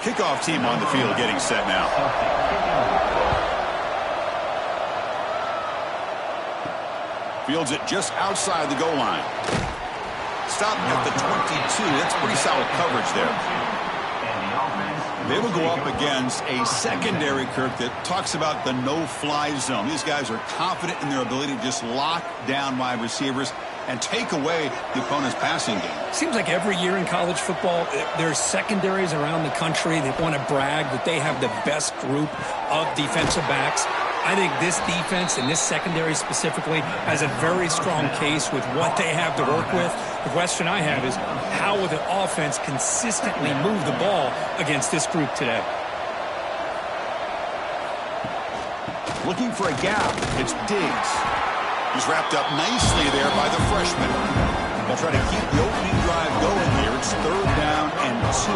Kickoff team on the field getting set now. Fields it just outside the goal line. Stop at the 22. That's pretty solid coverage there. They will go up against a secondary, Kirk, that talks about the no-fly zone. These guys are confident in their ability to just lock down wide receivers and take away the opponent's passing game. Seems like every year in college football, there's secondaries around the country that want to brag that they have the best group of defensive backs. I think this defense and this secondary specifically has a very strong case with what they have to work with. The question I have is, how will the offense consistently move the ball against this group today? Looking for a gap. It's Diggs. He's wrapped up nicely there by the freshman. They'll try to keep the opening drive going here. It's 3rd down and 2.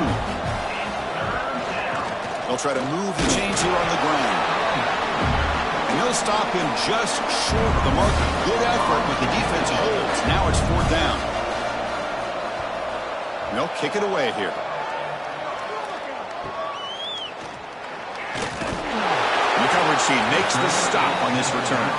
They'll try to move the chains here on the ground. And they'll stop him just short of the marker. Good effort with the defense holds. Now it's 4th down. They'll kick it away here. The coverage team makes the stop on this return.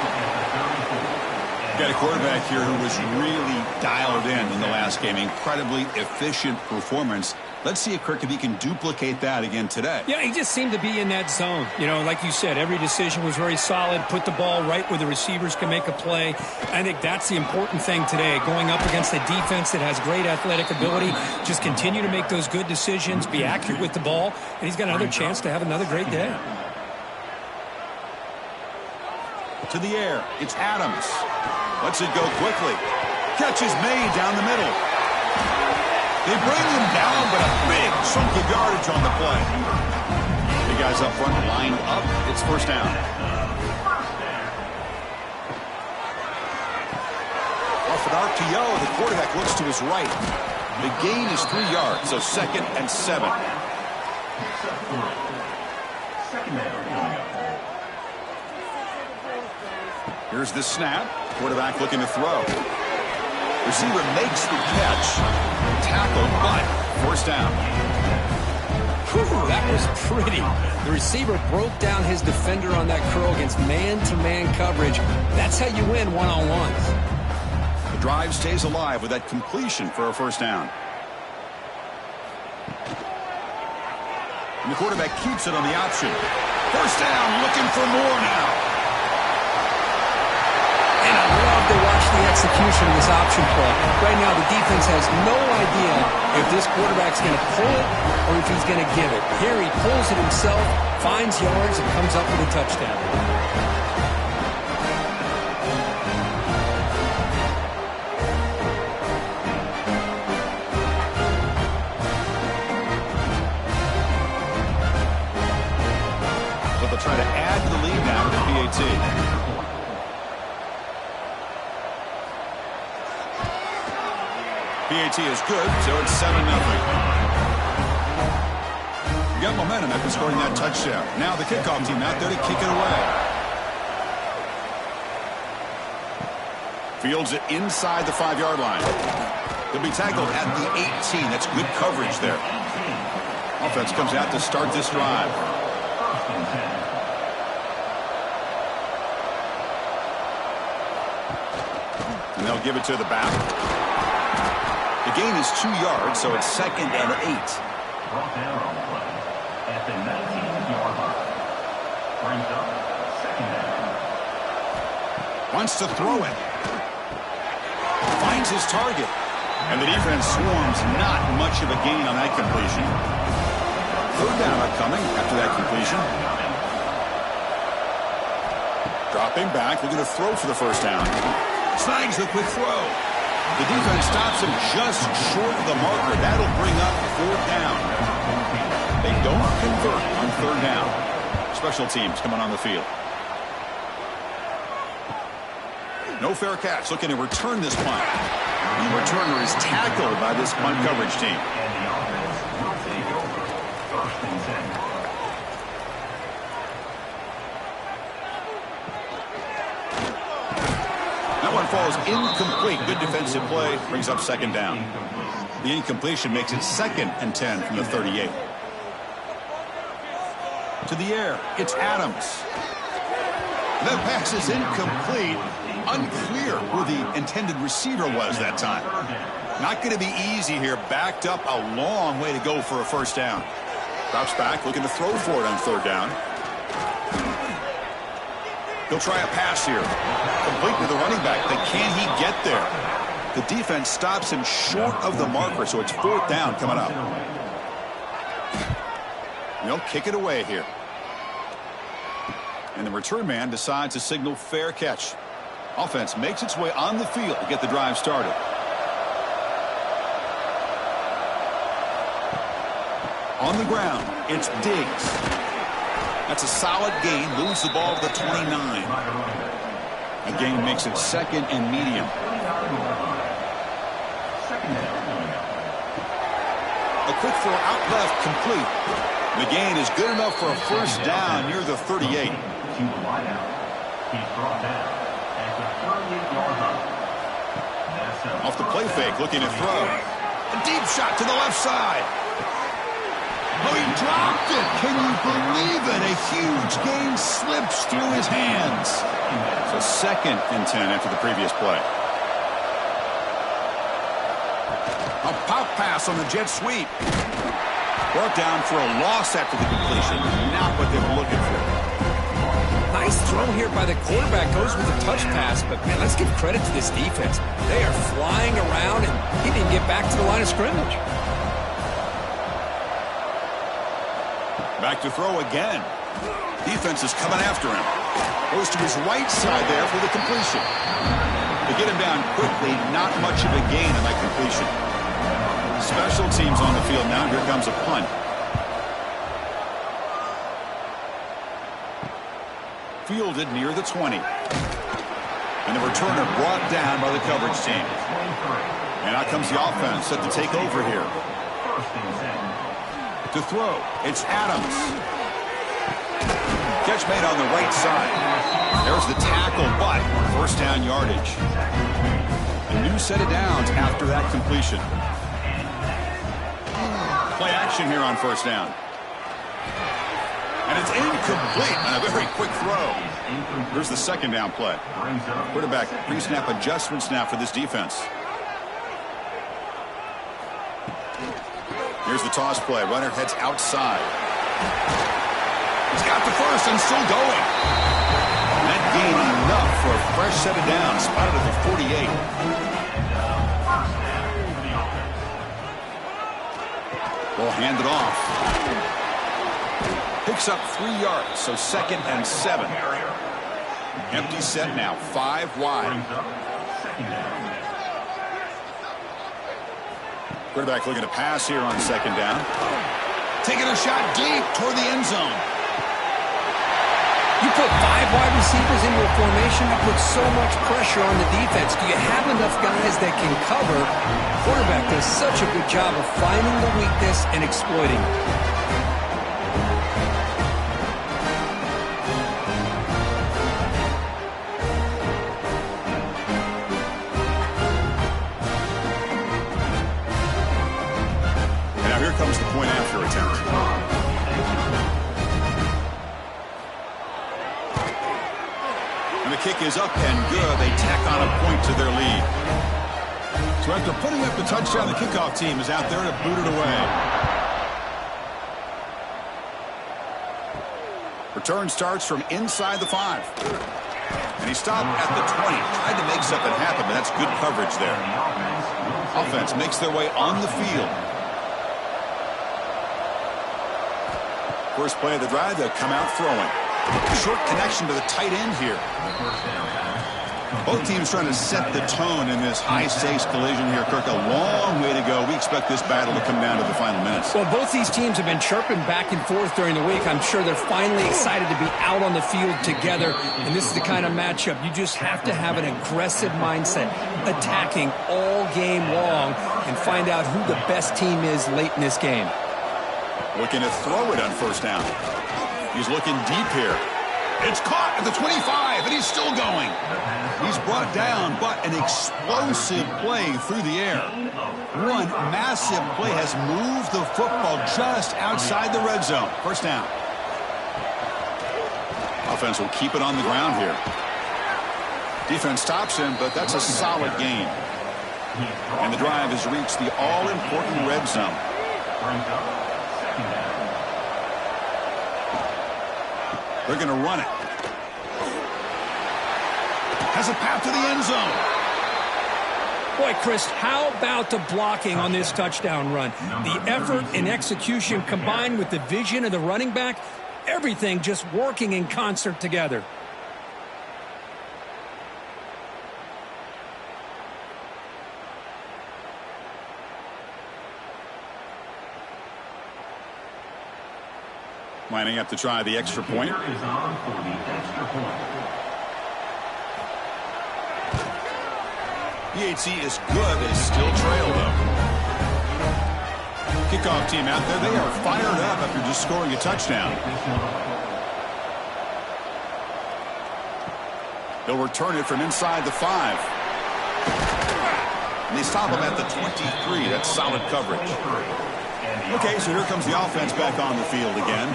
Got a quarterback here who was really dialed in the last game. Incredibly efficient performance. Let's see if Kirk, if he can duplicate that again today. Yeah, he just seemed to be in that zone. You know, like you said, every decision was very solid. Put the ball right where the receivers can make a play. I think that's the important thing today. Going up against a defense that has great athletic ability. Just continue to make those good decisions. Be accurate with the ball. And he's got another chance to have another great day. To the air. It's Adams. Lets it go quickly. Catch is made down the middle. They bring him down, but a big chunk of yardage on the play. The guys up front lined up. It's 1st down. Off an RPO, the quarterback looks to his right. The gain is 3 yards, so 2nd and 7. Here's the snap. Quarterback looking to throw. Receiver makes the catch. Tackle, but 1st down. Whew, that was pretty. The receiver broke down his defender on that curl against man-to-man coverage. That's how you win one-on-ones. The drive stays alive with that completion for a 1st down. And the quarterback keeps it on the option. 1st down, looking for more now. And I love to watch the execution of this option play. Right now, the defense has no idea if this quarterback's going to pull it or if he's going to give it. Here he pulls it himself, finds yards, and comes up with a touchdown. But they'll try to add to the lead now with the PAT. PAT is good, so it's 7-0. You got momentum after scoring that touchdown. Now the kickoff team out there to kick it away. Fields it inside the 5-yard line. They'll be tackled at the 18. That's good coverage there. Offense comes out to start this drive. And they'll give it to the back. The gain is 2 yards, so it's 2nd and 8. Brought down on the play at the 19-yard line. Brings up 2nd down. Wants to throw it. Finds his target. And the defense swarms. Not much of a gain on that completion. 3rd down upcoming after that completion. Dropping back, looking to throw for the 1st down. Snags the quick throw. The defense stops him just short of the marker. That'll bring up 4th down. They don't convert on 3rd down. Special teams coming on the field. No fair catch. Looking to return this punt. The returner is tackled by this punt coverage team. And the offense will take over 1st and 10. That one falls incomplete. Good defensive play. Brings up 2nd down. The incompletion makes it 2nd and 10 from the 38. To the air, it's Adams. That pass is incomplete. Unclear who the intended receiver was that time. Not going to be easy here. Backed up a long way to go for a first down. Drops back, looking to throw for it on third down. He'll try a pass here. Complete to the running back, but can he get there? The defense stops him short of the marker, so it's fourth down coming up. They'll kick it away here. And the return man decides to signal fair catch. Offense makes its way on the field to get the drive started. On the ground, it's Diggs. That's a solid gain. Moves the ball to the 29. A gain makes it second and medium. A quick throw out left, complete. The gain is good enough for a first down near the 38. Off the play fake, looking to throw. A deep shot to the left side. Oh, he dropped it. Can you believe it? A huge gain slips through his hands. So second and 10 after the previous play. A pop pass on the jet sweep. Brought down for a loss after the completion. Not what they were looking for. Nice throw here by the quarterback. Goes with a touch pass, but man, let's give credit to this defense. They are flying around, and he didn't get back to the line of scrimmage. Back to throw again. Defense is coming after him. Goes to his right side there for the completion. They get him down quickly. Not much of a gain on that completion. Special teams on the field now. Here comes a punt. Fielded near the 20. And the returner brought down by the coverage team. And out comes the offense set to take over here. To throw, it's Adams. Catch made on the right side. There's the tackle, but first down yardage. A new set of downs after that completion. Play action here on first down. And it's incomplete on a very quick throw. Here's the second down play. Quarterback pre-snap adjustment snap for this defense. Here's the toss play. Runner heads outside. He's got the first and still going. That gain enough for a fresh set of downs. Spotted at the 48. Ball handed off. Picks up 3 yards, so second and 7. Empty set now, 5 wide. Quarterback looking to pass here on second down. Taking a shot deep toward the end zone. You put 5 wide receivers into a formation, that puts so much pressure on the defense. Do you have enough guys that can cover? Quarterback does such a good job of finding the weakness and exploiting it. Comes the point after attempt. And the kick is up and good. They tack on a point to their lead. So after putting up the touchdown, the kickoff team is out there to boot it away. Return starts from inside the 5. And he stopped at the 20. Tried to make something happen, but that's good coverage there. Offense makes their way on the field. First play of the drive, they'll come out throwing. Short connection to the tight end here. Both teams trying to set the tone in this high-stakes collision here. Kirk, a long way to go. We expect this battle to come down to the final minutes. Well, both these teams have been chirping back and forth during the week. I'm sure they're finally excited to be out on the field together. And this is the kind of matchup you just have to have an aggressive mindset, attacking all game long, and find out who the best team is late in this game. Looking to throw it on first down. He's looking deep here. It's caught at the 25, and he's still going. He's brought down, but an explosive play through the air. One massive play has moved the football just outside the red zone. First down. offense will keep it on the ground here. Defense stops him, but that's a solid gain. And the drive has reached the all-important red zone. They're going to run it. Has a path to the end zone. Boy, Chris, how about the blocking on this touchdown run? The effort and execution combined with the vision of the running back, everything just working in concert together. Lining up to try the extra point. PHC is good, they still trail though. Kickoff team out there, they are fired up after just scoring a touchdown. They'll return it from inside the 5. And they stop him at the 23. That's solid coverage. Okay, so here comes the offense back on the field again.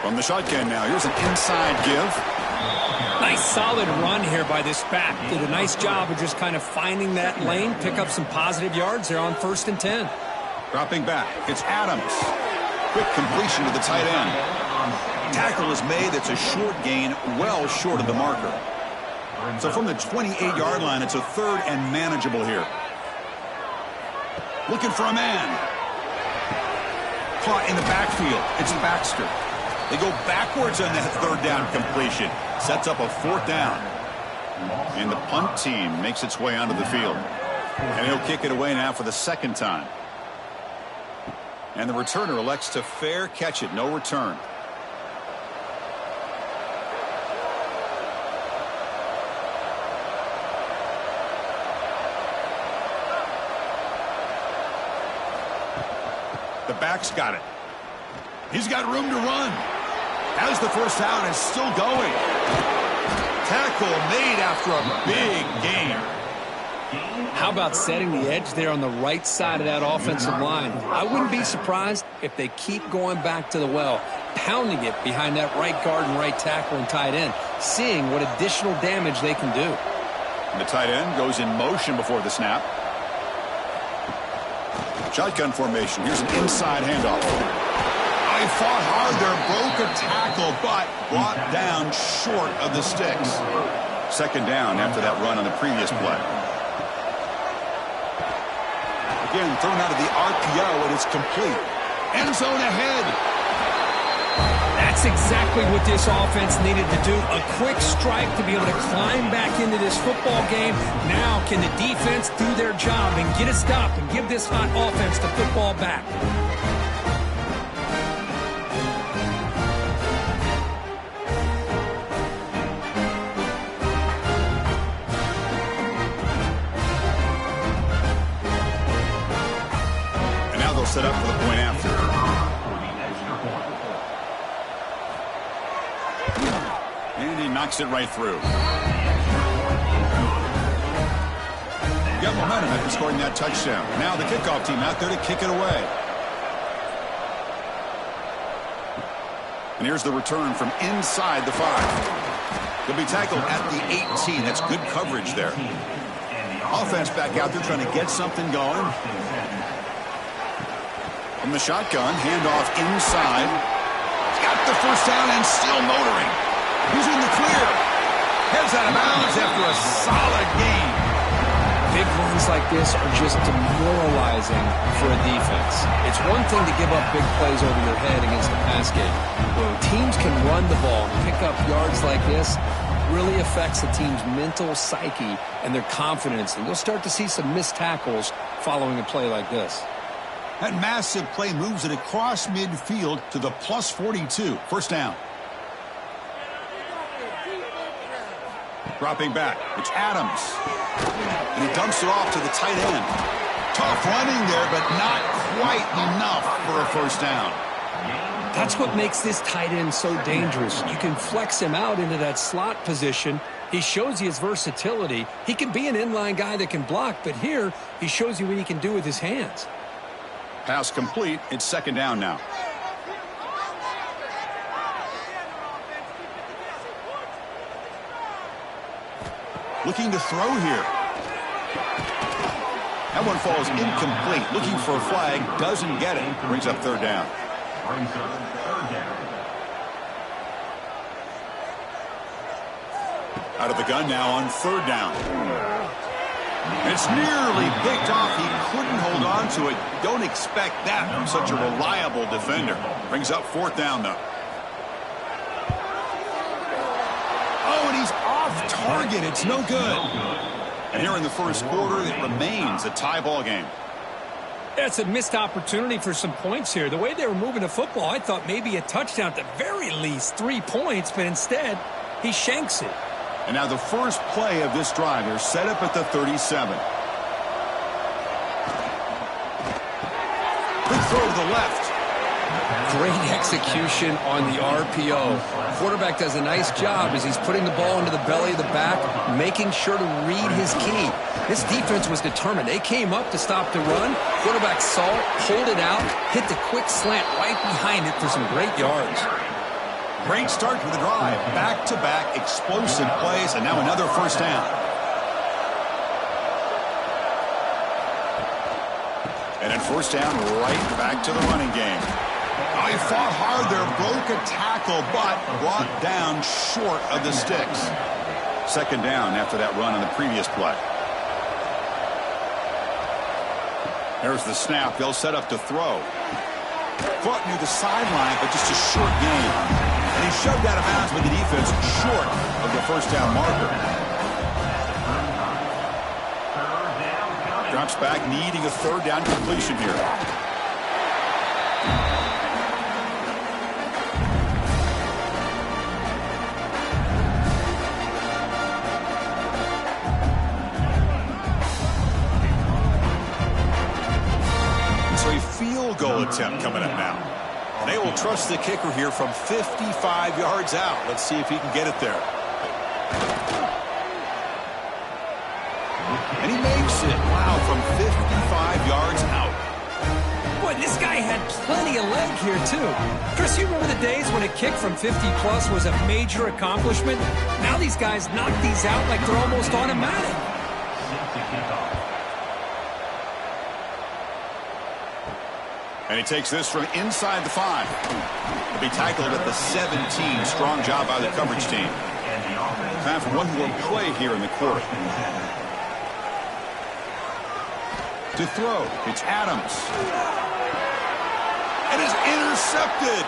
From the shotgun now, here's an inside give. Nice solid run here by this back. Did a nice job of just kind of finding that lane, pick up some positive yards there on 1st and 10. Dropping back, it's Adams. Quick completion to the tight end. Tackle is made, it's a short gain, well short of the marker. So from the 28-yard line, it's a 3rd and manageable here. Looking for a man. Caught in the backfield. It's Baxter. They go backwards on that 3rd down completion. Sets up a 4th down. And the punt team makes its way onto the field. And he'll kick it away now for the 2nd time. And the returner elects to fair catch it. No return. The back's got it. He's got room to run. Has the 1st down and still going. Tackle made after a big gain. How about setting the edge there on the right side of that offensive line? I wouldn't be surprised if they keep going back to the well, pounding it behind that right guard and right tackle and tight end, seeing what additional damage they can do. And the tight end goes in motion before the snap. Shotgun formation. Here's an inside handoff. He fought hard there, broke a tackle, but brought down short of the sticks. 2nd down after that run on the previous play. Again, thrown out of the RPO, and it's complete. End zone ahead. That's exactly what this offense needed to do. A quick strike to be able to climb back into this football game. Now can the defense do their job and get a stop and give this hot offense the football back? And now they'll set up for the point after. And he knocks it right through. Got momentum after scoring that touchdown. Now the kickoff team out there to kick it away. And here's the return from inside the 5. He'll be tackled at the 18. That's good coverage there. Offense back out there trying to get something going. From the shotgun, handoff inside. He's got the 1st down and still motoring. He's in the clear. Heads out of bounds after a solid game. Big runs like this are just demoralizing for a defense. It's one thing to give up big plays over your head against the pass game. When teams can run the ball and pick up yards like this, really affects the team's mental psyche and their confidence. And you'll start to see some missed tackles following a play like this. That massive play moves it across midfield to the plus 42. 1st down. Dropping back, it's Adams. And he dumps it off to the tight end. Tough running there, but not quite enough for a 1st down. That's what makes this tight end so dangerous. You can flex him out into that slot position. He shows you his versatility. He can be an inline guy that can block, but here he shows you what he can do with his hands. Pass complete. It's 2nd down now. Looking to throw here. That one falls incomplete. Looking for a flag. Doesn't get it. Brings up third down. Out of the gun now on third down. It's nearly picked off. He couldn't hold on to it. Don't expect that from such a reliable defender. Brings up fourth down, though. Oh, and he's off target. It's no good. And here in the first quarter, it remains a tie ball game. That's a missed opportunity for some points here. The way they were moving the football, I thought maybe a touchdown at the very least, 3 points, but instead, he shanks it. And now the first play of this drive, they're set up at the 37. Quick throw to the left. Great execution on the RPO. Quarterback does a nice job as he's putting the ball into the belly of the back, making sure to read his key. This defense was determined. They came up to stop the run. Quarterback saw it, pulled it out, hit the quick slant right behind it for some great yards. Great start to the drive. Back-to-back explosive plays, and now another first down. And then first down, right back to the running game. Oh, he fought hard there, broke a tackle, but brought down short of the sticks. Second down after that run on the previous play. There's the snap. They'll set up to throw. Caught near the sideline, but just a short gain. And he shoved out of bounds with the defense short of the first down marker. Drops back, needing a third down completion here. So a field goal attempt coming up now. And they will trust the kicker here from 55 yards out. Let's see if he can get it there. And he makes it. Wow, from 55 yards out. Boy, this guy had plenty of leg here, too. Chris, you remember the days when a kick from 50-plus was a major accomplishment? Now these guys knock these out like they're almost automatic. And he takes this from inside the 5. He'll be tackled at the 17. Strong job by the coverage team. Time for one more play here in the quarter. To throw, it's Adams. And is intercepted.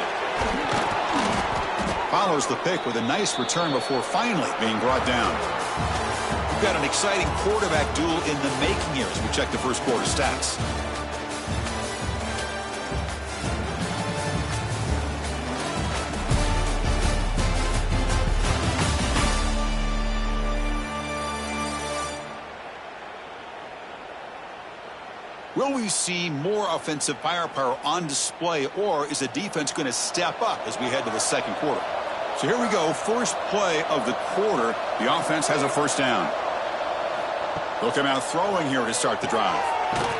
Follows the pick with a nice return before finally being brought down. We've got an exciting quarterback duel in the making here as we check the first quarter stats. Will we see more offensive firepower on display, or is the defense going to step up as we head to the second quarter? So here we go, first play of the quarter. The offense has a first down. They'll come out throwing here to start the drive.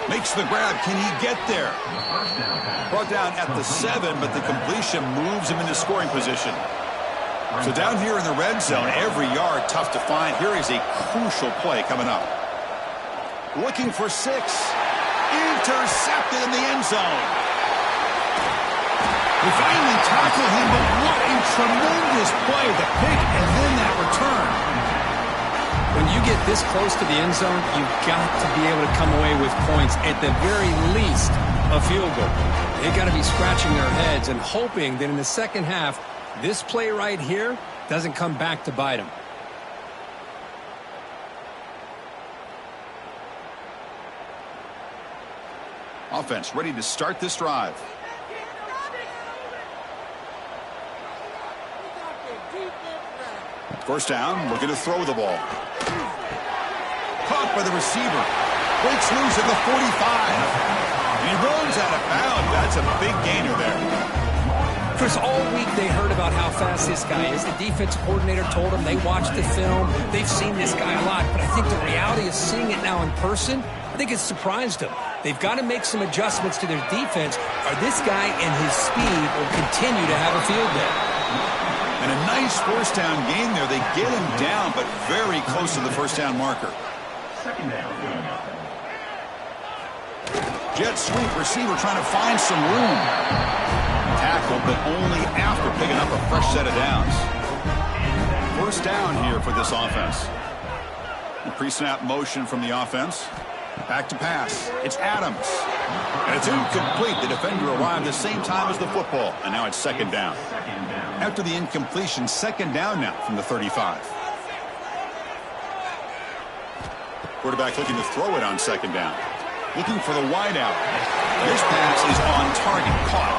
Makes the grab. Can he get there? Brought down at the 7, but the completion moves him into scoring position. So down here in the red zone, every yard tough to find. Here is a crucial play coming up. Looking for 6. Intercepted in the end zone. We finally tackled him, but what a tremendous play. The pick and then that return. When you get this close to the end zone, you've got to be able to come away with points, at the very least, a field goal. They've got to be scratching their heads and hoping that in the second half, this play right here doesn't come back to bite them. Offense ready to start this drive. First down, looking to throw the ball. Caught by the receiver. Breaks loose at the 45. And he runs out of bounds. That's a big gainer there. Chris, all week they heard about how fast this guy is. The defensive coordinator told them they watched the film. They've seen this guy a lot. But I think the reality of seeing it now in person, I think it's surprised them. They've got to make some adjustments to their defense, or this guy and his speed will continue to have a field day. And a nice first down gain there. They get him down, but very close to the first down marker. Second down. Jet sweep receiver trying to find some room. Tackle, but only after picking up a fresh set of downs. First down here for this offense. Pre-snap motion from the offense. Back to pass. It's Adams. And it's incomplete. The defender arrived at the same time as the football. And now it's second down. After the incompletion, second down now from the 35. Quarterback looking to throw it on second down. Looking for the wideout. This pass is on target. Caught.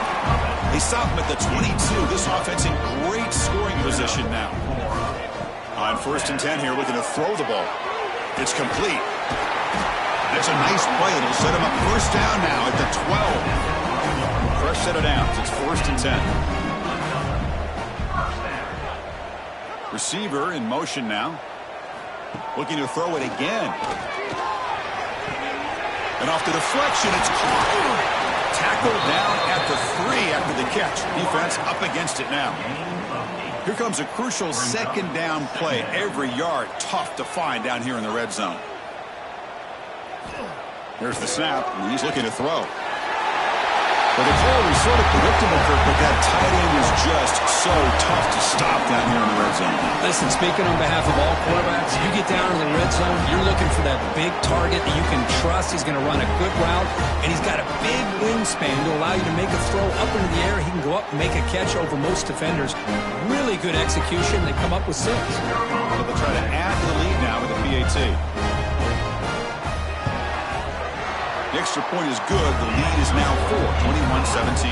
They stop him at the 22. This offense in great scoring position now. On 1st and 10 here, looking to throw the ball. It's complete. That's a nice play. It'll set him up first down now at the 12. Fresh set of downs. It's 1st and 10. Receiver in motion now. Looking to throw it again. And off the deflection, it's caught. Tackled down at the 3 after the catch. Defense up against it now. Here comes a crucial second down play. Every yard tough to find down here in the red zone. There's the snap, and he's looking to throw. Well, the call was sort of predictable, Kirk, but that tight end is just so tough to stop down here in the red zone. Listen, speaking on behalf of all quarterbacks, you get down in the red zone, you're looking for that big target that you can trust. He's going to run a good route, and he's got a big wingspan to allow you to make a throw up into the air. He can go up and make a catch over most defenders. Really good execution. They come up with 6. So they'll try to add to the lead now with the PAT. The extra point is good. The lead is now 4, 21-17.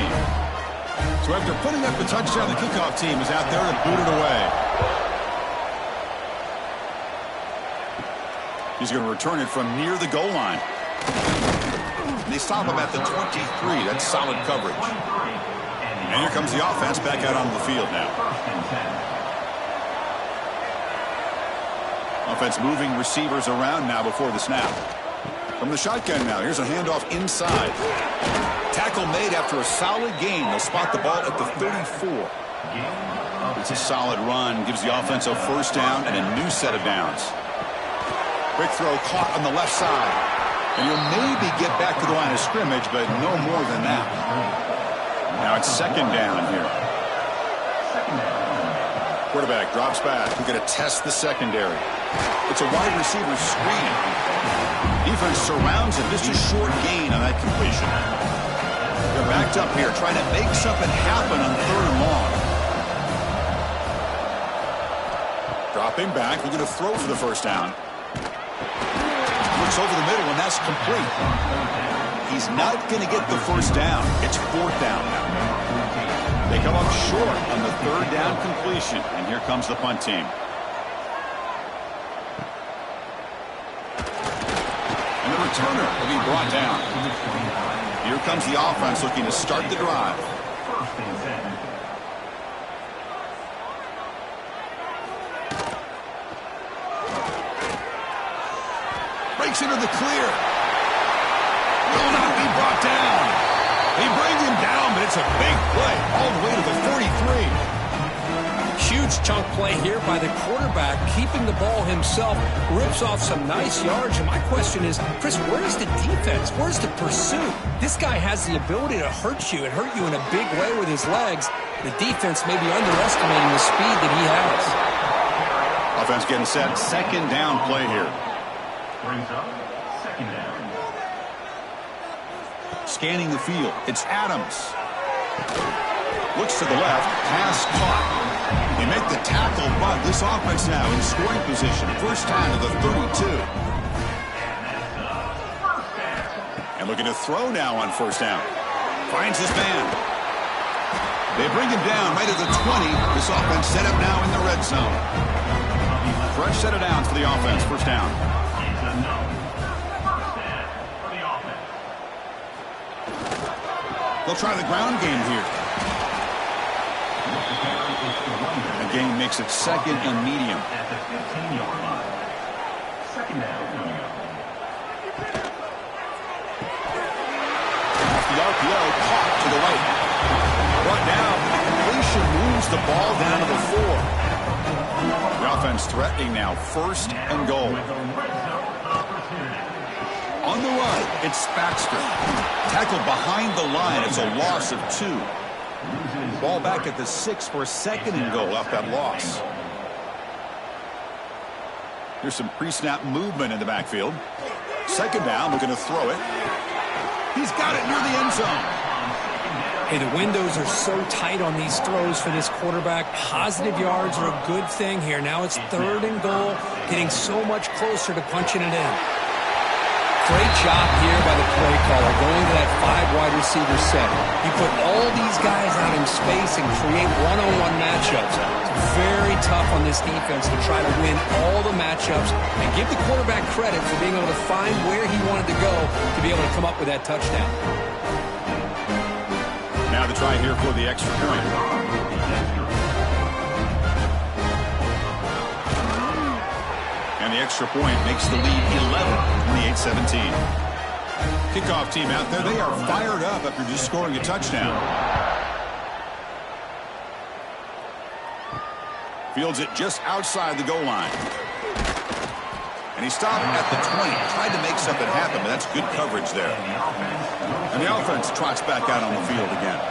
So after putting up the touchdown, the kickoff team is out there to boot it away. He's going to return it from near the goal line. They stop him at the 23. That's solid coverage. And here comes the offense back out onto the field now. Offense moving receivers around now before the snap. From the shotgun now, here's a handoff inside. Tackle made after a solid gain. They'll spot the ball at the 34. It's a solid run, gives the offense a first down and a new set of downs. Quick throw caught on the left side. And you'll maybe get back to the line of scrimmage, but no more than that. Now it's second down here. Quarterback drops back. We're going to test the secondary. It's a wide receiver screen. Defense surrounds him. Just a short gain on that completion. They're backed up here, trying to make something happen on 3rd and long. Dropping back, we're going to throw for the first down. Looks over the middle, and that's complete. He's not going to get the first down. It's 4th down now. They come up short on the 3rd down completion, and here comes the punt team. Turner will be brought down. Here comes the offense looking to start the drive. Breaks into the clear. Will not be brought down. They bring him down, but it's a big play all the way to the 43. Huge chunk play here by the quarterback, keeping the ball himself, rips off some nice yards. And my question is, Chris, where's the defense? Where's the pursuit? This guy has the ability to hurt you and hurt you in a big way with his legs. The defense may be underestimating the speed that he has. Offense getting set. Second down play here. Brings up second down. Scanning the field. It's Adams. Looks to the left. Pass caught. They make the tackle, but this offense now in scoring position. First down to the 32. And looking to throw now on first down. Finds his man. They bring him down right at the 20. This offense set up now in the red zone. Fresh set of downs for the offense. First down. They'll try the ground game here. The game makes it second and medium. At the 15-yard line. Second down. Off the RPO, caught to the right. Brought down. Completion moves Moves the ball down to the 4. The offense threatening now, 1st and goal. On the run, it's Baxter. Tackled behind the line. It's a loss of 2. Ball back at the 6 for a 2nd and goal off that loss. Here's some pre-snap movement in the backfield. 2nd down, looking to throw it. He's got it near the end zone. Hey, the windows are so tight on these throws for this quarterback. Positive yards are a good thing here. Now it's 3rd and goal, getting so much closer to punching it in. Great job here by the play caller, going to that 5 wide receiver set. He put all these guys out in space and create one-on-one matchups. It's very tough on this defense to try to win all the matchups and give the quarterback credit for being able to find where he wanted to go to be able to come up with that touchdown. Now to try here for the extra point. And the extra point makes the lead 11, 28-17. Kickoff team out there, they are fired up after just scoring a touchdown. Fields it just outside the goal line. And he stopped at the 20, tried to make something happen, but that's good coverage there. And the offense trots back out on the field again.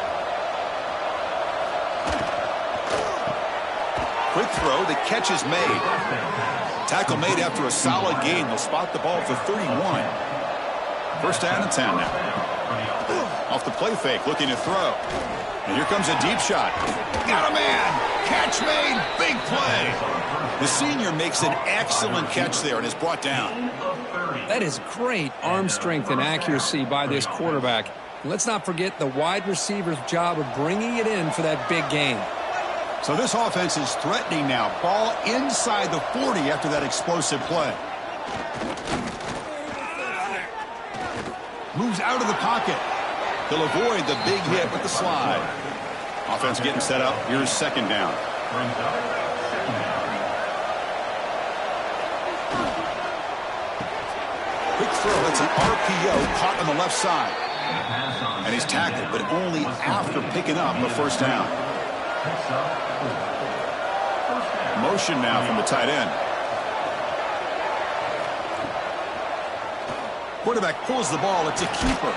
Quick throw, the catch is made. Tackle made after a solid gain. They'll spot the ball for 31. 1st down and 10 now. Off the play fake, looking to throw. And here comes a deep shot. Got a man! Catch made! Big play! The senior makes an excellent catch there and is brought down. That is great arm strength and accuracy by this quarterback. And let's not forget the wide receiver's job of bringing it in for that big gain. So this offense is threatening now. Ball inside the 40 after that explosive play. Moves out of the pocket. He'll avoid the big hit with the slide. Offense getting set up. Here's 2nd down. Quick throw. That's an RPO caught on the left side. And he's tackled, but only after picking up a 1st down. Motion now from the tight end. Quarterback pulls the ball. It's a keeper.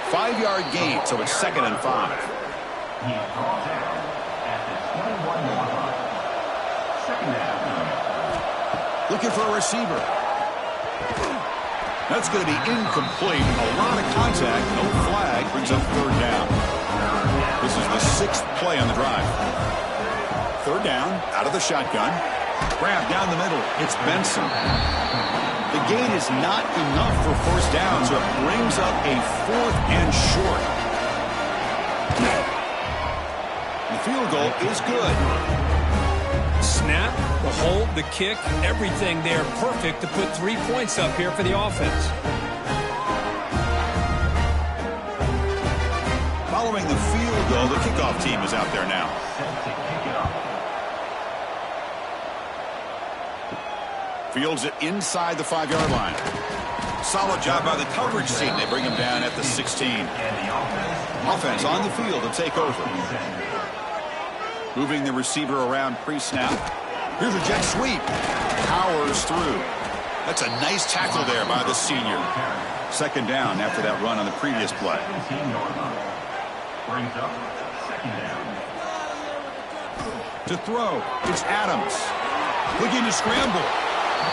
5-yard gain, so it's 2nd and 5. Looking for a receiver. That's going to be incomplete. A lot of contact. No flag. Brings up 3rd down. This is the 6th play on the drive. 3rd down, out of the shotgun. Grab down the middle. It's Benson. The gain is not enough for 1st down, so it brings up a 4th and short. The field goal is good. Snap, the hold, the kick, everything there perfect to put 3 points up here for the offense. Following the field goal, the kickoff team is out there now. Fields it inside the 5-yard line. Solid job by the coverage team. They bring him down at the 16. Offense on the field to take over. Moving the receiver around pre-snap. Here's a jet sweep. Powers through. That's a nice tackle there by the senior. 2nd down after that run on the previous play. Brings up 2nd down. To throw, it's Adams. Looking to scramble.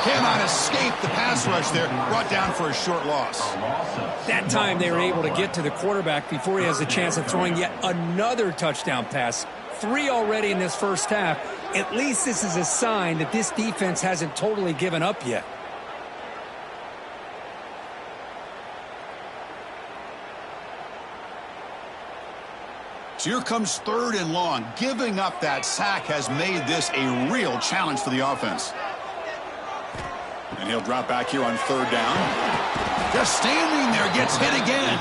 Cannot escape the pass rush there. Brought down for a short loss. That time they were able to get to the quarterback before he has a chance of throwing yet another touchdown pass. 3 already in this 1st half. At least this is a sign that this defense hasn't totally given up yet. So here comes 3rd and long. Giving up that sack has made this a real challenge for the offense. And he'll drop back here on 3rd down. Just standing there, gets hit again.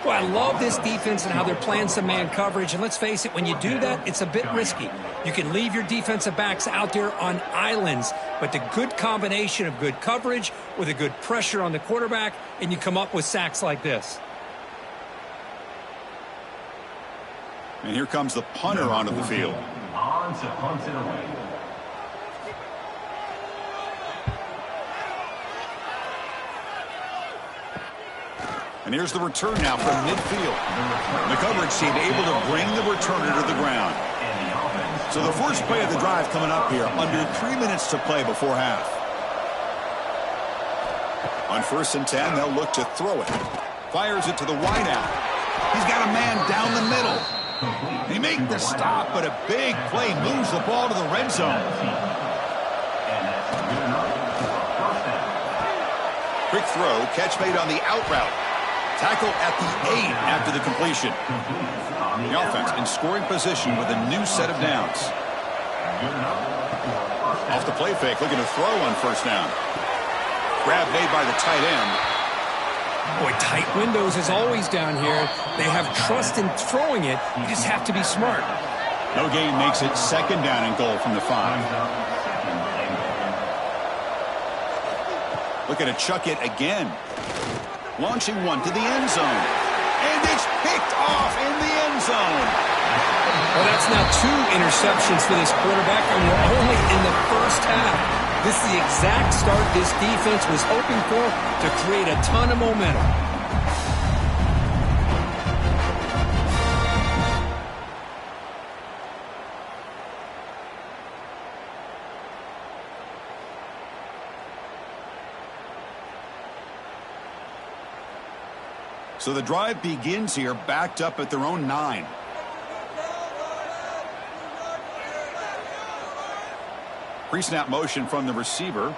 Well, I love this defense and how they're playing some man coverage. And let's face it, when you do that, it's a bit risky. You can leave your defensive backs out there on islands, but the good combination of good coverage with a good pressure on the quarterback, and you come up with sacks like this. And here comes the punter onto the field. On to punt it away. And here's the return now from midfield. The coverage team able to bring the returner to the ground. So the first play of the drive coming up here, under 3 minutes to play before half. On 1st and 10, they'll look to throw it. Fires it to the wideout. He's got a man down the middle. They make the stop, but a big play moves the ball to the red zone. Quick throw, catch made on the out route. Tackle at the 8 after the completion. The offense in scoring position with a new set of downs. Off the play fake, looking to throw on 1st down. Grab made by the tight end. Boy, tight windows is always down here. They have trust in throwing it. You just have to be smart. No gain makes it 2nd down and goal from the 5. Looking to chuck it again. Launching one to the end zone. And it's picked off in the end zone. Well, that's now 2 interceptions for this quarterback, and we're only in the first half. This is the exact start this defense was hoping for to create a ton of momentum. So the drive begins here, backed up at their own 9. Pre-snap motion from the receiver.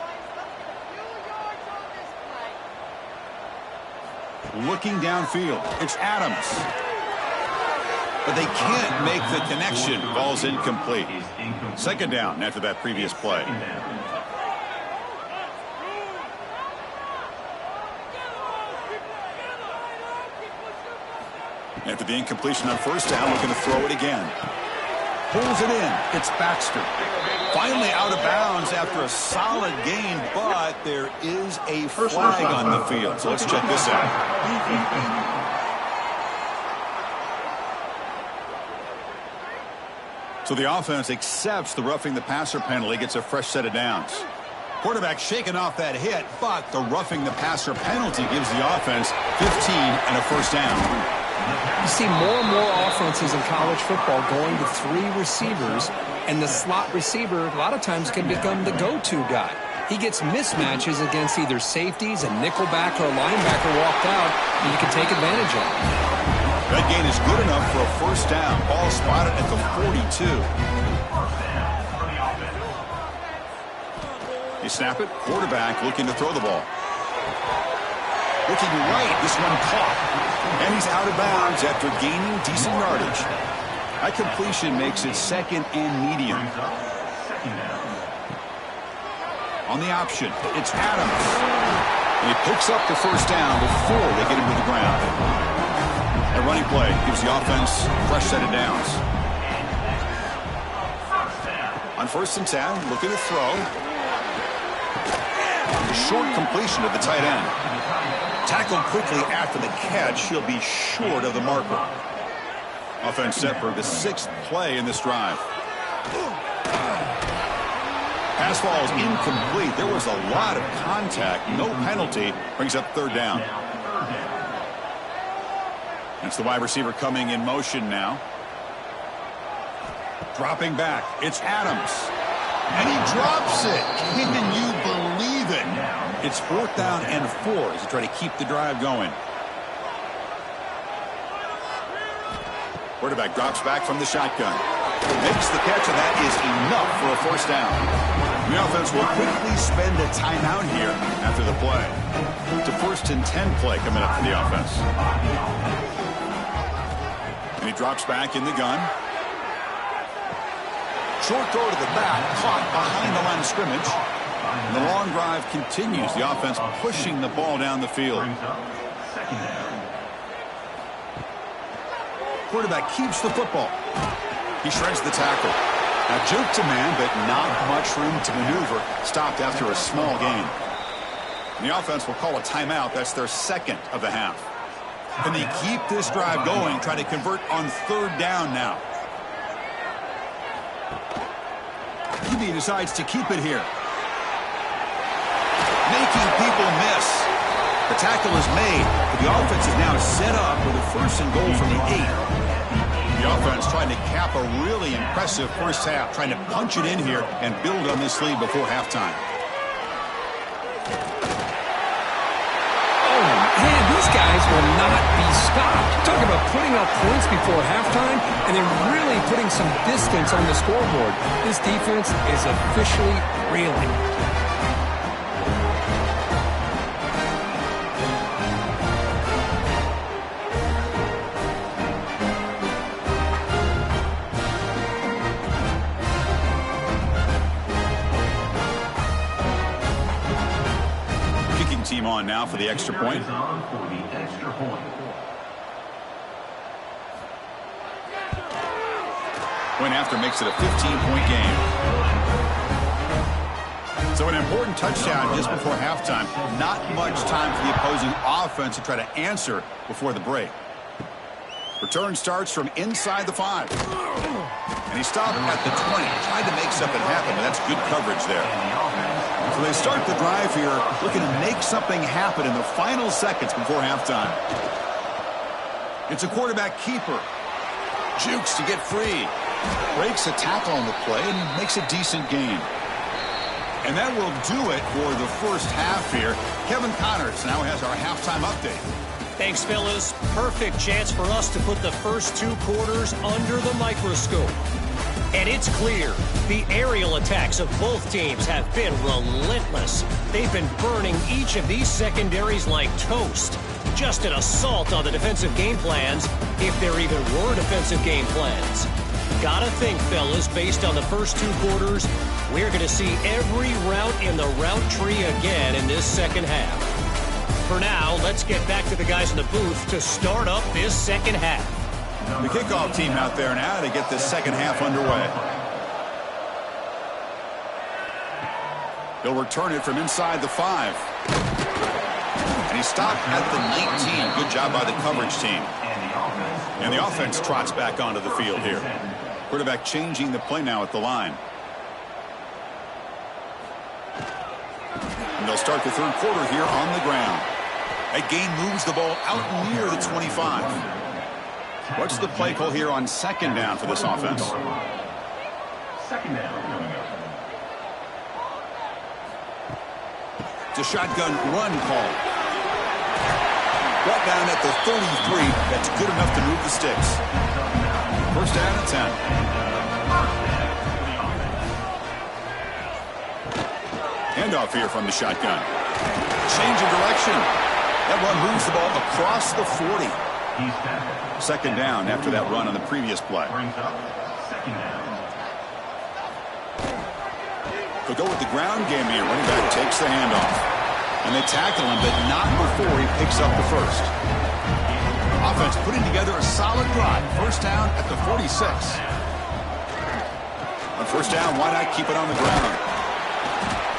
Looking downfield. It's Adams. But they can't make the connection. Ball's incomplete. 2nd down after that previous play. After the incompletion on 1st down, looking to throw it again. Pulls it in. It's Baxter. Finally out of bounds after a solid gain, but there is a flag on the field. So let's check this out. So the offense accepts the roughing the passer penalty, gets a fresh set of downs. Quarterback shaking off that hit, but the roughing the passer penalty gives the offense 15 and a 1st down. You see more and more offenses in college football going to 3 receivers, and the slot receiver a lot of times can become the go-to guy. He gets mismatches against either safeties, a nickelback, or a linebacker walked out, and you can take advantage of it. That gain is good enough for a 1st down. Ball spotted at the 42. You snap it. Quarterback looking to throw the ball. Looking right. This one caught. And he's out of bounds after gaining decent yardage. That completion makes it 2nd and medium. On the option, it's Adams. And he picks up the 1st down before they get him to the ground. A running play gives the offense a fresh set of downs. On 1st and 10, looking to throw. A short completion of the tight end. Tackled quickly after the catch. He'll be short of the marker. Offense set for the 6th play in this drive. Pass ball is incomplete. There was a lot of contact. No penalty. Brings up 3rd down. It's the wide receiver coming in motion now. Dropping back. It's Adams. And he drops it. Can you believe it? It's 4th down and 4 as they try to keep the drive going. Quarterback drops back from the shotgun. Makes the catch, and that is enough for a 1st down. The offense will quickly spend a timeout here after the play. It's a 1st and 10 play coming up for the offense. And he drops back in the gun. Short throw to the back, caught behind the line of scrimmage. And the long drive continues. The offense pushing the ball down the field. Quarterback keeps the football. He shreds the tackle. Now juke to man, but not much room to maneuver. Stopped after a small gain. And the offense will call a timeout. That's their 2nd of the half. Can they keep this drive going, try to convert on third down now? QB decides to keep it here. Making people miss. The tackle is made, but the offense is now set up with a 1st and goal from the 8. The offense trying to cap a really impressive first half, trying to punch it in here and build on this lead before halftime. Oh, man, these guys will not be stopped. Talk about putting up points before halftime and then really putting some distance on the scoreboard. This defense is officially reeling. Team on now for the extra point. Point after makes it a 15-point game. So an important touchdown just before halftime. Not much time for the opposing offense to try to answer before the break. Return starts from inside the 5. And he stopped at the 20. Tried to make something happen, but that's good coverage there. So they start the drive here looking to make something happen in the final seconds before halftime. It's a quarterback keeper. Jukes to get free. Breaks a tackle on the play and makes a decent gain. And that will do it for the first half here. Kevin Connors now has our halftime update. Thanks, fellas. Perfect chance for us to put the first 2 quarters under the microscope. And it's clear, the aerial attacks of both teams have been relentless. They've been burning each of these secondaries like toast. Just an assault on the defensive game plans, if there even were defensive game plans. Gotta think, fellas, based on the first 2 quarters, we're going to see every route in the route tree again in this second half. For now, let's get back to the guys in the booth to start up this second half. The kickoff team out there now to get this second half underway. He'll return it from inside the 5. And he stopped at the 19. Good job by the coverage team. And the offense trots back onto the field here. Quarterback changing the play now at the line. And they'll start the third quarter here on the ground. That gain moves the ball out near the 25. What's the play call here on second down for this offense? Second down. It's a shotgun run call. Brought down at the 33. That's good enough to move the sticks. First down and 10. Handoff here from the shotgun. Change of direction. That run moves the ball across the 40. Second down after that run on the previous play. They'll go with the ground game here. Running back takes the handoff. And they tackle him, but not before he picks up the first. Offense putting together a solid drive. First down at the 46. On first down, why not keep it on the ground?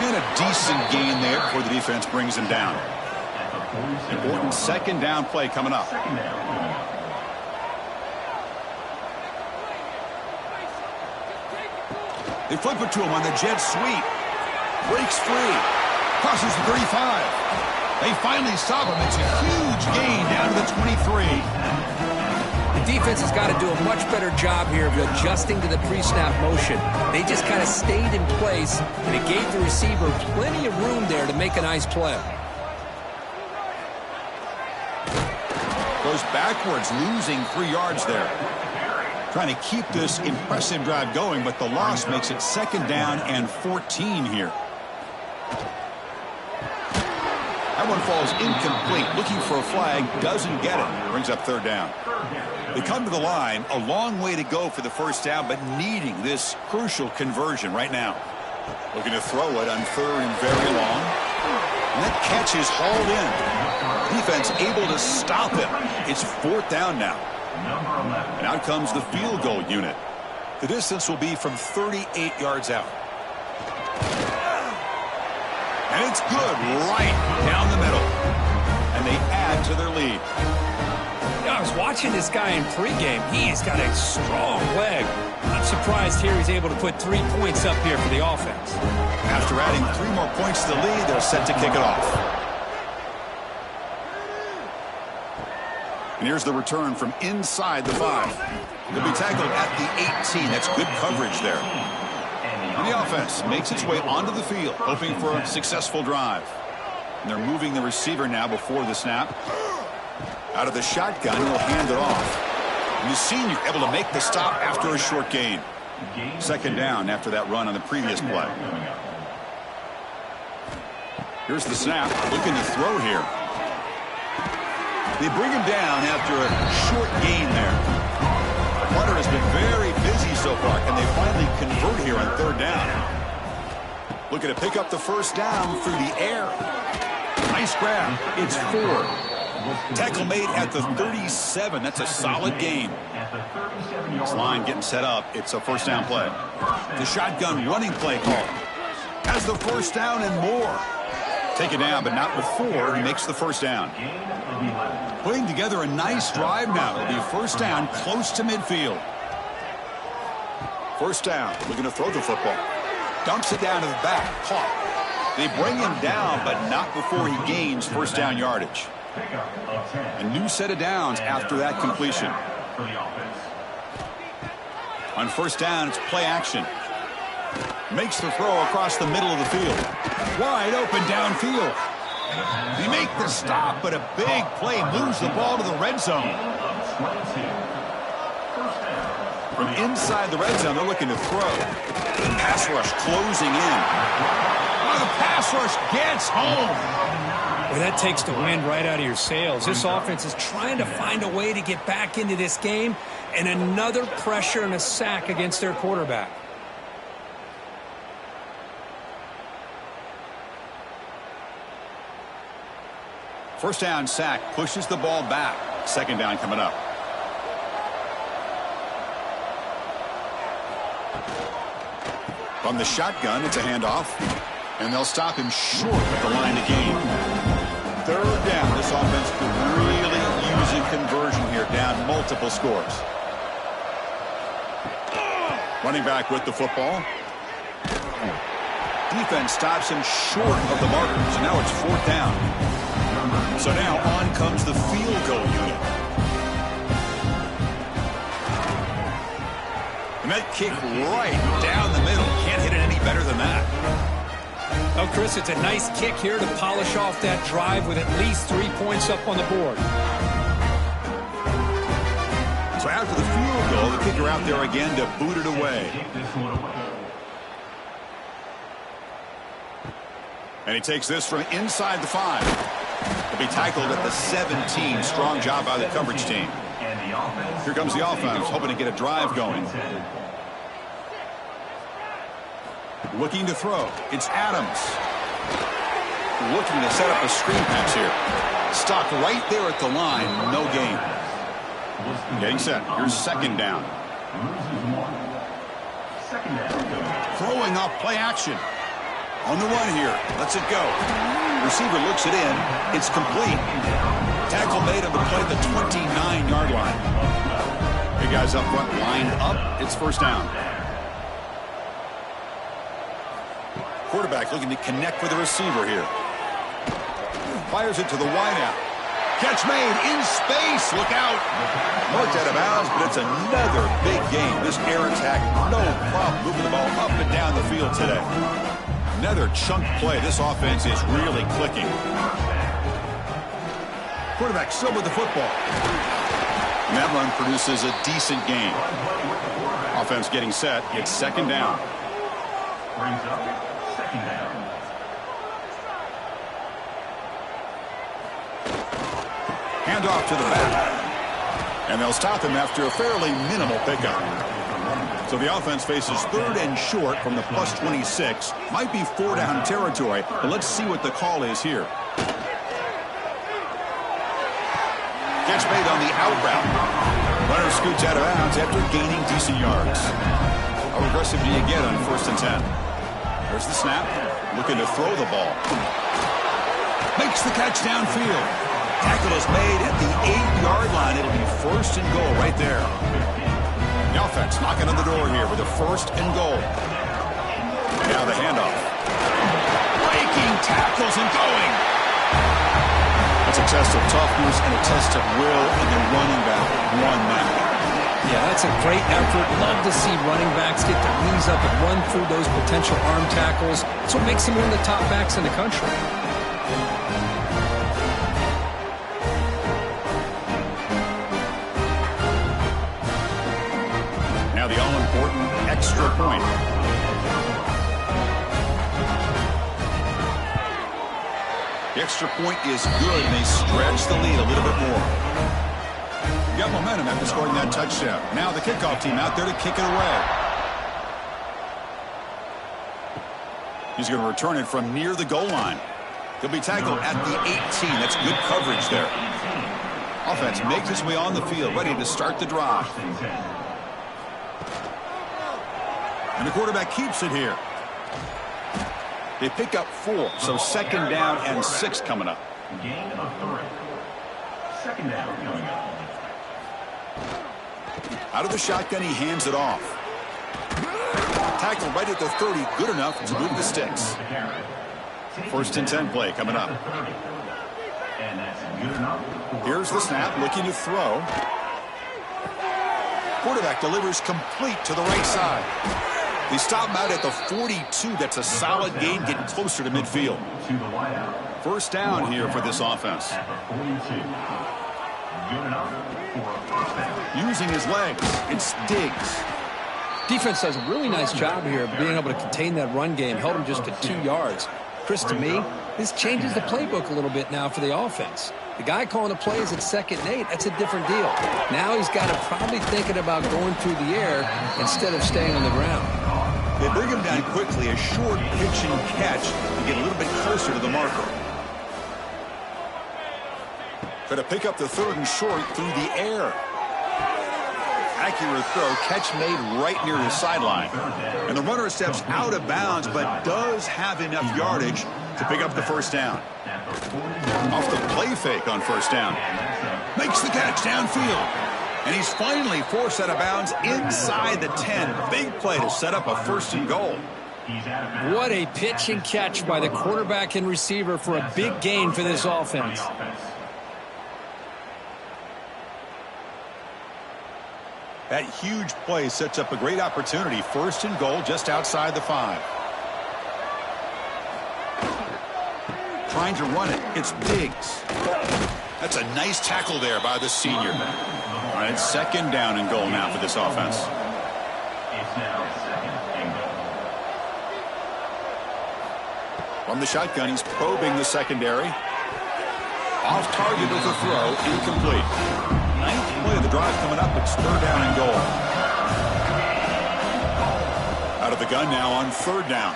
And a decent gain there before the defense brings him down. Important second down play coming up. They flip it to him on the jet sweep. Breaks free. Crosses the 35. They finally stop him. It's a huge gain down to the 23. The defense has got to do a much better job here of adjusting to the pre-snap motion. They just kind of stayed in place, and it gave the receiver plenty of room there to make a nice play. Goes backwards, losing 3 yards there. Trying to keep this impressive drive going, but the loss makes it second down and 14 here. That one falls incomplete. Looking for a flag, doesn't get it. Brings up third down. They come to the line, a long way to go for the first down, but needing this crucial conversion right now. Looking to throw it on third and very long. And that catch is hauled in. Defense able to stop him. It's fourth down now. And out comes the field goal unit. The distance will be from 38 yards out. And it's good right down the middle. And they add to their lead. was watching this guy in pregame. He's got a strong leg. I'm surprised here he's able to put 3 points up here for the offense. After adding 3 more points to the lead, they're set to kick it off. And here's the return from inside the 5. He'll be tackled at the 18. That's good coverage there. And the offense makes its way onto the field, hoping for a successful drive. And they're moving the receiver now before the snap. Out of the shotgun, he'll hand it off. And the senior able to make the stop after a short gain. Second down after that run on the previous play. Here's the snap, looking to throw here. They bring him down after a short gain there. Carter has been very busy so far. Can they finally convert here on third down? Looking to pick up the first down through the air. Nice grab. It's 4. Tackle made at the 37. That's a solid gain. This line getting set up. It's a first down play. The shotgun running play call. Has the first down and more. Take it down, but not before he makes the first down. Putting together a nice drive now. It'll be first down close to midfield. First down. Looking to throw the football. Dumps it down to the back. Caught. They bring him down, but not before he gains first down yardage. A new set of downs after that completion. On first down, it's play action. Makes the throw across the middle of the field. Wide open downfield. They make the stop, but a big play moves the ball to the red zone. From inside the red zone, they're looking to throw. The pass rush closing in. Oh, the pass rush gets home. Well, that takes the wind right out of your sails. This offense is trying to find a way to get back into this game, and another pressure and a sack against their quarterback. First down sack pushes the ball back. Second down coming up. From the shotgun, it's a handoff. And they'll stop him short at the line to gain. Third down. This offense could really use a conversion here, down multiple scores. Running back with the football. Defense stops him short of the markers. And now it's fourth down. So now on comes the field goal unit. And that kick right down the middle. Can't hit it any better than that. Well, Chris, it's a nice kick here to polish off that drive with at least 3 points up on the board. So after the field goal, the kicker out there again to boot it away. And he takes this from inside the 5. He'll be tackled at the 17. Strong job by the coverage team. Here comes the offense, hoping to get a drive going. Looking to throw. It's Adams. Looking to set up a screen pass here. Stopped right there at the line. No gain. Getting set. Here's second down. Throwing off play action. On the run here. Lets it go. Receiver looks it in. It's complete. Tackle made on the play at the 29-yard line. Hey guys up front lined up. It's first down. Quarterback looking to connect with the receiver here. Fires it to the wideout. Catch made in space. Look out. Marked out of bounds, but it's another big game. This air attack, no problem moving the ball up and down the field today. Another chunk play. This offense is really clicking. Quarterback still with the football. And that run produces a decent gain. Offense getting set. It's second down. Brings up second down. Hand off to the back. And they'll stop him after a fairly minimal pickup. So the offense faces third and short from the plus 26. Might be 4-down territory, but let's see what the call is here. Catch made on the out route. Runner scoots out of bounds after gaining decent yards. How aggressive do you get on first and 10? There's the snap. Looking to throw the ball. Makes the catch downfield. Tackle is made at the 8-yard line. It'll be first and goal right there. The offense knocking on the door here with a first and goal. Now the handoff. Breaking tackles and going. That's a test of toughness and a test of will, and the running back won that. Yeah, that's a great effort. Love to see running backs get their knees up and run through those potential arm tackles. That's what makes them one of the top backs in the country. Now the all-important extra point. The extra point is good, and they stretch the lead a little bit more. Got momentum after scoring that touchdown. Now the kickoff team out there to kick it away. He's going to return it from near the goal line. He'll be tackled at the 18. That's good coverage there. Offense makes its way on the field, ready to start the drive. And the quarterback keeps it here. They pick up 4, so second down and 6 coming up. Gain of 3. Second down coming up. Out of the shotgun, he hands it off. Tackle right at the 30, good enough to move the sticks. First and 10 play coming up. Here's the snap, looking to throw. Quarterback delivers complete to the right side. They stop him out at the 42. That's a solid gain, getting closer to midfield. First down here for this offense. Using his legs, it's Diggs. Defense does a really nice job here of being able to contain that run game, held him just to 2 yards. Chris, to me, this changes the playbook a little bit now for the offense. The guy calling the plays at 2nd and 8, that's a different deal. Now he's got to probably thinking about going through the air instead of staying on the ground. They bring him down quickly, a short pitch and catch to get a little bit closer to the marker. Going to pick up the 3rd and short through the air. Accurate throw, catch made right near the sideline. And the runner steps out of bounds, but does have enough yardage to pick up the first down. Off the play fake on first down. Makes the catch downfield. And he's finally forced out of bounds inside the 10. Big play to set up a first and goal. What a pitch and catch by the quarterback and receiver for a big gain for this offense. That huge play sets up a great opportunity. First and goal just outside the 5. Trying to run it. It's Diggs. That's a nice tackle there by the senior. All right, second down and goal now for this offense. It's now second and goal. From the shotgun, he's probing the secondary. Off target with the throw, incomplete. 9th play of the drive coming up. It's 3rd down and goal. Out of the gun now on 3rd down.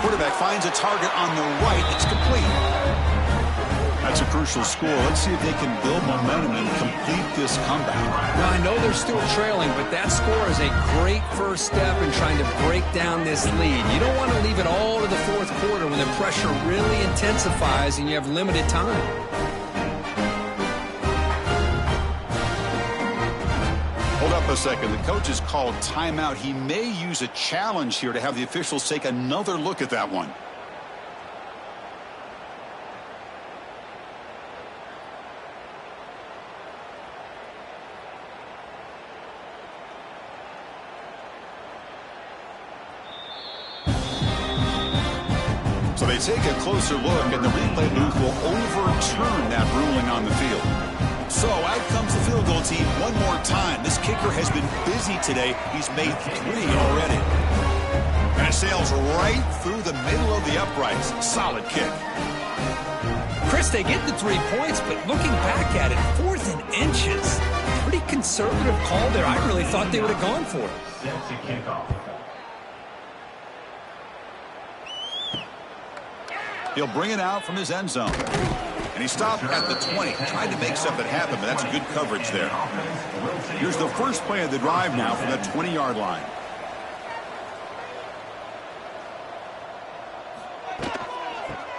Quarterback finds a target on the right. It's complete. That's a crucial score. Let's see if they can build momentum and complete this comeback. Now, I know they're still trailing, but that score is a great first step in trying to break down this lead. You don't want to leave it all to the 4th quarter when the pressure really intensifies and you have limited time. Hold up a second. The coach has called timeout. He may use a challenge here to have the officials take another look at that one. So they take a closer look, and the replay booth will overturn that ruling on the field. So out comes the field goal team one more time. This kicker has been busy today. He's made 3 already. And it sails right through the middle of the uprights. Solid kick. Chris, they get the 3 points, but looking back at it, 4th and inches. Pretty conservative call there. I really thought they would have gone for it. Set to kick off. He'll bring it out from his end zone. And he stopped at the 20. Tried to make something happen, but that's good coverage there. Here's the first play of the drive now from the 20-yard line.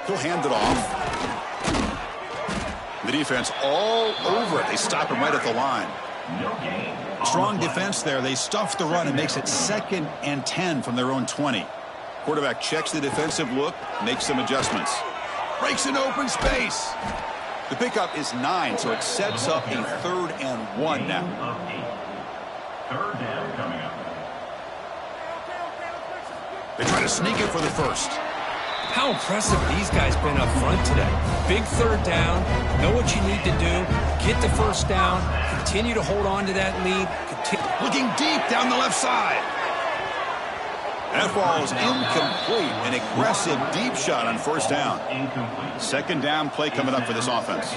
He'll hand it off. The defense all over it. They stop him right at the line. Strong defense there. They stuff the run and makes it 2nd and 10 from their own 20. Quarterback checks the defensive look, makes some adjustments. Breaks an open space. The pickup is 9, so it sets up a 3rd and 1 now. 3rd down coming up. They try to sneak it for the first. How impressive these guys been up front today. Big 3rd down, know what you need to do, get the first down, continue to hold on to that lead. Looking deep down the left side. That ball is incomplete. An aggressive deep shot on 1st down. 2nd down play coming up for this offense.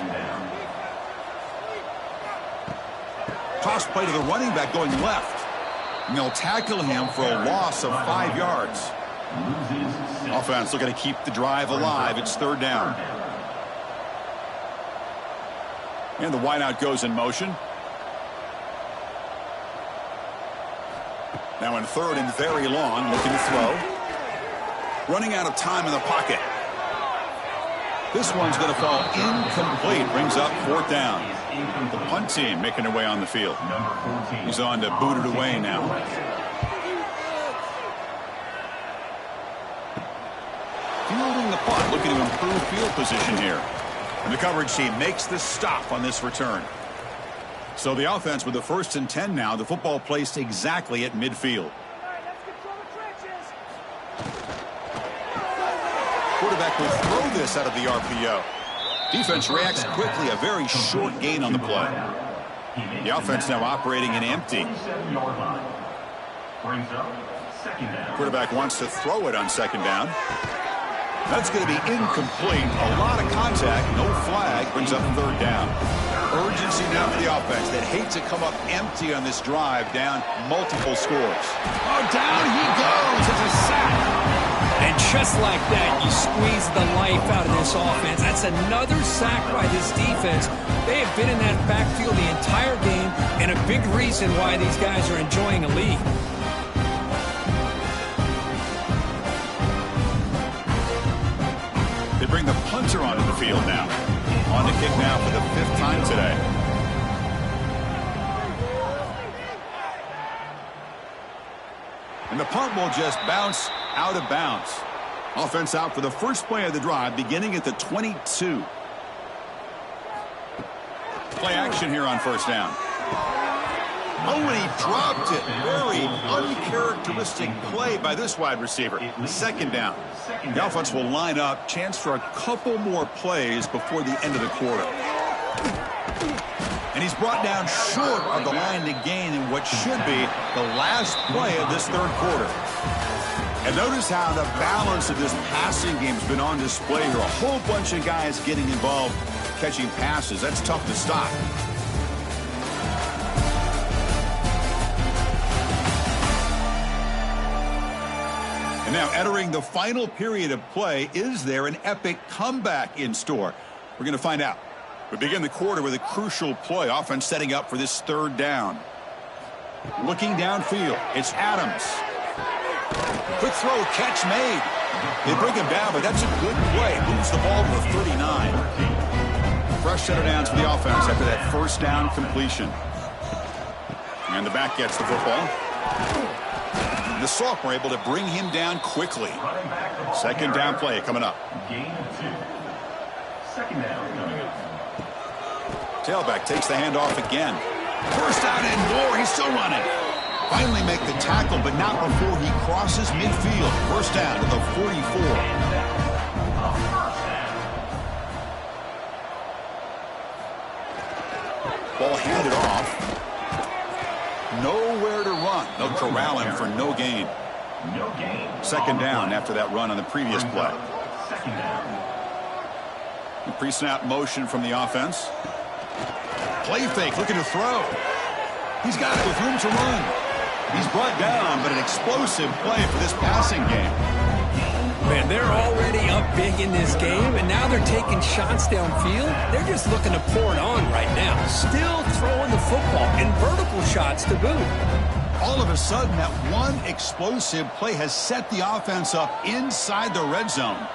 Toss play to the running back going left. And they'll tackle him for a loss of 5 yards. Offense looking to keep the drive alive. It's 3rd down. And the wideout goes in motion. Now in 3rd and very long, looking to throw. Running out of time in the pocket. This one's going to fall incomplete. Brings up 4th down. The punt team making their way on the field. He's on to boot it away now. Fielding the punt, looking to improve field position here. And the coverage team makes the stop on this return. So the offense with the 1st and 10 now. The football placed exactly at midfield. Quarterback will throw this out of the RPO. Defense reacts quickly. A very short gain on the play. The offense now operating in empty. Quarterback wants to throw it on 2nd down. That's going to be incomplete. A lot of contact. No flag. Brings up 3rd down. Urgency now for the offense that hates to come up empty on this drive, down multiple scores. Oh, down he goes. It's a sack. And just like that, you squeeze the life out of this offense. That's another sack by this defense. They have been in that backfield the entire game, and a big reason why these guys are enjoying a lead. They bring the punter onto the field now. On the kick now for the 5th time today. And the punt will just bounce out of bounds. Offense out for the first play of the drive, beginning at the 22. Play action here on 1st down. Oh, and he dropped it. Very uncharacteristic play by this wide receiver. 2nd down. The offense will line up. Chance for a couple more plays before the end of the quarter. And he's brought down short of the line to gain in what should be the last play of this 3rd quarter. And notice how the balance of this passing game has been on display here. A whole bunch of guys getting involved catching passes. That's tough to stop. And now entering the final period of play, is there an epic comeback in store? We're going to find out. We begin the quarter with a crucial play. Offense setting up for this 3rd down. Looking downfield, it's Adams. Quick throw, catch made. They bring him down, but that's a good play. Moves the ball to the 39. Fresh set of downs for the offense after that 1st down completion. And the back gets the football. The sophomore able to bring him down quickly. 2nd down play coming up. Gain of 2. 2nd down coming up. Tailback takes the handoff again. 1st down and more. He's still running. Finally make the tackle, but not before he crosses midfield. 1st down to the 44. Ball handed off. Nowhere to run. They'll corral him for no gain. 2nd down after that run on the previous play. 2nd down. The pre-snap motion from the offense. Play fake, looking to throw. He's got it with room to run. He's brought down, but an explosive play for this passing game. Man, they're already up big in this game, and now they're taking shots downfield. They're just looking to pour it on right now. Still throwing the football, and vertical shots to boot. All of a sudden, that one explosive play has set the offense up inside the red zone.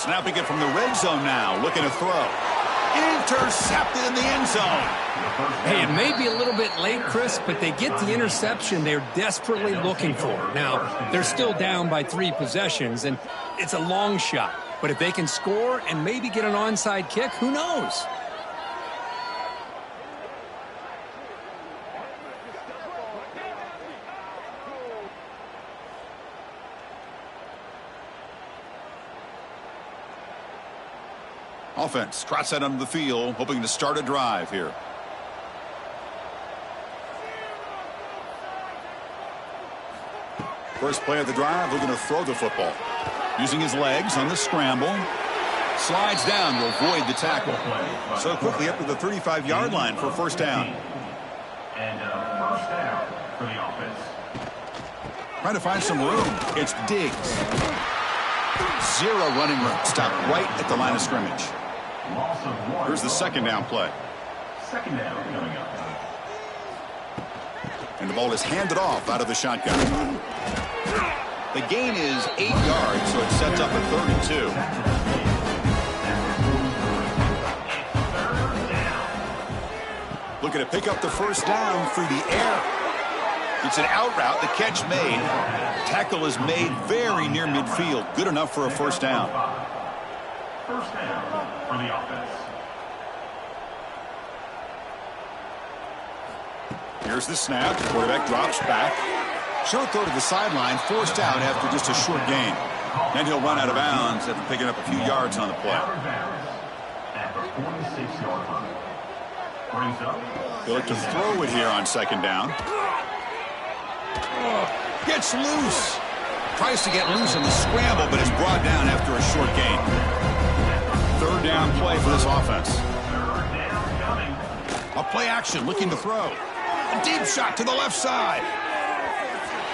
Snapping it from the red zone now. Looking to throw. Intercepted in the end zone. Hey, it may be a little bit late, Chris, but they get the interception they're desperately looking for. Now, they're still down by 3 possessions, and it's a long shot. But if they can score and maybe get an onside kick, who knows? Offense trots out onto the field, hoping to start a drive here. First play of the drive, looking to throw the football. Using his legs on the scramble. Slides down to avoid the tackle. So quickly up to the 35-yard line for first down. And first down for the offense. Trying to find some room. It's Diggs. 0 running room. Stopped right at the line of scrimmage. Loss of 1. Here's the second down play. Second down coming up. And the ball is handed off out of the shotgun. The gain is 8 yards, so it sets up a 32. Looking to pick up the first down through the air. It's an out route. The catch made. Tackle is made very near midfield. Good enough for a first down. First down for the offense. Here's the snap. Quarterback drops back. Short throw to the sideline. Forced out after just a short gain. Then he'll run out of bounds after picking up a few yards on the play. At the 46-yard line. Brings up. He'll look to throw it here on second down. Gets loose. Tries to get loose in the scramble, but is brought down after a short gain. Third down play for this offense. A play action looking to throw. A deep shot to the left side.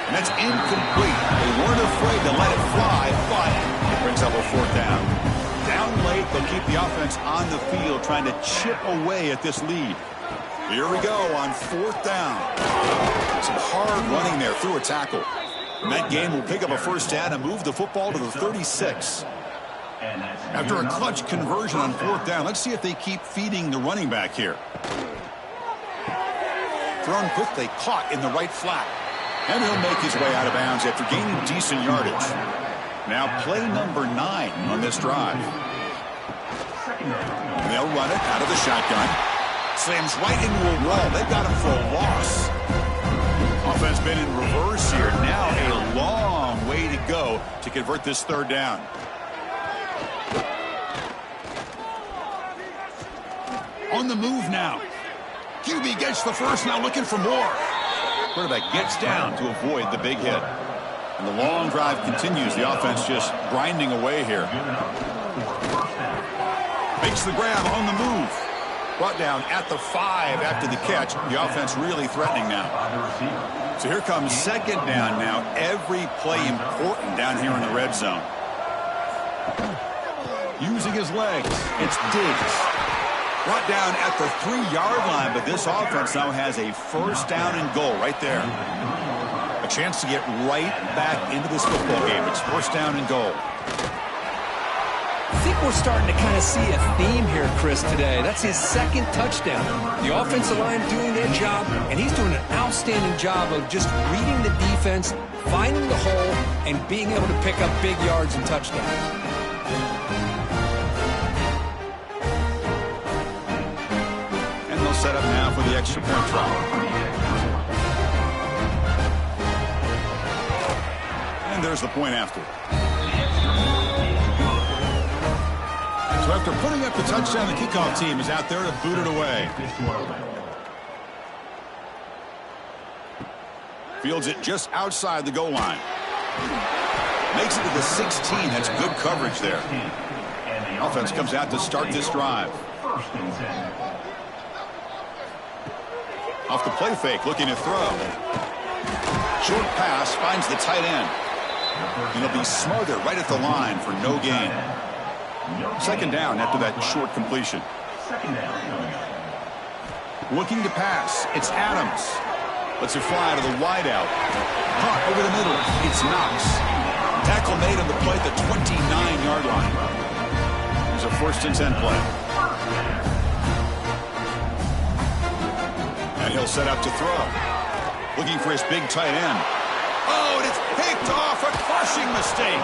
And that's incomplete. They weren't afraid to let it fly, but it brings up a fourth down. Down late, they'll keep the offense on the field trying to chip away at this lead. Here we go on fourth down. Some hard running there through a tackle. And that game will pick up a first down and move the football to the 36. After a clutch conversion on fourth down, let's see if they keep feeding the running back here. Thrown quickly, caught in the right flat. And he'll make his way out of bounds after gaining decent yardage. Now play number 9 on this drive. And they'll run it out of the shotgun. Slams right into a wall. They've got him for a loss. Offense been in reverse here. Now a long way to go to convert this third down. On the move now. QB gets the first, now looking for more. Quarterback gets down to avoid the big hit. And the long drive continues. The offense just grinding away here. Makes the grab on the move. Brought down at the 5 after the catch. The offense really threatening now. So here comes second down now. Every play important down here in the red zone. Using his legs. It's Diggs. Brought down at the 3-yard line, but this offense now has a first down and goal right there. A chance to get right back into this football game. It's first down and goal. I think we're starting to kind of see a theme here, Chris, today. That's his second touchdown. The offensive line doing their job, and he's doing an outstanding job of just reading the defense, finding the hole, and being able to pick up big yards and touchdowns. Set up now for the extra point try. And there's the point after. So after putting up the touchdown, the kickoff team is out there to boot it away. Fields it just outside the goal line. Makes it to the 16. That's good coverage there. Offense comes out to start this drive. Off the play fake, looking to throw. Short pass, finds the tight end. And he'll be smothered right at the line for no gain. Second down after that short completion. Looking to pass, it's Adams. Lets it fly to the wideout. Caught over the middle, it's Knox. Tackle made on the play at the 29-yard line. a 1st and 10 play. And he'll set up to throw. Looking for his big tight end. Oh, and it's picked off. A crushing mistake.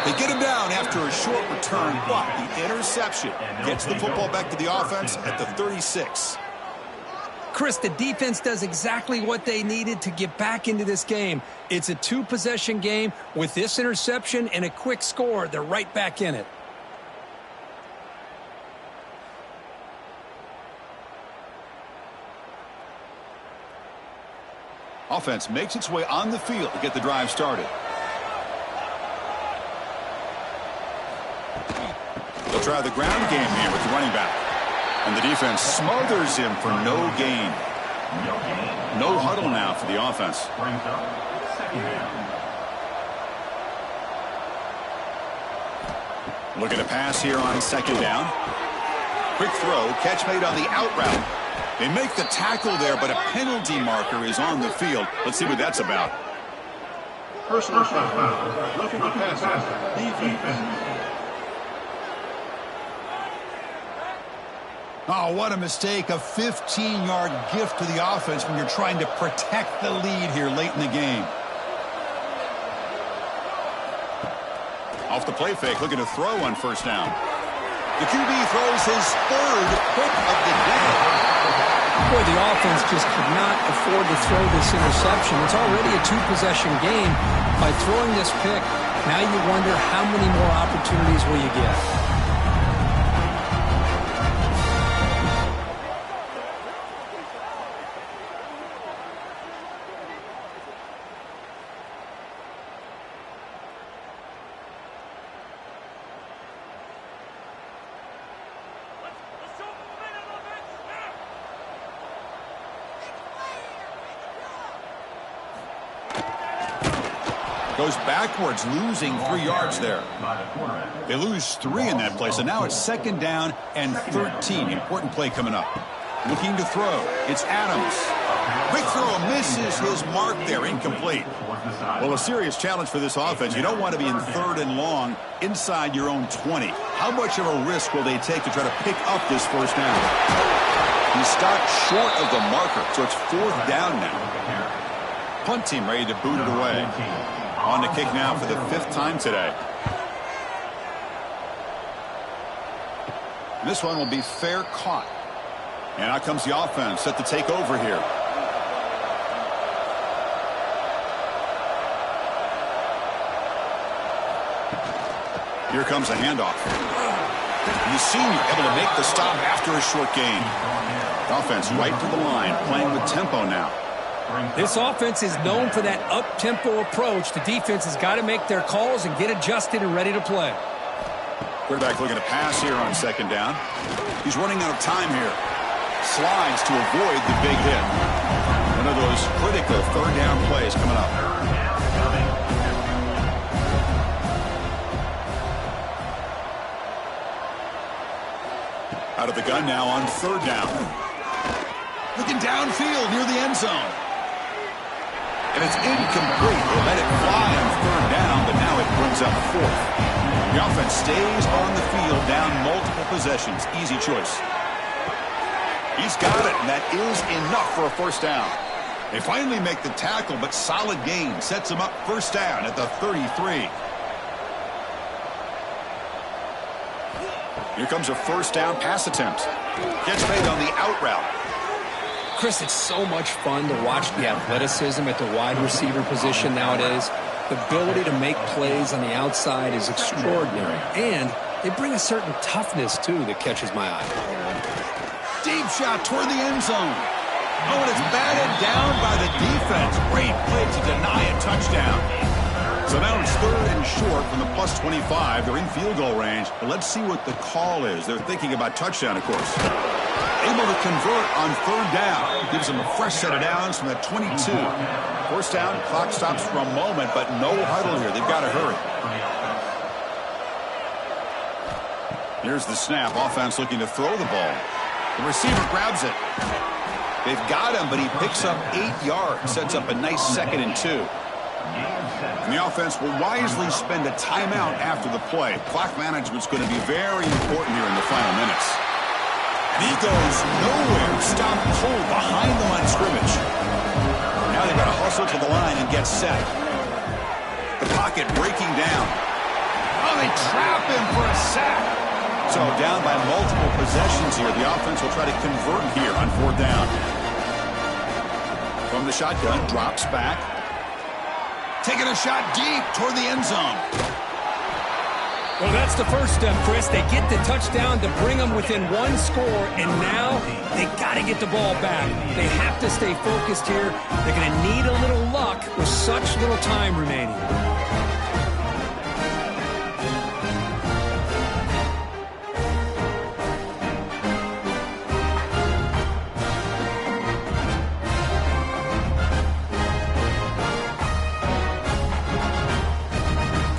They get him down after a short return, but the interception gets the football back to the offense at the 36. Chris, the defense does exactly what they needed to get back into this game. It's a 2-possession game. With this interception and a quick score, they're right back in it. Offense makes its way on the field to get the drive started. They'll try the ground game here with the running back. And the defense smothers him for no gain. No huddle now for the offense. Looking to pass here on 2nd down. Quick throw, catch made on the out route. They make the tackle there, but a penalty marker is on the field. Let's see what that's about. Personal foul. Looking to pass. Defense. Oh, what a mistake. A 15-yard gift to the offense when you're trying to protect the lead here late in the game. Off the play fake, looking to throw on 1st down. The QB throws his 3rd pick of the day. Boy, the offense just could not afford to throw this interception. It's already a 2-possession game. By throwing this pick, now you wonder how many more opportunities will you get. Goes backwards, losing 3 yards there. They lose 3 in that play, so now it's 2nd down and 13. Important play coming up. Looking to throw. It's Adams. Quick throw, misses his mark there, incomplete. Well, a serious challenge for this offense. You don't want to be in 3rd and long inside your own 20. How much of a risk will they take to try to pick up this 1st down? He stopped short of the marker, so it's 4th down now. Punt team ready to boot it away. On the kick now for the 5th time today. And this one will be fair caught. And out comes the offense set to take over here. Here comes a handoff. And the senior able to make the stop after a short gain. Offense right to the line, playing with tempo now. This offense is known for that up-tempo approach. The defense has got to make their calls and get adjusted and ready to play. Quarterback looking to pass here on 2nd down. He's running out of time here. Slides to avoid the big hit. One of those critical 3rd down plays coming up. Out of the gun now on 3rd down. Looking downfield near the end zone. And it's incomplete. They let it fly on 3rd down, but now it brings up 4th. The offense stays on the field down multiple possessions. Easy choice. He's got it, and that is enough for a 1st down. They finally make the tackle, but solid gain sets them up 1st down at the 33. Here comes a 1st down pass attempt. Gets made on the out route. Chris, it's so much fun to watch the athleticism at the wide receiver position nowadays. The ability to make plays on the outside is extraordinary. And they bring a certain toughness, too, that catches my eye. Deep shot toward the end zone. Oh, and it's batted down by the defense. Great play to deny a touchdown. So now it's 3rd and short from the plus 25. They're in field goal range. But let's see what the call is. They're thinking about touchdown, of course. Able to convert on 3rd down. Gives them a fresh set of downs from the 22. 1st down, clock stops for a moment, but no huddle here. They've got to hurry. Here's the snap. Offense looking to throw the ball. The receiver grabs it. They've got him, but he picks up 8 yards. Sets up a nice 2nd and 2. And the offense will wisely spend a timeout after the play. Clock management's going to be very important here in the final minutes. And he goes nowhere. Stop cold behind the line of scrimmage. Now they've got to hustle to the line and get set. The pocket breaking down. Oh, they trap him for a sack. So down by multiple possessions here. The offense will try to convert here on 4th down. From the shotgun, drops back. Taking a shot deep toward the end zone. Well, that's the first step, Chris. They get the touchdown to bring them within 1 score, and now they got to get the ball back. They have to stay focused here. They're going to need a little luck with such little time remaining.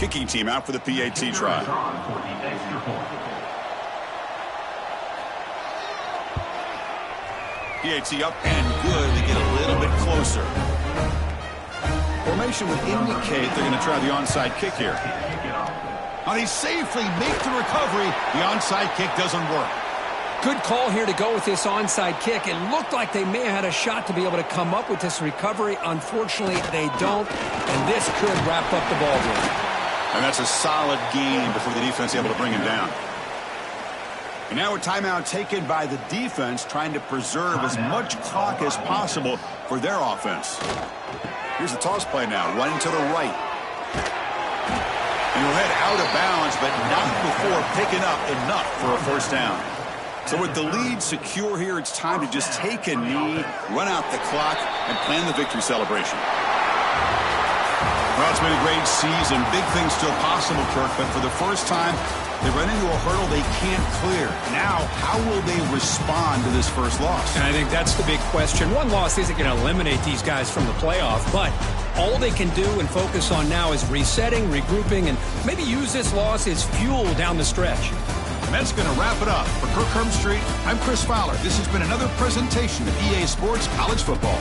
Kicking team out for the PAT try. PAT up and good. They get a little bit closer. Formation would indicate they're going to try the onside kick here. Now they safely make the recovery. The onside kick doesn't work. Good call here to go with this onside kick. It looked like they may have had a shot to be able to come up with this recovery. Unfortunately, they don't, and this could wrap up the ball game. And that's a solid game before the defense is able to bring him down. And now a timeout taken by the defense, trying to preserve as much clock as possible for their offense. Here's the toss play now, running to the right. And he'll head out of bounds, but not before picking up enough for a 1st down. So with the lead secure here, it's time to just take a knee, run out the clock, and plan the victory celebration. Well, it's been a great season. Big things still possible, Kirk, but for the first time, they run into a hurdle they can't clear. Now, how will they respond to this first loss? And I think that's the big question. One loss isn't going to eliminate these guys from the playoff, but all they can do and focus on now is resetting, regrouping, and maybe use this loss as fuel down the stretch. And that's going to wrap it up. For Kirk Herbstreit, I'm Chris Fowler. This has been another presentation of EA Sports College Football.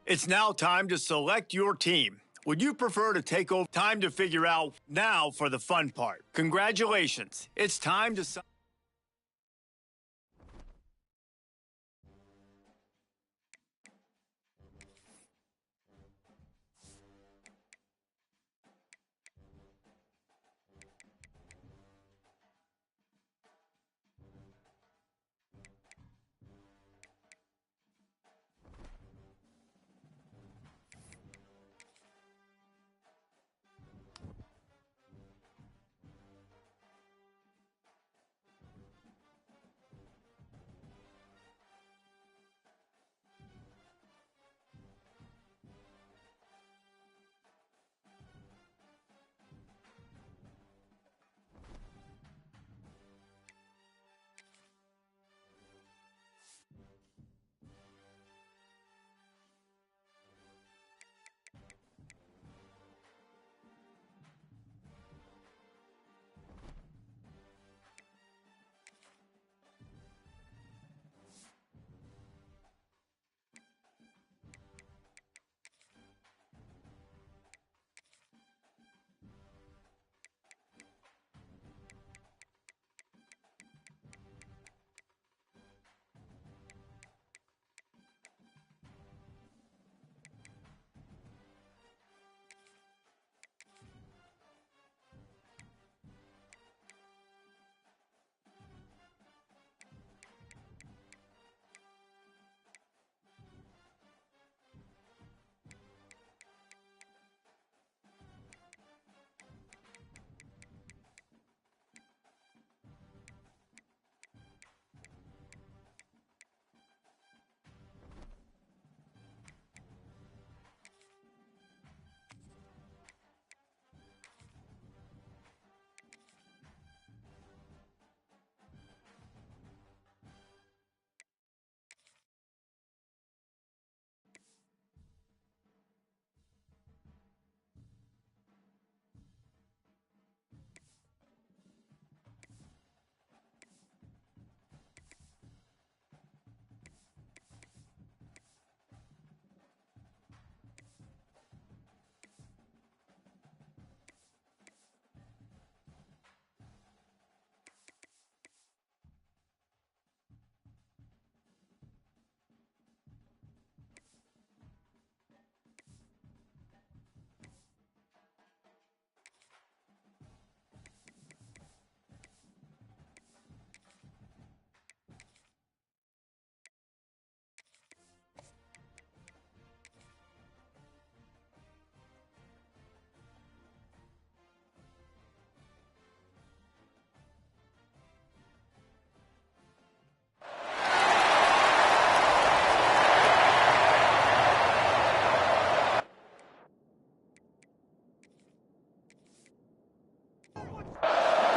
It's now time to select your team. Would you prefer to take over? Time to figure out now for the fun part. Congratulations. It's time to...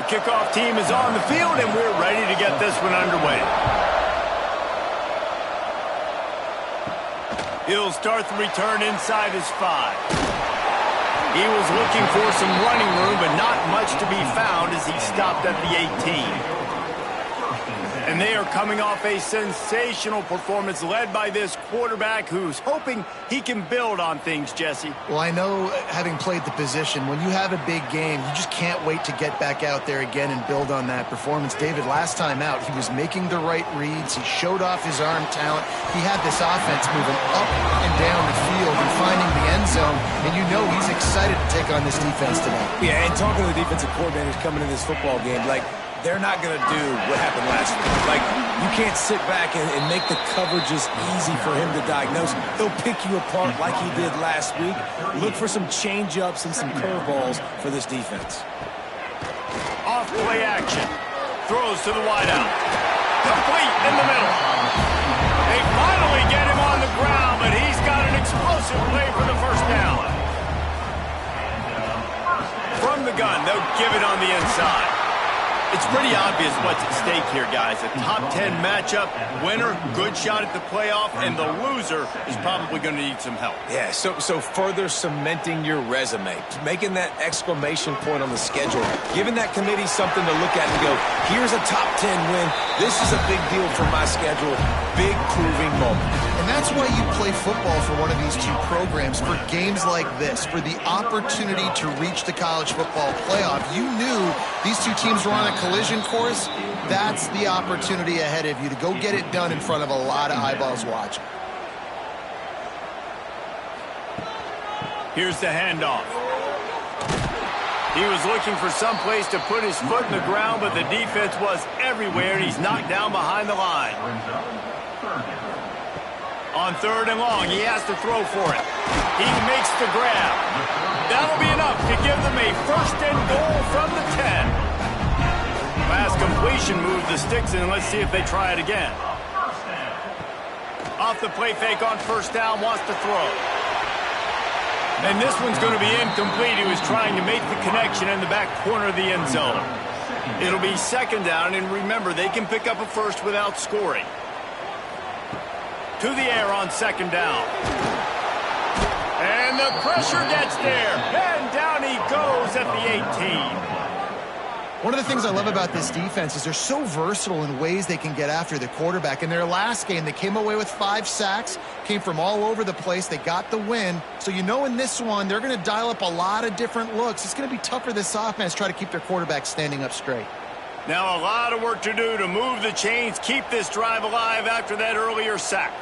Kickoff team is on the field, and we're ready to get this one underway. He'll start the return inside his 5. He was looking for some running room, but not much to be found as he stopped at the 18. And they are coming off a sensational performance led by this quarterback who's hoping he can build on things, Jesse. Well, I know, having played the position, when you have a big game, you just can't wait to get back out there again and build on that performance. David, last time out, he was making the right reads. He showed off his arm talent. He had this offense moving up and down the field and finding the end zone, and you know he's excited to take on this defense tonight. Yeah, and talking to the defensive coordinators coming in this football game, like, they're not going to do what happened last week. Like, you can't sit back and make the coverages easy for him to diagnose. He'll pick you apart like he did last week. Look for some change-ups and some curveballs for this defense. Off play action. Throws to the wideout. Complete in the middle. They finally get him on the ground, but he's got an explosive play for the first down. From the gun, they'll give it on the inside. It's pretty obvious what's at stake here, guys. A top 10 matchup, winner, good shot at the playoff, and the loser is probably going to need some help. Yeah, so further cementing your resume, making that exclamation point on the schedule, giving that committee something to look at and go, here's a top 10 win. This is a big deal for my schedule. Big proving moment. And that's why you play football for one of these two programs, for games like this, for the opportunity to reach the college football playoff. You knew these two teams were on a collision course. That's the opportunity ahead of you to go get it done in front of a lot of eyeballs watching. Here's the handoff. He was looking for some place to put his foot in the ground, but the defense was everywhere, and he's knocked down behind the line. On 3rd and long, he has to throw for it. He makes the grab. That'll be enough to give them a 1st and goal from the 10. Last completion moved the sticks in. Let's see if they try it again. Off the play fake on 1st down, wants to throw. And this one's going to be incomplete. He was trying to make the connection in the back corner of the end zone. It'll be 2nd down, and remember, they can pick up a first without scoring. To the air on 2nd down. And the pressure gets there. And down he goes at the 18. One of the things I love about this defense is they're so versatile in ways they can get after the quarterback. In their last game, they came away with 5 sacks, came from all over the place. They got the win. So you know in this one, they're going to dial up a lot of different looks. It's going to be tough for this offense to try to keep their quarterback standing up straight. Now a lot of work to do to move the chains, keep this drive alive after that earlier sack.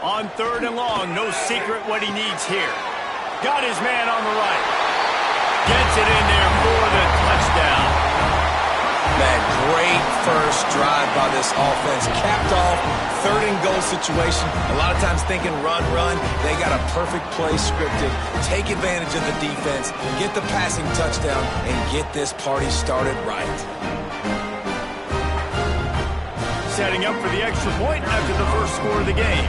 On 3rd and long, no secret what he needs here. Got his man on the right. Gets it in there for the touchdown. Man, great first drive by this offense. Capped off, 3rd and goal situation. A lot of times thinking run. They got a perfect play scripted. Take advantage of the defense, get the passing touchdown, and get this party started right. Setting up for the extra point after the first score of the game.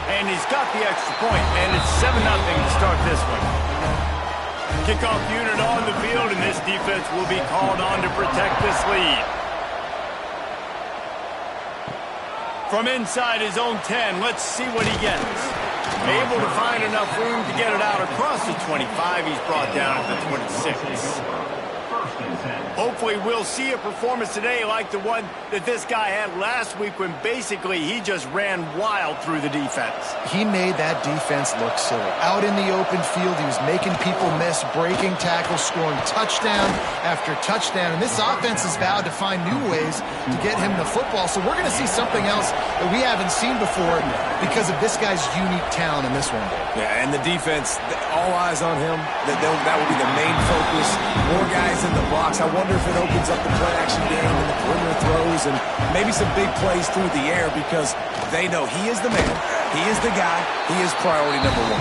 And he's got the extra point, and it's 7-0 to start this one. Kickoff unit on the field, and this defense will be called on to protect this lead. From inside his own 10, let's see what he gets. Able to find enough room to get it out across the 25. He's brought down at the 26. Hopefully we'll see a performance today like the one that this guy had last week when basically he just ran wild through the defense. He made that defense look silly. Out in the open field, he was making people miss, breaking tackles, scoring touchdown after touchdown. And this offense has vowed to find new ways to get him the football. So we're going to see something else that we haven't seen before because of this guy's unique talent in this one. Yeah, and the defense, all eyes on him. That will be the main focus. More guys in the box. I wonder if it opens up the play-action game and the perimeter throws and maybe some big plays through the air because they know he is the man, he is the guy, he is priority number 1.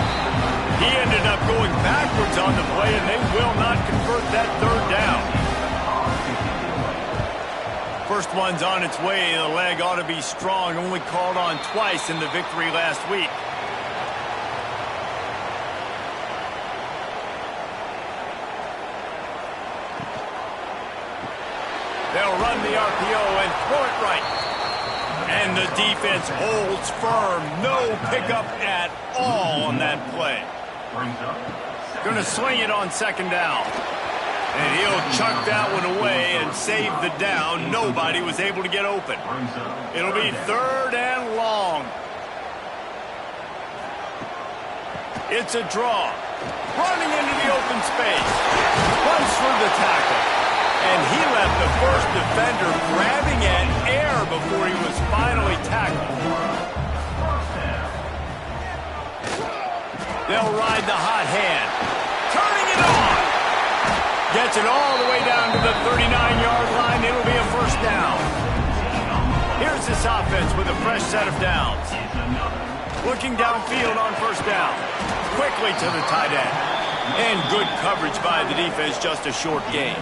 He ended up going backwards on the play, and they will not convert that 3rd down. First one's on its way. The leg ought to be strong, only called on twice in the victory last week. They'll run the RPO and throw it right. And the defense holds firm. No pickup at all on that play. Going to sling it on 2nd down. And he'll chuck that one away and save the down. Nobody was able to get open. It'll be 3rd and long. It's a draw. Running into the open space. Runs through the tackle. And he left the first defender grabbing at air before he was finally tackled. They'll ride the hot hand. Turning it on. Gets it all the way down to the 39-yard line. It'll be a 1st down. Here's this offense with a fresh set of downs. Looking downfield on 1st down. Quickly to the tight end. And good coverage by the defense, just a short gain.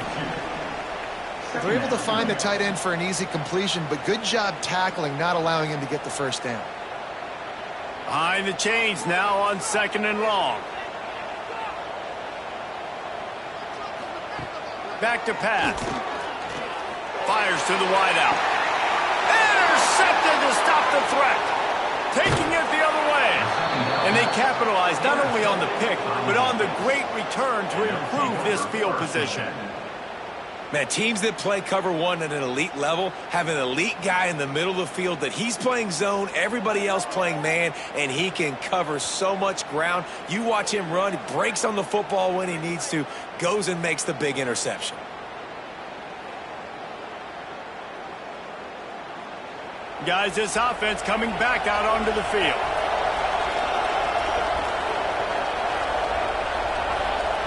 They're able to find the tight end for an easy completion, but good job tackling, not allowing him to get the 1st down. Behind the chains now on 2nd and long. Back to pass. Fires to the wideout. Intercepted to stop the threat. Taking it the other way. And they capitalized not only on the pick, but on the great return to improve this field position. Man, teams that play cover one at an elite level have an elite guy in the middle of the field that he's playing zone, everybody else playing man, and he can cover so much ground. You watch him run, he breaks on the football when he needs to, goes and makes the big interception. Guys, this offense coming back out onto the field.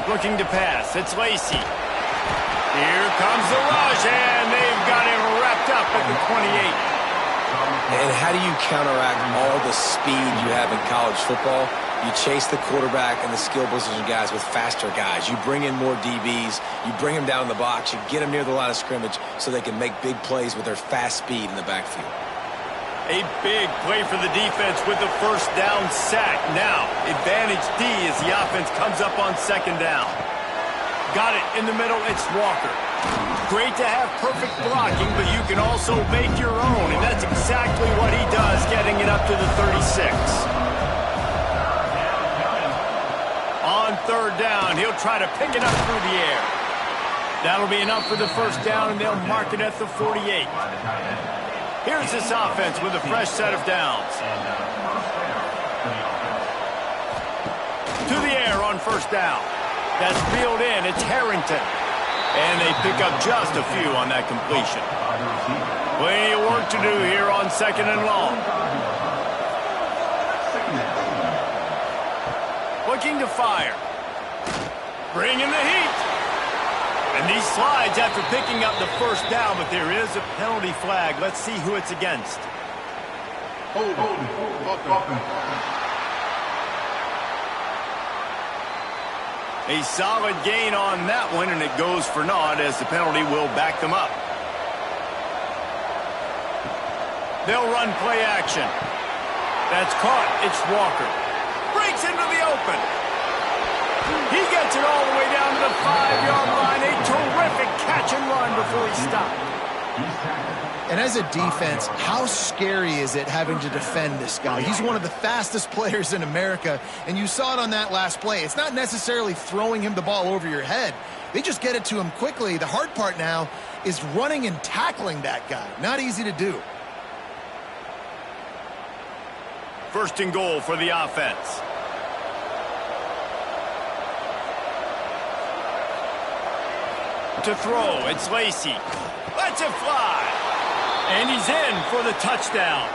Looking to pass. It's Lacy. Here comes the rush, and they've got him wrapped up at the 28. And how do you counteract all the speed you have in college football? You chase the quarterback and the skill position guys with faster guys. You bring in more DBs. You bring them down in the box. You get them near the line of scrimmage so they can make big plays with their fast speed in the backfield. A big play for the defense with the first down sack. Now, advantage D as the offense comes up on second down. Got it in the middle. It's Walker. Great to have perfect blocking, but you can also make your own, and that's exactly what he does, getting it up to the 36. On third down, he'll try to pick it up through the air. That'll be enough for the first down, and they'll mark it at the 48. Here's this offense with a fresh set of downs. To the air on first down. That's reeled in. It's Harrington. And they pick up just a few on that completion. Plenty of work to do here on second and long. Looking to fire. Bringing the heat. And he slides after picking up the first down, but there is a penalty flag. Let's see who it's against. A solid gain on that one, and it goes for naught as the penalty will back them up. They'll run play action. That's caught. It's Walker. Breaks into the open. He gets it all the way down to the 5-yard line. A terrific catch and run before he stopped. And as a defense, how scary is it having to defend this guy? He's one of the fastest players in America, and you saw it on that last play. It's not necessarily throwing him the ball over your head. They just get it to him quickly. The hard part now is running and tackling that guy. Not easy to do. First and goal for the offense. To throw, it's Lacy. Lets it fly. And he's in for the touchdown.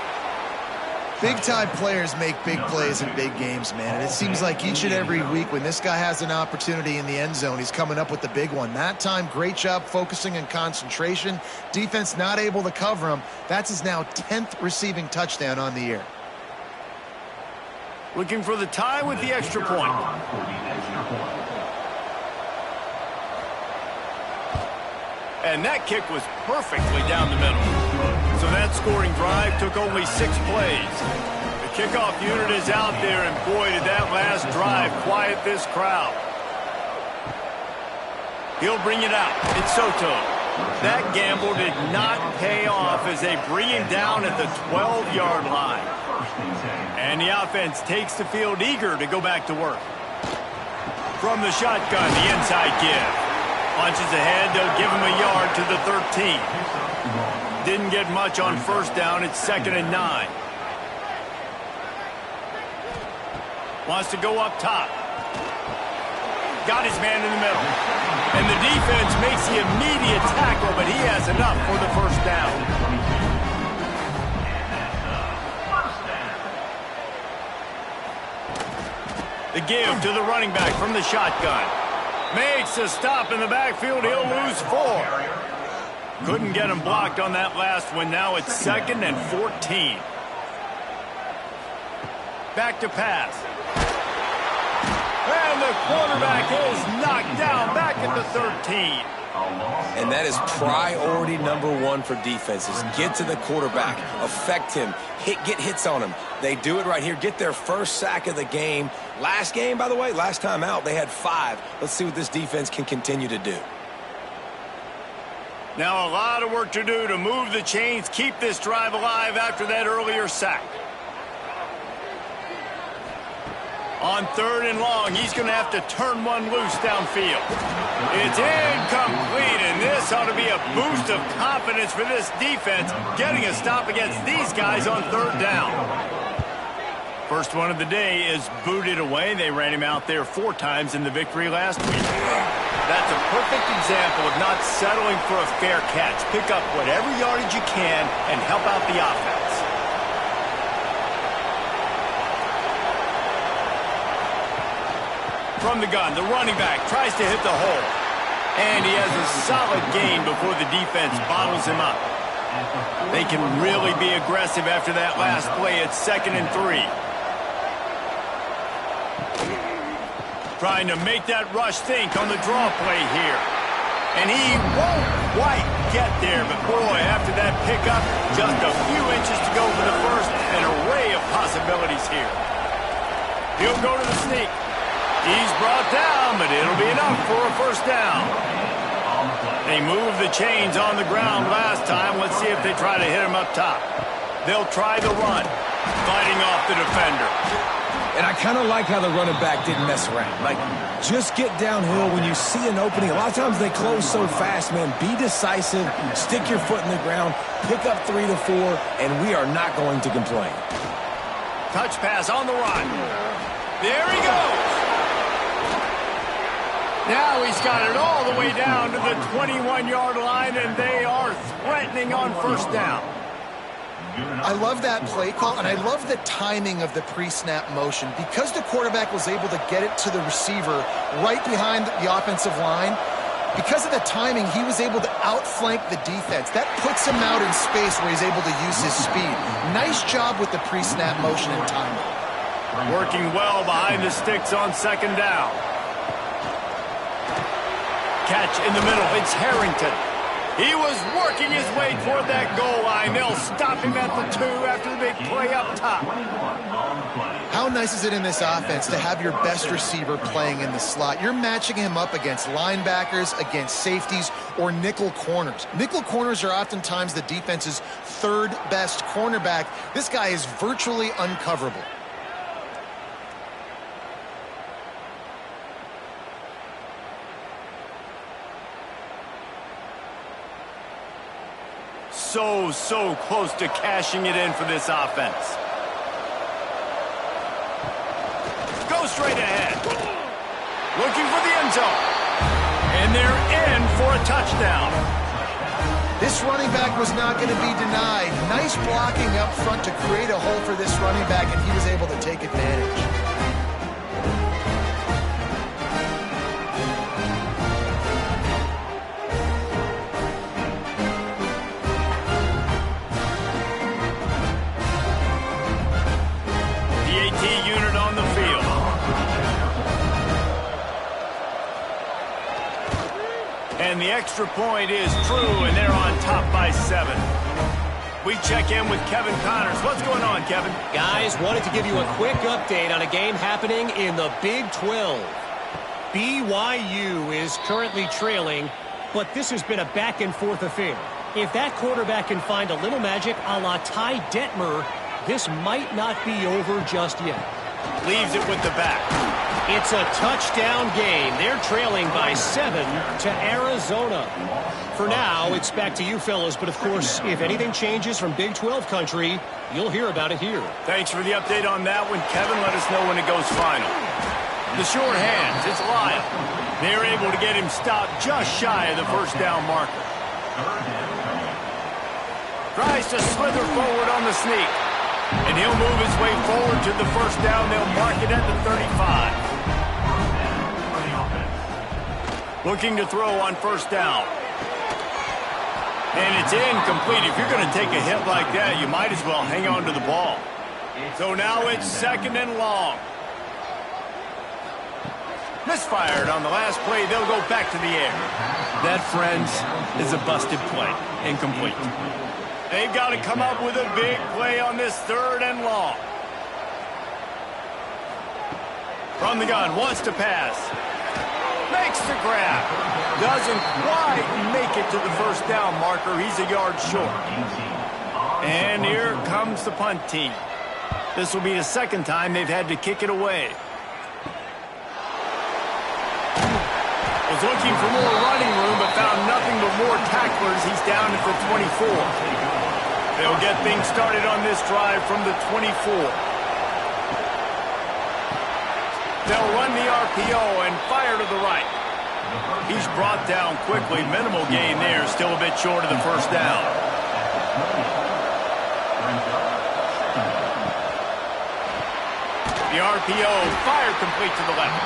Big-time players make big plays in big games, man. And it seems like each and every week when this guy has an opportunity in the end zone, he's coming up with the big one. That time, great job focusing and concentration. Defense not able to cover him. That's his now 10th receiving touchdown on the year. Looking for the tie with the extra point. And that kick was perfectly down the middle. So that scoring drive took only 6 plays. The kickoff unit is out there, and boy, did that last drive quiet this crowd. He'll bring it out. It's Soto. That gamble did not pay off as they bring him down at the 12-yard line. And the offense takes the field eager to go back to work. From the shotgun, the inside give. Punches ahead, they'll give him a yard to the 13. Didn't get much on first down. It's 2nd and 9. Wants to go up top. Got his man in the middle. And the defense makes the immediate tackle, but he has enough for the first down. The give to the running back from the shotgun. Makes a stop in the backfield. He'll lose 4. Couldn't get him blocked on that last one. Now it's 2nd and 14. Back to pass. And the quarterback is knocked down back at the 13. And that is priority number 1 for defenses. Get to the quarterback. Affect him. Get hits on him. They do it right here. Get their first sack of the game. Last game, by the way, last time out, they had 5. Let's see what this defense can continue to do. Now a lot of work to do to move the chains, keep this drive alive after that earlier sack. On 3rd and long, he's going to have to turn one loose downfield. It's incomplete, and this ought to be a boost of confidence for this defense, getting a stop against these guys on 3rd down. First one of the day is booted away. They ran him out there 4 times in the victory last week. That's a perfect example of not settling for a fair catch. Pick up whatever yardage you can and help out the offense. From the gun, the running back tries to hit the hole. And he has a solid gain before the defense bottles him up. They can really be aggressive after that last play. It's 2nd and 3. Trying to make that rush think on the draw play here. And he won't quite get there, but boy, after that pickup, just a few inches to go for the first. An array of possibilities here. He'll go to the sneak. He's brought down, but it'll be enough for a first down. They moved the chains on the ground last time. Let's see if they try to hit him up top. They'll try the run, fighting off the defender. And I kind of like how the running back didn't mess around. Like, just get downhill when you see an opening. A lot of times they close so fast, man. Be decisive, stick your foot in the ground, pick up 3 to 4, and we are not going to complain. Touch pass on the run. There he goes. Now he's got it all the way down to the 21-yard line, and they are threatening on first down. I love that play call, and I love the timing of the pre-snap motion. Because the quarterback was able to get it to the receiver right behind the offensive line, because of the timing, he was able to outflank the defense. That puts him out in space where he's able to use his speed. Nice job with the pre-snap motion and timing. Working well behind the sticks on 2nd down. Catch in the middle. It's Harrington. He was working his way toward that goal line. They'll stop him at the 2 after the big play up top. How nice is it in this offense to have your best receiver playing in the slot? You're matching him up against linebackers, against safeties, or nickel corners. Nickel corners are oftentimes the defense's 3rd best cornerback. This guy is virtually uncoverable. So close to cashing it in for this offense. Go straight ahead. Looking for the end zone. And they're in for a touchdown. This running back was not going to be denied. Nice blocking up front to create a hole for this running back, and he was able to take advantage. Unit on the field. And the extra point is true, and they're on top by 7. We check in with Kevin Connors. What's going on, Kevin? Guys, wanted to give you a quick update on a game happening in the Big 12. BYU is currently trailing, but this has been a back-and-forth affair. If that quarterback can find a little magic a la Ty Detmer, this might not be over just yet. Leaves it with the back. It's a touchdown game. They're trailing by 7 to Arizona. For now, it's back to you fellas, but of course, if anything changes from Big 12 country, you'll hear about it here. Thanks for the update on that one, Kevin. Let us know when it goes final. The short hands, it's Lyle. They're able to get him stopped just shy of the first down marker. Tries to slither forward on the sneak. And he'll move his way forward to the first down. They'll mark it at the 35. Looking to throw on first down. And it's incomplete. If you're going to take a hit like that, you might as well hang on to the ball. So now it's 2nd and long. Misfired on the last play. They'll go back to the air. That, friends, is a busted play. Incomplete. They've got to come up with a big play on this 3rd and long. From the gun, wants to pass. Makes the grab. Doesn't quite make it to the first down marker. He's a yard short. And here comes the punt team. This will be the 2nd time they've had to kick it away. was looking for more running room, but found nothing but more tacklers. He's down at the 24. They'll get things started on this drive from the 24. They'll run the RPO and fire to the right. He's brought down quickly. Minimal gain there. Still a bit short of the first down. The RPO fired complete to the left.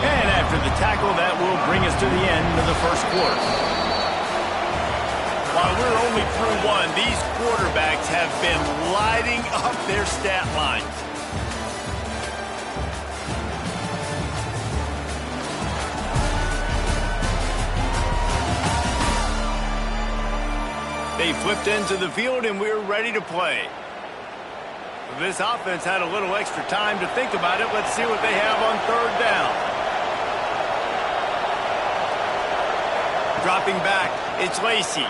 And after the tackle, that will bring us to the end of the first quarter. While we're only through one, these quarterbacks have been lighting up their stat lines. They flipped into the field, and we're ready to play. This offense had a little extra time to think about it. Let's see what they have on third down. Dropping back, it's Lacy.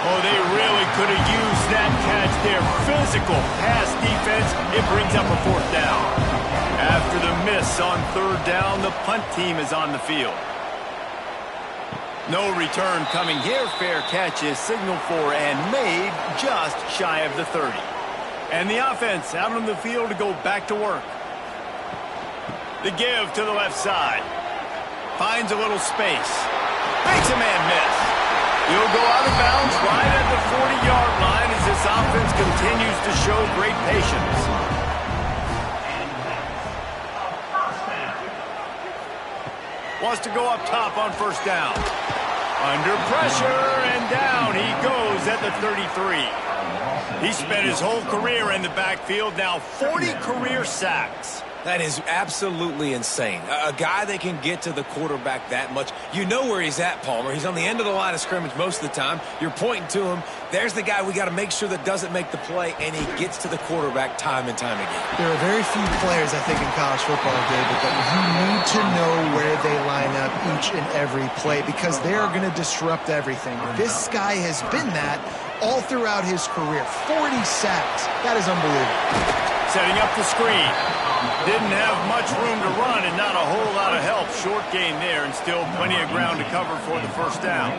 Oh, they really could have used that catch there. Physical pass defense. It brings up a fourth down. After the miss on third down, the punt team is on the field. No return coming here. Fair catch is signaled for and made just shy of the 30. And the offense out on the field to go back to work. The give to the left side. Finds a little space. Makes a man miss. He'll go out of bounds right at the 40-yard line as this offense continues to show great patience. Wants to go up top on first down. Under pressure, and down he goes at the 33. He spent his whole career in the backfield, now 40 career sacks. That is absolutely insane. A guy that can get to the quarterback that much. You know where he's at, Palmer. He's on the end of the line of scrimmage most of the time. You're pointing to him. There's the guy we got to make sure that doesn't make the play, and he gets to the quarterback time and time again. There are very few players, I think, in college football, David, that you need to know where they line up each and every play because they are going to disrupt everything. This guy has been that all throughout his career. 40 sacks. That is unbelievable. Setting up the screen. Didn't have much room to run and not a whole lot of help. Short gain there and still plenty of ground to cover for the first down.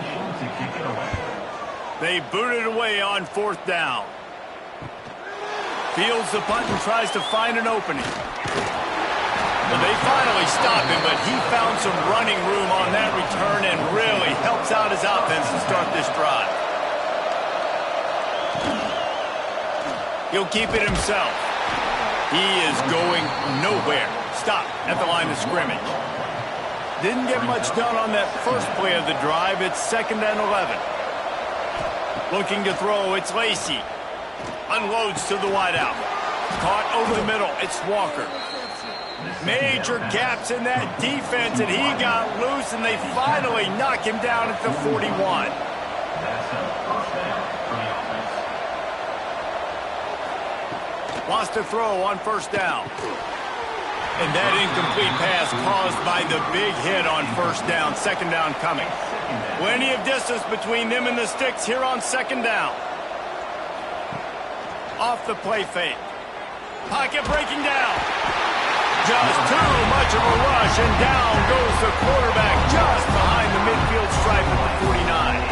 They booted away on fourth down. Fields the punt and tries to find an opening. Well, they finally stopped him, but he found some running room on that return and really helps out his offense to start this drive. He'll keep it himself. He is going nowhere. Stop at the line of scrimmage. Didn't get much done on that first play of the drive. It's 2nd and 11. Looking to throw, it's Lacy. Unloads to the wideout. Caught over the middle, it's Walker. Major gaps in that defense, and he got loose, and they finally knock him down at the 41. Wants to throw on first down. And that incomplete pass caused by the big hit on first down. 2nd down coming. Plenty of distance between them and the sticks here on 2nd down. Off the play fake. Pocket breaking down. Just too much of a rush, and down goes the quarterback just behind the midfield stripe at the 49.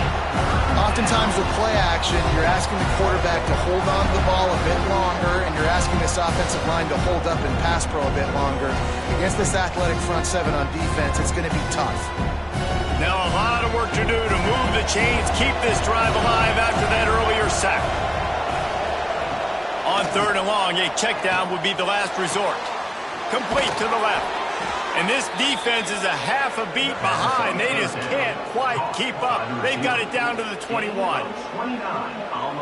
Oftentimes with play action, you're asking the quarterback to hold on to the ball a bit longer, and you're asking this offensive line to hold up and pass pro a bit longer. Against this athletic front seven on defense, it's going to be tough. Now a lot of work to do to move the chains, keep this drive alive after that earlier sack. On 3rd and long, a check down would be the last resort. Complete to the left. And this defense is a half a beat behind. They just can't quite keep up. They've got it down to the 21.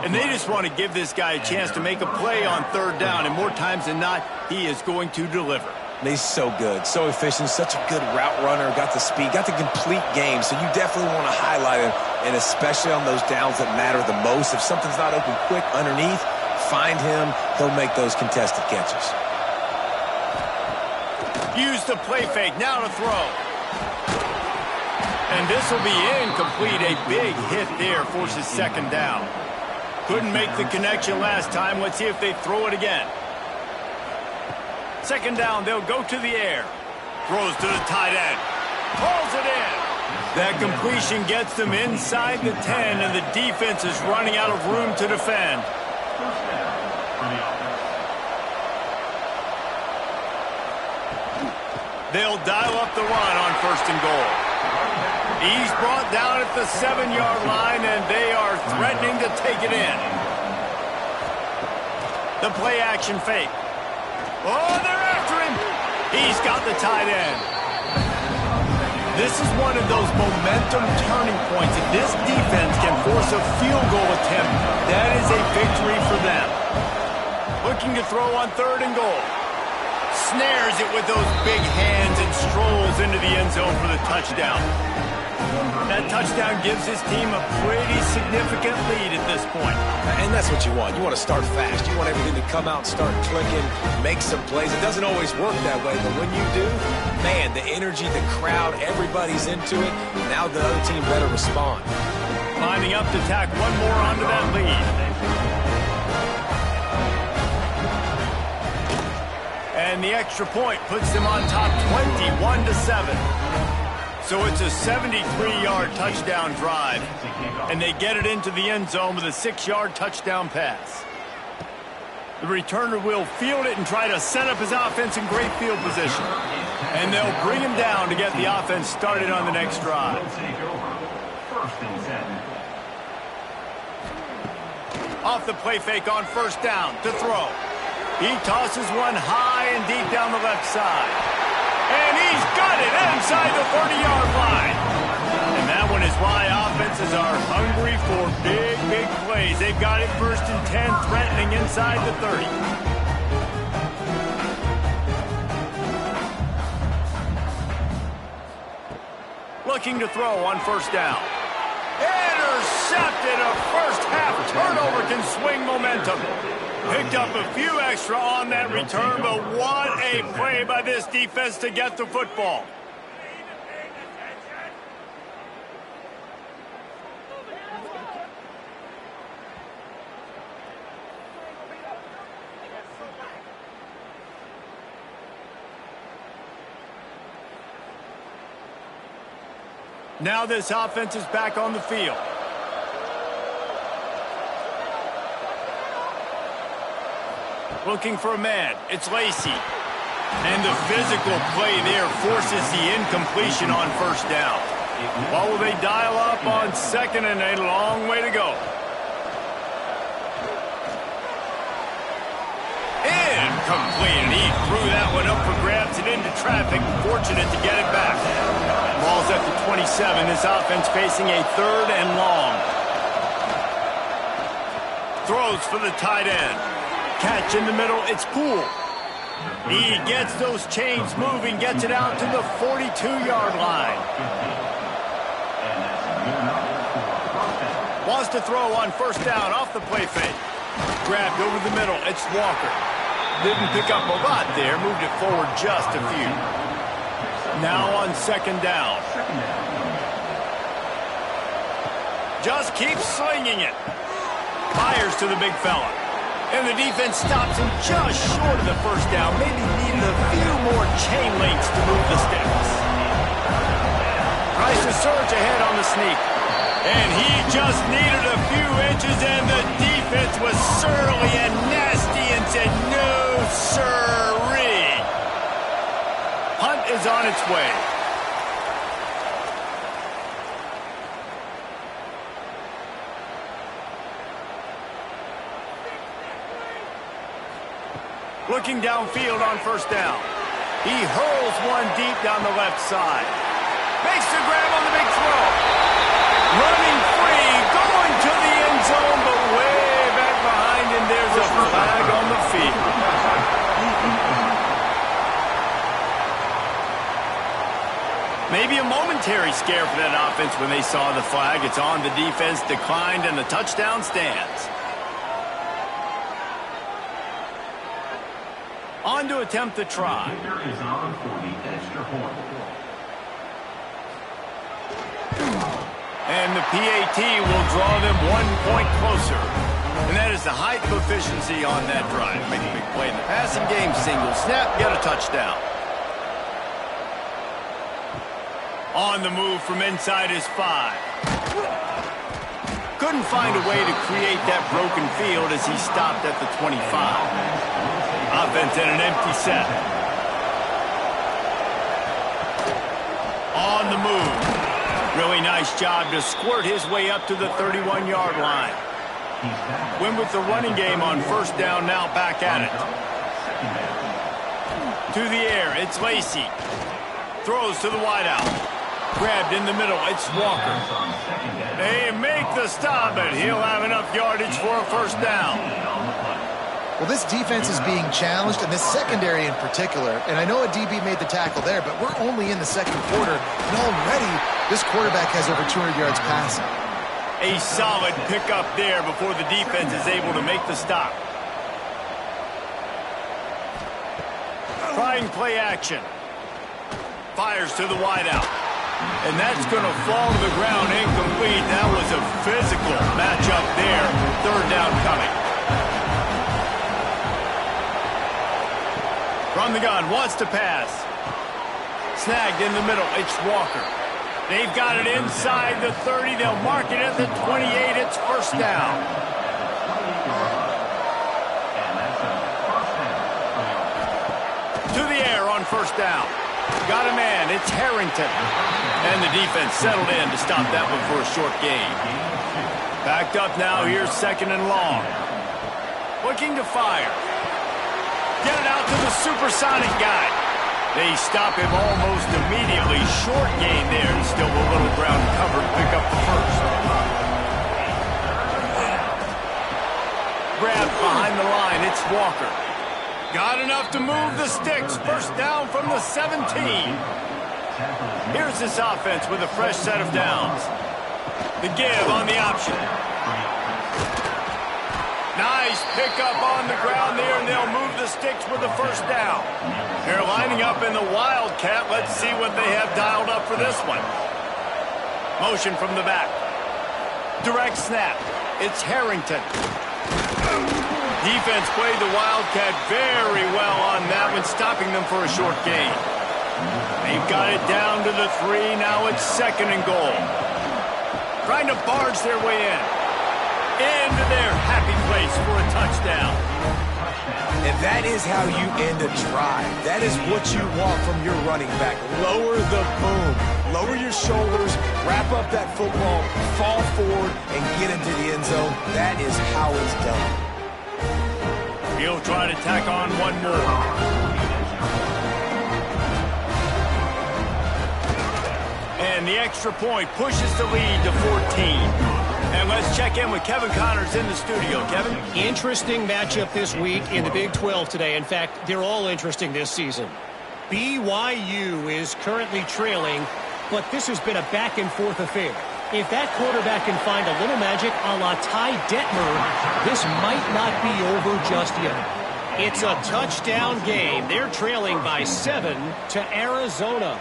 And they just want to give this guy a chance to make a play on 3rd down. And more times than not, he is going to deliver. He's so good, so efficient, such a good route runner, got the speed, got the complete game. So you definitely want to highlight him, and especially on those downs that matter the most. If something's not open quick underneath, find him. He'll make those contested catches. Use the play fake, now to throw. And this will be incomplete. A big hit there forces 2nd down. Couldn't make the connection last time. Let's see if they throw it again. 2nd down, they'll go to the air. Throws to the tight end. Pulls it in. That completion gets them inside the 10, and the defense is running out of room to defend. They'll dial up the run on 1st and goal. He's brought down at the 7-yard line, and they are threatening to take it in. The play action fake. Oh, they're after him. He's got the tight end. This is one of those momentum turning points. If this defense can force a field goal attempt, that is a victory for them. Looking to throw on 3rd and goal. Snares it with those big hands and strolls into the end zone for the touchdown. That touchdown gives his team a pretty significant lead at this point. And that's what you want. You want to start fast. You want everything to come out and start clicking, make some plays. It doesn't always work that way, but when you do, man, the energy, the crowd, everybody's into it. Now the other team better respond. Lining up to tack one more onto that lead. And the extra point puts them on top 21-7. So it's a 73-yard touchdown drive, and they get it into the end zone with a 6-yard touchdown pass. The returner will field it and try to set up his offense in great field position. And they'll bring him down to get the offense started on the next drive. Off the play fake on 1st down to throw. He tosses one high and deep down the left side. And he's got it inside the 30-yard line. And that one is why offenses are hungry for big, big plays. They've got it 1st and 10, threatening inside the 30. Looking to throw on 1st down. Intercepted. A first-half turnover can swing momentum. Picked up a few extra on that return, but what a play by this defense to get the football. Now this offense is back on the field. Looking for a man. It's Lacy. And the physical play there forces the incompletion on 1st down. What will they dial up on 2nd and a long way to go? Incomplete. And he threw that one up for grabs and into traffic. Fortunate to get it back. Ball's at the 27. This offense facing a 3rd and long. Throws for the tight end. Catch in the middle, it's Poole. He gets those chains moving, gets it out to the 42-yard line. Wants to throw on 1st down off the play fake. Grabbed over the middle, it's Walker. Didn't pick up a lot there, moved it forward just a few. Now on 2nd down. Just keeps slinging it. Fires to the big fella. And the defense stops him just short of the 1st down. Maybe needed a few more chain links to move the sticks. Tries to surge ahead on the sneak. And he just needed a few inches, and the defense was surly and nasty and said, no, sirree. Punt is on its way. Looking downfield on 1st down. He hurls one deep down the left side. Makes the grab on the big throw. Running free, going to the end zone, but way back behind him, there's a flag on the field. Maybe a momentary scare for that offense when they saw the flag. It's on, the defense declined, and the touchdown stands. On to attempt the try. And the PAT will draw them 1 point closer. And that is the height of efficiency on that drive. Make a big play in the passing game, single snap, get a touchdown. On the move from inside his 5. Couldn't find a way to create that broken field as he stopped at the 25. Offense in an empty set. On the move. Really nice job to squirt his way up to the 31-yard line. Win with the running game on first down, now back at it. To the air, it's Lacy. Throws to the wideout. Grabbed in the middle, it's Walker. They make the stop, but he'll have enough yardage for a first down. Well, this defense is being challenged, and this secondary in particular. And I know a DB made the tackle there, but we're only in the second quarter, and already this quarterback has over 200 yards passing. A solid pickup there before the defense is able to make the stop. Trying play action. Fires to the wideout. And that's going to fall to the ground incomplete. That was a physical matchup there. Third down coming. From the gun, wants to pass. Snagged in the middle, it's Walker. They've got it inside the 30. They'll mark it at the 28. It's first down. To the air on first down. Got a man, it's Harrington. And the defense settled in to stop that one for a short gain. Backed up now, here's second and long. Looking to fire. Get it out to the supersonic guy. They stop him almost immediately. Short gain there, and still a little ground cover to pick up the first. Grabbed behind the line, it's Walker. Got enough to move the sticks. First down from the 17. Here's this offense with a fresh set of downs. The give on the option. Nice pickup on the ground there, and they'll move the sticks with the first down. They're lining up in the Wildcat. Let's see what they have dialed up for this one. Motion from the back. Direct snap. It's Harrington. Defense played the Wildcat very well on that one, stopping them for a short gain. They've got it down to the 3. Now it's second and goal. Trying to barge their way in. Into their happy place for a touchdown. And that is how you end a drive. That is what you want from your running back. Lower the boom. Lower your shoulders, wrap up that football, fall forward, and get into the end zone. That is how it's done. He'll try to tack on one more. And the extra point pushes the lead to 14. And let's check in with Kevin Connors in the studio. Kevin? Interesting matchup this week in the Big 12 today. In fact, they're all interesting this season. BYU is currently trailing, but this has been a back-and-forth affair. If that quarterback can find a little magic a la Ty Detmer, this might not be over just yet. It's a touchdown game. They're trailing by 7 to Arizona.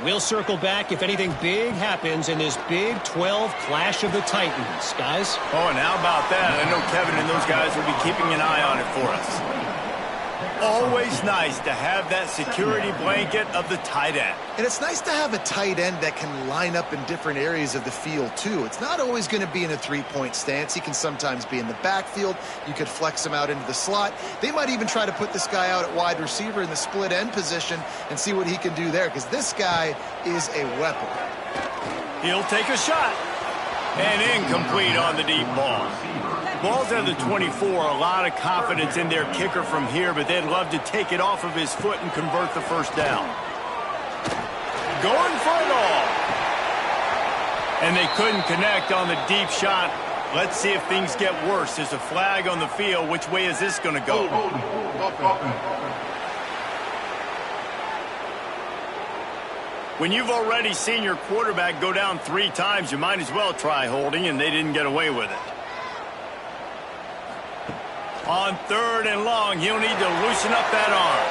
We'll circle back if anything big happens in this Big 12 Clash of the Titans. Guys? Oh, and how about that? I know Kevin and those guys will be keeping an eye on it for us. Always nice to have that security blanket of the tight end. And it's nice to have a tight end that can line up in different areas of the field, too. It's not always going to be in a three-point stance. He can sometimes be in the backfield. You could flex him out into the slot. They might even try to put this guy out at wide receiver in the split end position and see what he can do there, because this guy is a weapon. He'll take a shot. And incomplete on the deep ball. Ball's at the 24. A lot of confidence in their kicker from here, but they'd love to take it off of his foot and convert the first down. Going for it all. And they couldn't connect on the deep shot. Let's see if things get worse. There's a flag on the field. Which way is this going to go? When you've already seen your quarterback go down 3 times, you might as well try holding, and they didn't get away with it. On third and long, he'll need to loosen up that arm.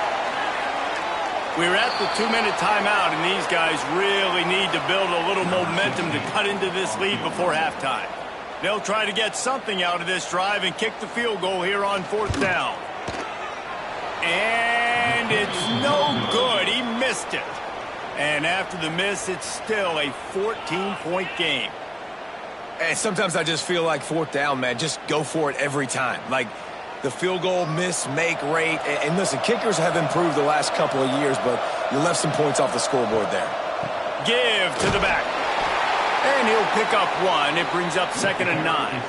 We're at the 2-minute timeout, and these guys really need to build a little momentum to cut into this lead before halftime. They'll try to get something out of this drive and kick the field goal here on 4th down. And it's no good. He missed it. And after the miss, it's still a 14-point game. And sometimes I just feel like fourth down, man, just go for it every time. Like the field goal miss, make rate. And listen, kickers have improved the last couple of years, but you left some points off the scoreboard there. Give to the back. And he'll pick up one. It brings up 2nd and 9.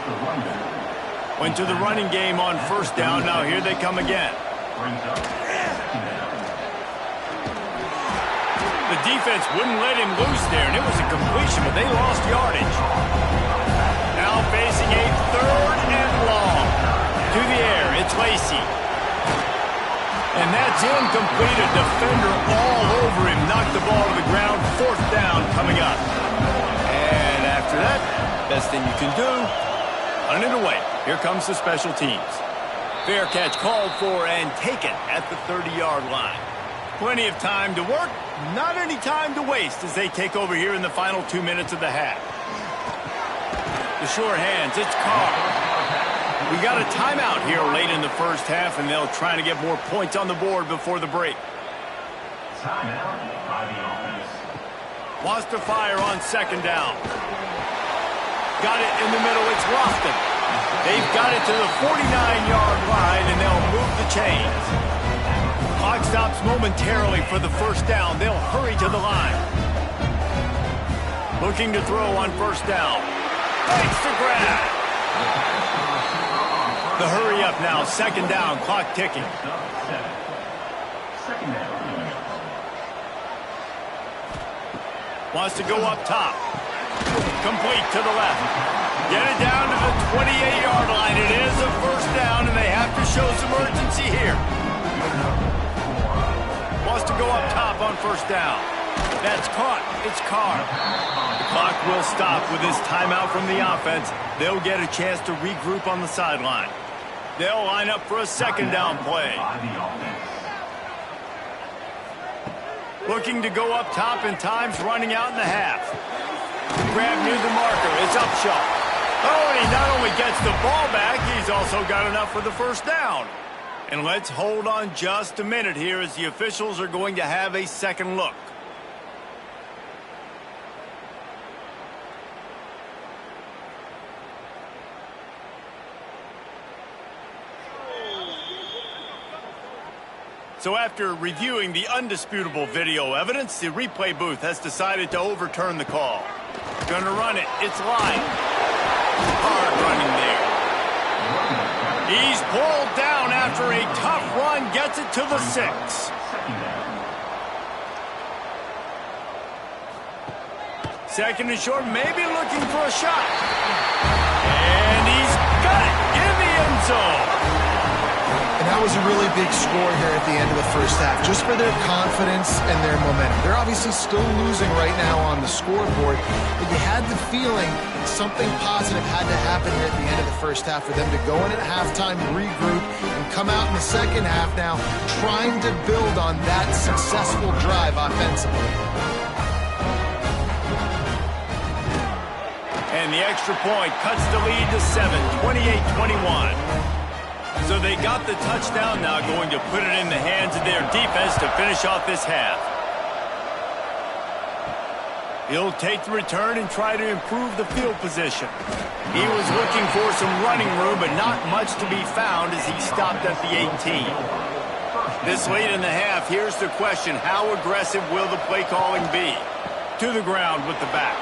Went to the running game on first down. Now here they come again. The defense wouldn't let him loose there, and it was a completion, but they lost yardage. Now facing a 3rd and long. To the air, it's Lacy. And that's incomplete. A defender all over him. Knocked the ball to the ground. 4th down coming up. And after that, best thing you can do, run it away. Here comes the special teams. Fair catch called for and taken at the 30-yard line. Plenty of time to work, not any time to waste as they take over here in the final 2 minutes of the half. The sure hands, it's Carr. We got a timeout here late in the first half, and they'll try to get more points on the board before the break. Timeout by the offense. Wants to fire on 2nd down. Got it in the middle, it's Lofton. They've got it to the 49-yard line, and they'll move the chains. Clock stops momentarily for the 1st down. They'll hurry to the line. Looking to throw on 1st down. Makes the grab. The hurry up now. 2nd down. Clock ticking. 2nd down. Wants to go up top. Complete to the left. Get it down to the 28-yard line. It is a 1st down, and they have to show some urgency here. Wants to go up top on 1st down. That's caught. It's Carr. The clock will stop with this timeout from the offense. They'll get a chance to regroup on the sideline. They'll line up for a 2nd down play. Looking to go up top, and time's running out in the half. Grab near the marker. It's Upshaw. Oh, and he not only gets the ball back, he's also got enough for the 1st down. And let's hold on just a minute here as the officials are going to have a second look. So after reviewing the undisputable video evidence, the replay booth has decided to overturn the call. Gonna run it. It's live. Hard running there. He's pulled down after a tough run, gets it to the 6. 2nd and short, maybe looking for a shot. And he's got it in the end zone. And that was a really big score here at the end of the first half, just for their confidence and their momentum. They're obviously still losing right now on the scoreboard, but you had the feeling something positive had to happen here at the end of the first half for them to go in at halftime, regroup, and come out in the second half now trying to build on that successful drive offensively. And the extra point cuts the lead to 7, 28-21. So they got the touchdown now, going to put it in the hands of their defense to finish off this half. He'll take the return and try to improve the field position. He was looking for some running room, but not much to be found as he stopped at the 18. This late in the half, here's the question: how aggressive will the play calling be? To the ground with the back.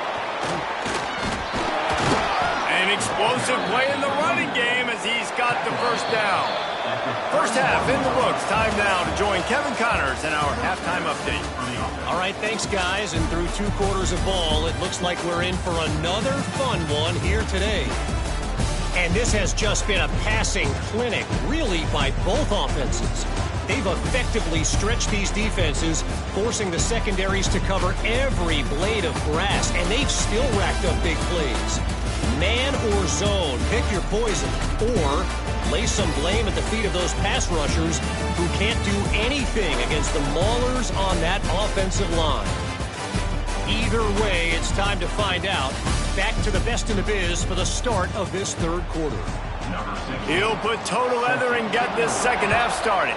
An explosive play in the running game as he's got the 1st down. First half in the books. Time now to join Kevin Connors in our halftime update. All right, thanks, guys. And through 2 quarters of ball, it looks like we're in for another fun one here today. And this has just been a passing clinic, really, by both offenses. They've effectively stretched these defenses, forcing the secondaries to cover every blade of grass, and they've still racked up big plays. Man or zone, pick your poison, or lay some blame at the feet of those pass rushers who can't do anything against the maulers on that offensive line. Either way, it's time to find out. Back to the best in the biz for the start of this 3rd quarter. He'll put total leather and get this second half started.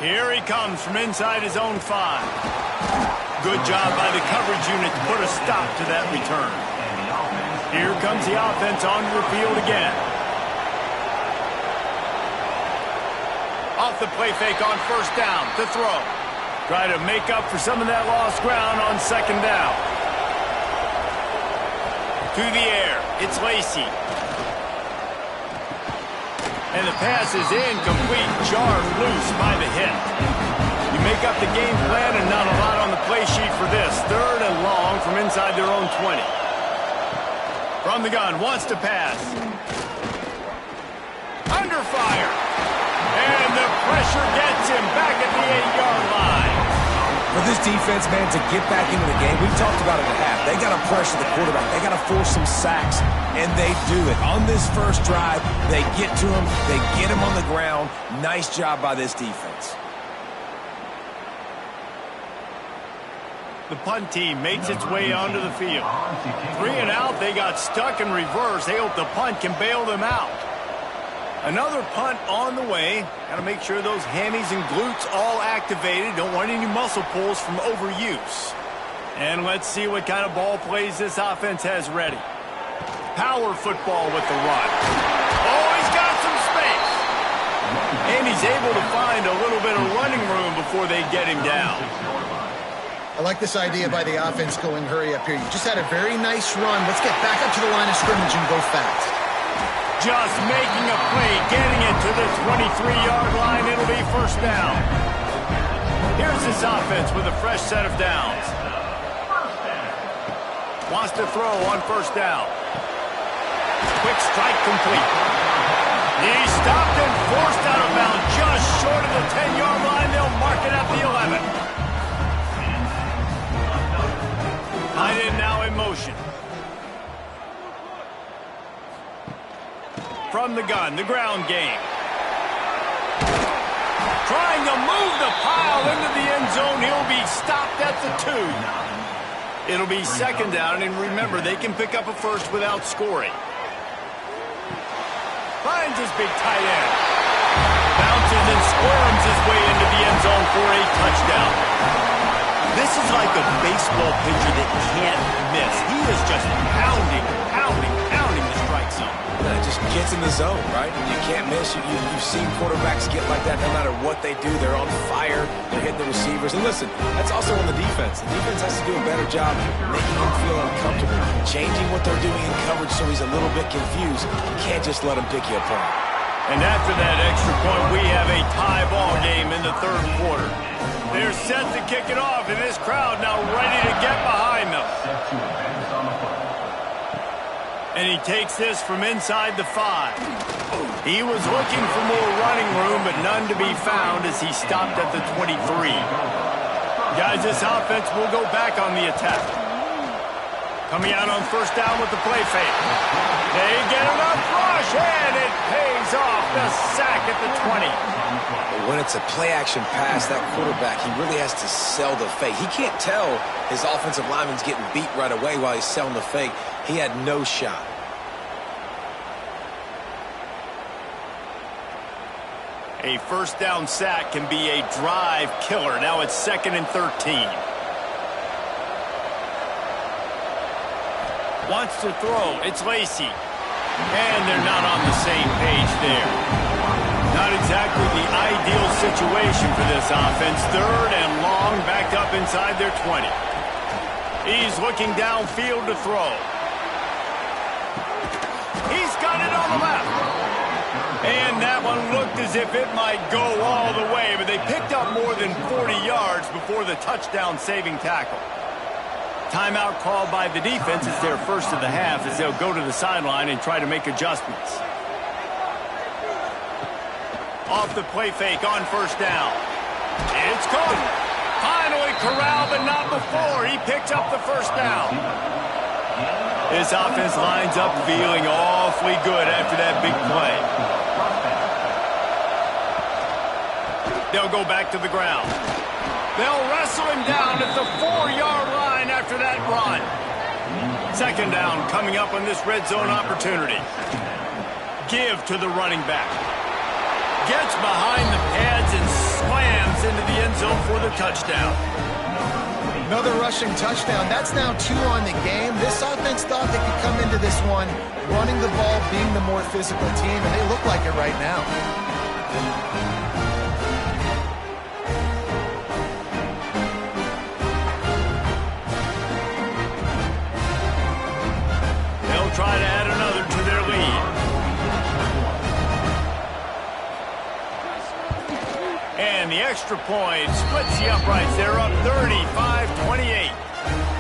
Here he comes from inside his own 5. Good job by the coverage unit to put a stop to that return. Here comes the offense onto the field again. Off the play fake on first down to throw. Try to make up for some of that lost ground on second down. To the air, it's Lacy. And the pass is incomplete, jarred loose by the hit. You make up the game plan and not a lot on the play sheet for this. 3rd and long from inside their own 20. From the gun, wants to pass. Under fire. And the pressure gets him back at the 8-yard line. For this defense, man, to get back into the game, we talked about it at half. They got to pressure the quarterback. They got to force some sacks, and they do it. On this first drive, they get to him. They get him on the ground. Nice job by this defense. The punt team makes its way onto the field. 3 and out, they got stuck in reverse. They hope the punt can bail them out. Another punt on the way. Got to make sure those hammies and glutes all activated. Don't want any muscle pulls from overuse. And let's see what kind of ball plays this offense has ready. Power football with the run. Oh, he's got some space. And he's able to find a little bit of running room before they get him down. I like this idea by the offense going hurry up here. You just had a very nice run. Let's get back up to the line of scrimmage and go fast. Just making a play, getting it to the 23-yard line. It'll be first down. Here's this offense with a fresh set of downs. Wants to throw on first down. Quick strike complete. He's stopped and forced out of bounds just short of the 10-yard line. They'll mark it at the 11. Tight end now in motion. From the gun, the ground game. Trying to move the pile into the end zone. He'll be stopped at the 2. It'll be second down, and remember, they can pick up a first without scoring. Finds his big tight end. Bounces and squirms his way into the end zone for a touchdown. This is like a baseball pitcher that can't miss. He is just pounding the strike zone. It just gets in the zone, right? And you can't miss. You've seen quarterbacks get like that no matter what they do. They're on fire. They're hitting the receivers. And listen, that's also on the defense. The defense has to do a better job making him feel uncomfortable, changing what they're doing in coverage so he's a little bit confused. You can't just let him pick you apart. And after that extra point, we have a tie ball game in the 3rd quarter. They're set to kick it off, and this crowd now ready to get behind them. And he takes this from inside the 5. He was looking for more running room, but none to be found as he stopped at the 23. Guys, this offense will go back on the attack. Coming out on first down with the play fake. They get enough rush, and it pays off the sack at the 20. But when it's a play-action pass, that quarterback, he really has to sell the fake. He can't tell his offensive lineman's getting beat right away while he's selling the fake. He had no shot. A first down sack can be a drive killer. Now it's 2nd and 13. Wants to throw. It's Lacy. And they're not on the same page there. Not exactly the ideal situation for this offense. 3rd and long, backed up inside their 20. He's looking downfield to throw. He's got it on the left. And that one looked as if it might go all the way, but they picked up more than 40 yards before the touchdown-saving tackle. Timeout called by the defense. It's their first of the half as they'll go to the sideline and try to make adjustments. Off the play fake on first down. It's caught. Finally corralled, but not before. He picks up the first down. This offense lines up feeling awfully good after that big play. They'll go back to the ground. They'll wrestle him down at the 4-yard line after that run. Second down coming up on this red zone opportunity. Give to the running back. gets behind the pads and slams into the end zone for the touchdown. Another rushing touchdown. That's now 2 on the game. This offense thought they could come into this one running the ball, being the more physical team, and they look like it right now. They'll try to add another to their lead. And the extra point splits the uprights. They're up 35-28.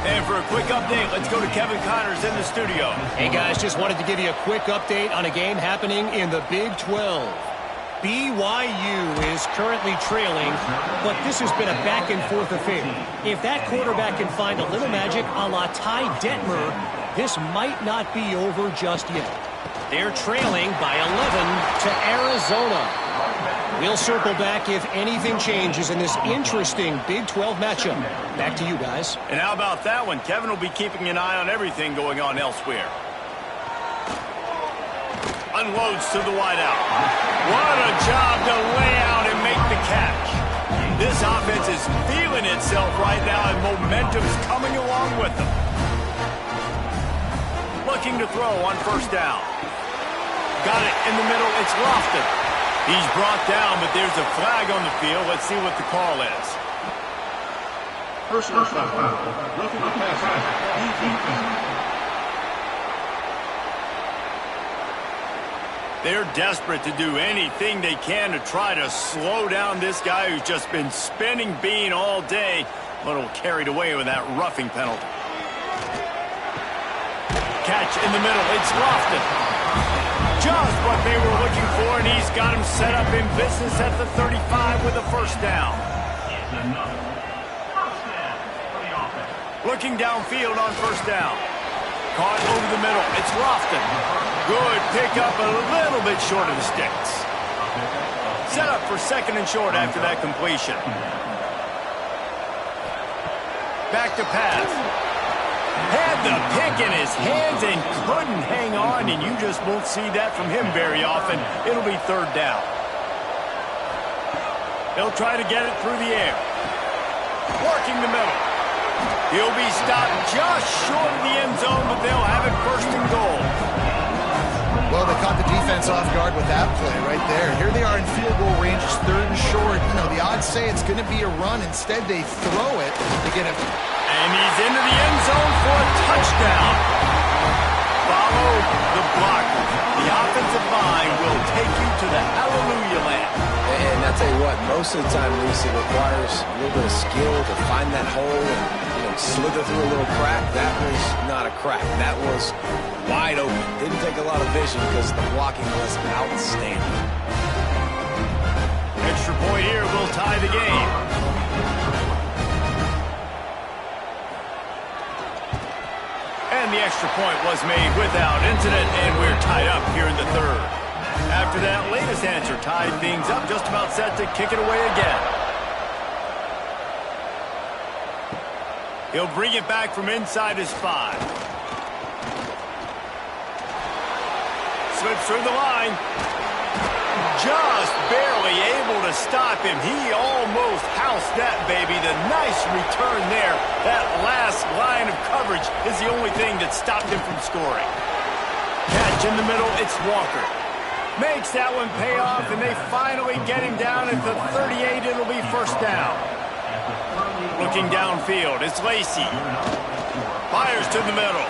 And for a quick update, let's go to Kevin Connors in the studio. Hey, guys, just wanted to give you a quick update on a game happening in the Big 12. BYU is currently trailing, but this has been a back-and-forth affair. If that quarterback can find a little magic a la Ty Detmer, this might not be over just yet. They're trailing by 11 to Arizona. We'll circle back if anything changes in this interesting Big 12 matchup. Back to you guys. And how about that one? Kevin will be keeping an eye on everything going on elsewhere. Unloads to the wideout. What a job to lay out and make the catch. This offense is feeling itself right now, and momentum's coming along with them. Looking to throw on first down. Got it in the middle. It's Lofton. He's brought down, but there's a flag on the field. Let's see what the call is. Personal foul. Roughing the passer. They're desperate to do anything they can to try to slow down this guy who's just been spinning bean all day. A little carried away with that roughing penalty. Catch in the middle. It's Lofton. Just what they were looking for, and he's got him set up in business at the 35 with a first down. Looking downfield on first down. Caught over the middle. It's Lofton. Good pickup, a little bit short of the sticks. Set up for second and short after that completion. Back to pass. Had the pick in his hands and couldn't hang on, and you just won't see that from him very often. It'll be third down. He'll try to get it through the air. Working the middle. He'll be stopped just short of the end zone, but they'll have it first and goal. Well, they caught the defense off guard with that play right there. Here they are in field goal range, it's third and short. You know, the odds say it's going to be a run. Instead, they throw it to get it. And he's into the end zone for a touchdown. Follow the block. The offensive line will take you to the hallelujah land. And I'll tell you what, most of the time, Reese, it requires a little bit of skill to find that hole and, you know, slither through a little crack. That was not a crack. That was wide open. Didn't take a lot of vision because the blocking was outstanding. Extra point here will tie the game. And the extra point was made without incident, and we're tied up here in the third. After that latest answer tied things up, just about set to kick it away again. He'll bring it back from inside his 5. Slips through the line. Just barely able to stop him. He almost housed that baby. The nice return there. That last line of coverage is the only thing that stopped him from scoring. Catch in the middle. It's Walker. Makes that one pay off, and they finally get him down at the 38. It'll be first down. Looking downfield, it's Lacy. Fires to the middle.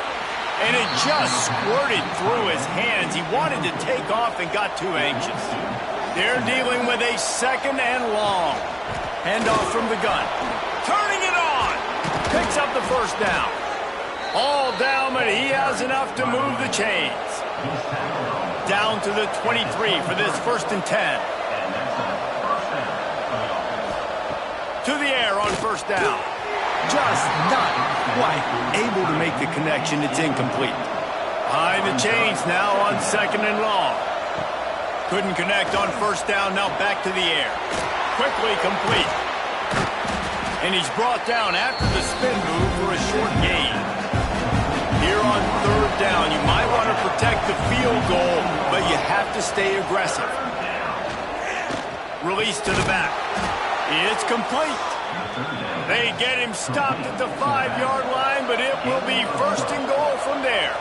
And it just squirted through his hands. He wanted to take off and got too anxious. They're dealing with a second and long. Handoff from the gun. Turning it on. Picks up the first down. All down, but he has enough to move the chains. Down to the 23 for this first and 10. To the air on first down. Just not quite able to make the connection. It's incomplete. Behind the chains now on second and long. Couldn't connect on first down. Now back to the air. Quickly complete. And he's brought down after the spin move for a short gain. Here on third down, you might want to protect the field goal, but you have to stay aggressive. Release to the back. It's complete. They get him stopped at the 5-yard line, but it will be first and goal from there.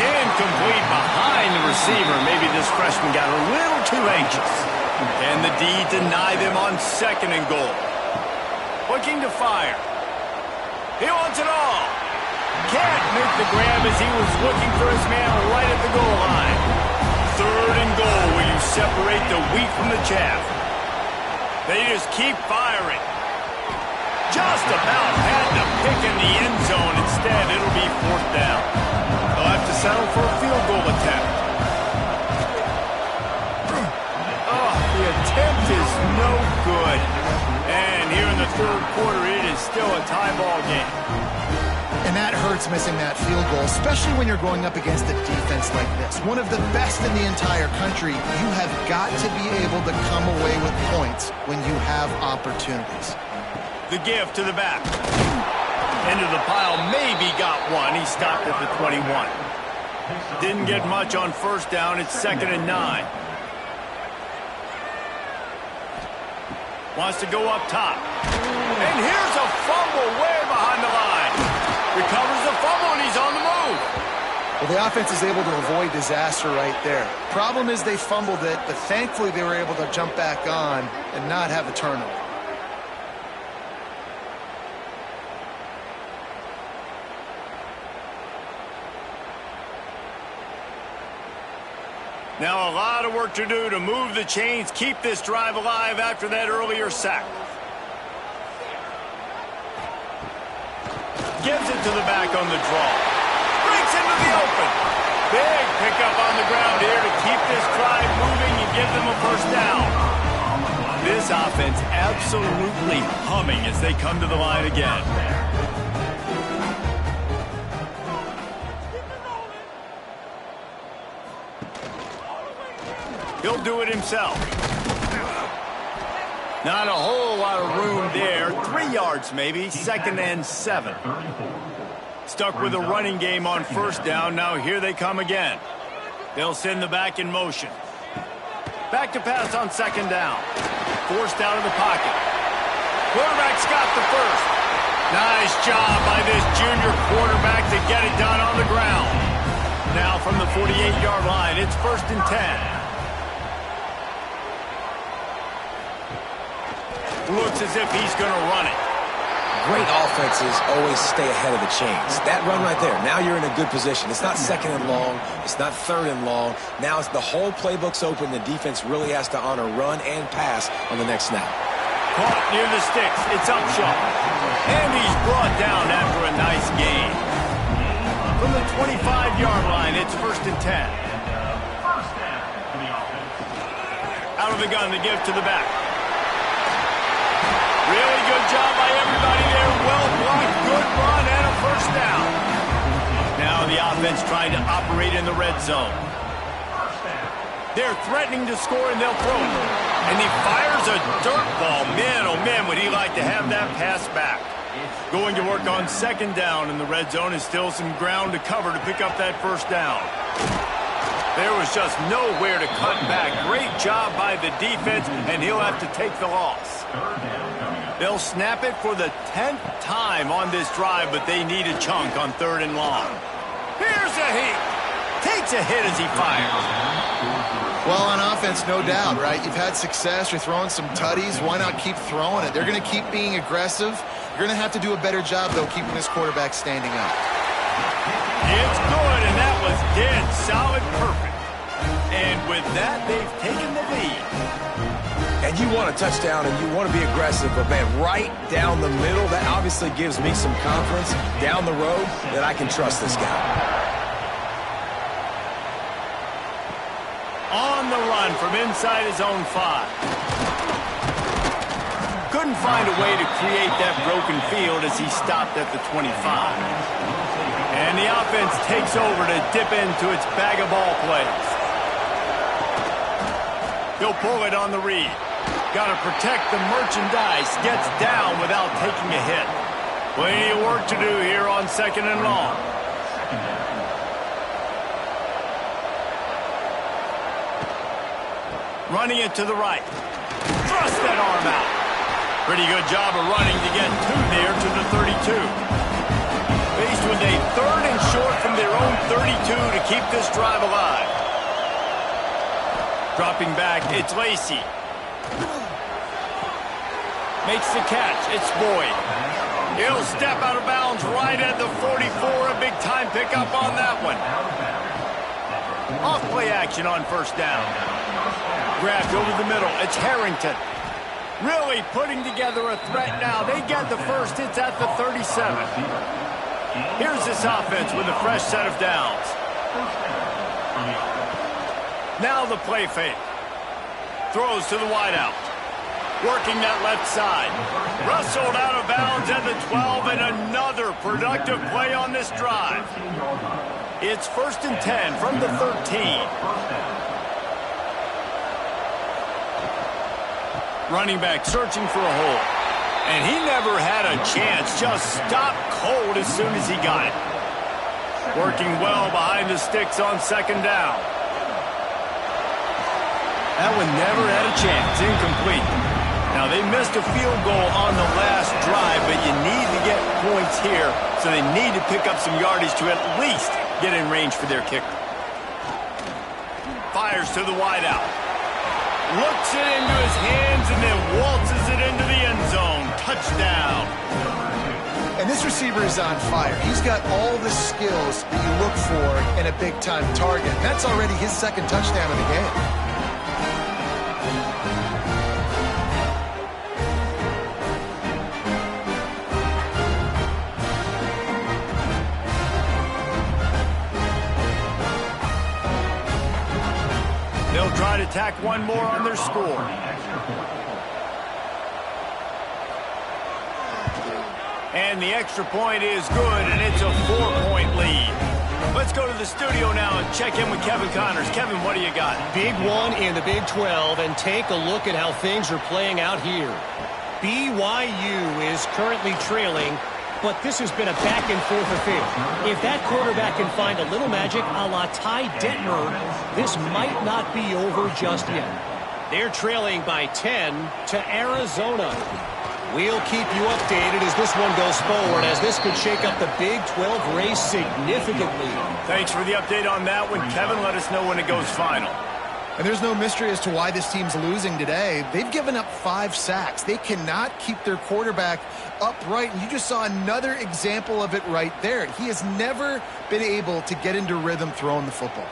Incomplete behind the receiver. Maybe this freshman got a little too anxious. And the D deny them on second and goal. Looking to fire. He wants it all. Can't make the grab as he was looking for his man right at the goal line. Third and goal where you separate the wheat from the chaff. They just keep firing. Just about had to pick in the end zone. Instead, it'll be fourth down. They'll have to settle for a field goal attempt. Oh, the attempt is no good. And here in the third quarter, it is still a tie ball game. And that hurts, missing that field goal, especially when you're going up against a defense like this. One of the best in the entire country. You have got to be able to come away with points when you have opportunities. The give to the back. Into the pile, maybe got one. He stopped at the 21. Didn't get much on first down. It's 2nd and 9. Wants to go up top. And here's a fumble way behind the line. Recovers the fumble, and he's on the move. Well, the offense is able to avoid disaster right there. Problem is they fumbled it, but thankfully they were able to jump back on and not have a turnover. Now a lot of work to do to move the chains, keep this drive alive after that earlier sack. Gives it to the back on the draw. Breaks into the open. Big pickup on the ground here to keep this drive moving and give them a first down. This offense absolutely humming as they come to the line again. He'll do it himself. Not a whole lot of room there. 3 yards maybe. 2nd and 7. Stuck with a running game on first down. Now here they come again. They'll send the back in motion. Back to pass on 2nd down. Forced out of the pocket. Quarterback's got the first. Nice job by this junior quarterback to get it done on the ground. Now from the 48-yard line, it's 1st and 10. Looks as if he's going to run it. Great offenses always stay ahead of the chains. That run right there, now you're in a good position. It's not 2nd and long. It's not 3rd and long. Now it's the whole playbook's open. The defense really has to honor run and pass on the next snap. Caught near the sticks. It's Upshaw. And he's brought down after a nice gain. From the 25-yard line, it's 1st and 10. Out of the gun, the give to the back. Really good job by everybody there. Well blocked, good run, and a first down. Now the offense trying to operate in the red zone. They're threatening to score, and they'll throw it. And he fires a dirt ball. Man, oh man, would he like to have that pass back. Going to work on 2nd down in the red zone is still some ground to cover to pick up that first down. There was just nowhere to cut back. Great job by the defense, and he'll have to take the loss. They'll snap it for the 10th time on this drive, but they need a chunk on 3rd and long. Here's a hit. Takes a hit as he fires. Well, on offense, no doubt, right? You've had success. You're throwing some tutties. Why not keep throwing it? They're going to keep being aggressive. You're going to have to do a better job, though, keeping this quarterback standing up. It's good, and that was dead solid perfect. And with that, they've taken the lead. And you want a touchdown and you want to be aggressive, but man, right down the middle, that obviously gives me some confidence down the road that I can trust this guy. On the run from inside his own 5. Couldn't find a way to create that broken field as he stopped at the 25. And the offense takes over to dip into its bag of ball plays. He'll pull it on the read. Got to protect the merchandise. Gets down without taking a hit. Plenty of work to do here on 2nd and long. Running it to the right. Thrust that arm out. Pretty good job of running to get to there to the 32. Faced with a 3rd and short from their own 32 to keep this drive alive. Dropping back, it's Lacy. Makes the catch, it's Boyd. He'll step out of bounds right at the 44. A big time pickup on that one. Off play action on first down. Grabbed over the middle, it's Harrington. Really putting together a threat now. They get the first. It's at the 37. Here's this offense with a fresh set of downs. Now the play fake. Throws to the wideout. Working that left side. Rustled out of bounds at the 12, and another productive play on this drive. It's 1st and 10 from the 13. Running back searching for a hole. And he never had a chance. Just stopped cold as soon as he got it. Working well behind the sticks on 2nd down. That one never had a chance. Incomplete. Now, they missed a field goal on the last drive, but you need to get points here, so they need to pick up some yardage to at least get in range for their kicker. Fires to the wideout. Looks it into his hands and then waltzes it into the end zone. Touchdown. And this receiver is on fire. He's got all the skills that you look for in a big-time target. That's already his 2nd touchdown of the game. They'll try to tack one more on their score. And the extra point is good, and it's a 4-point lead. Let's go to the studio now and check in with Kevin Connors. Kevin, what do you got? Big one in the Big 12, and take a look at how things are playing out here. BYU is currently trailing, but this has been a back-and-forth affair. If that quarterback can find a little magic a la Ty Detmer, this might not be over just yet. They're trailing by 10 to Arizona. We'll keep you updated as this one goes forward, as this could shake up the Big 12 race significantly. Thanks for the update on that one, Kevin. Let us know when it goes final. And there's no mystery as to why this team's losing today. They've given up 5 sacks. They cannot keep their quarterback upright, and you just saw another example of it right there. He has never been able to get into rhythm throwing the football.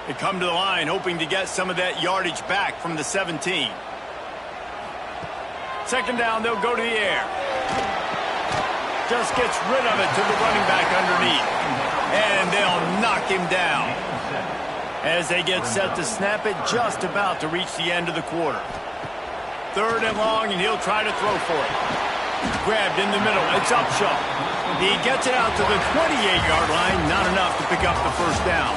They come to the line hoping to get some of that yardage back from the 17. 2nd down, they'll go to the air. Just gets rid of it to the running back underneath. And they'll knock him down. As they get set to snap it, just about to reach the end of the quarter. 3rd and long, and he'll try to throw for it. Grabbed in the middle, it's Upshaw. He gets it out to the 28-yard line, not enough to pick up the 1st down.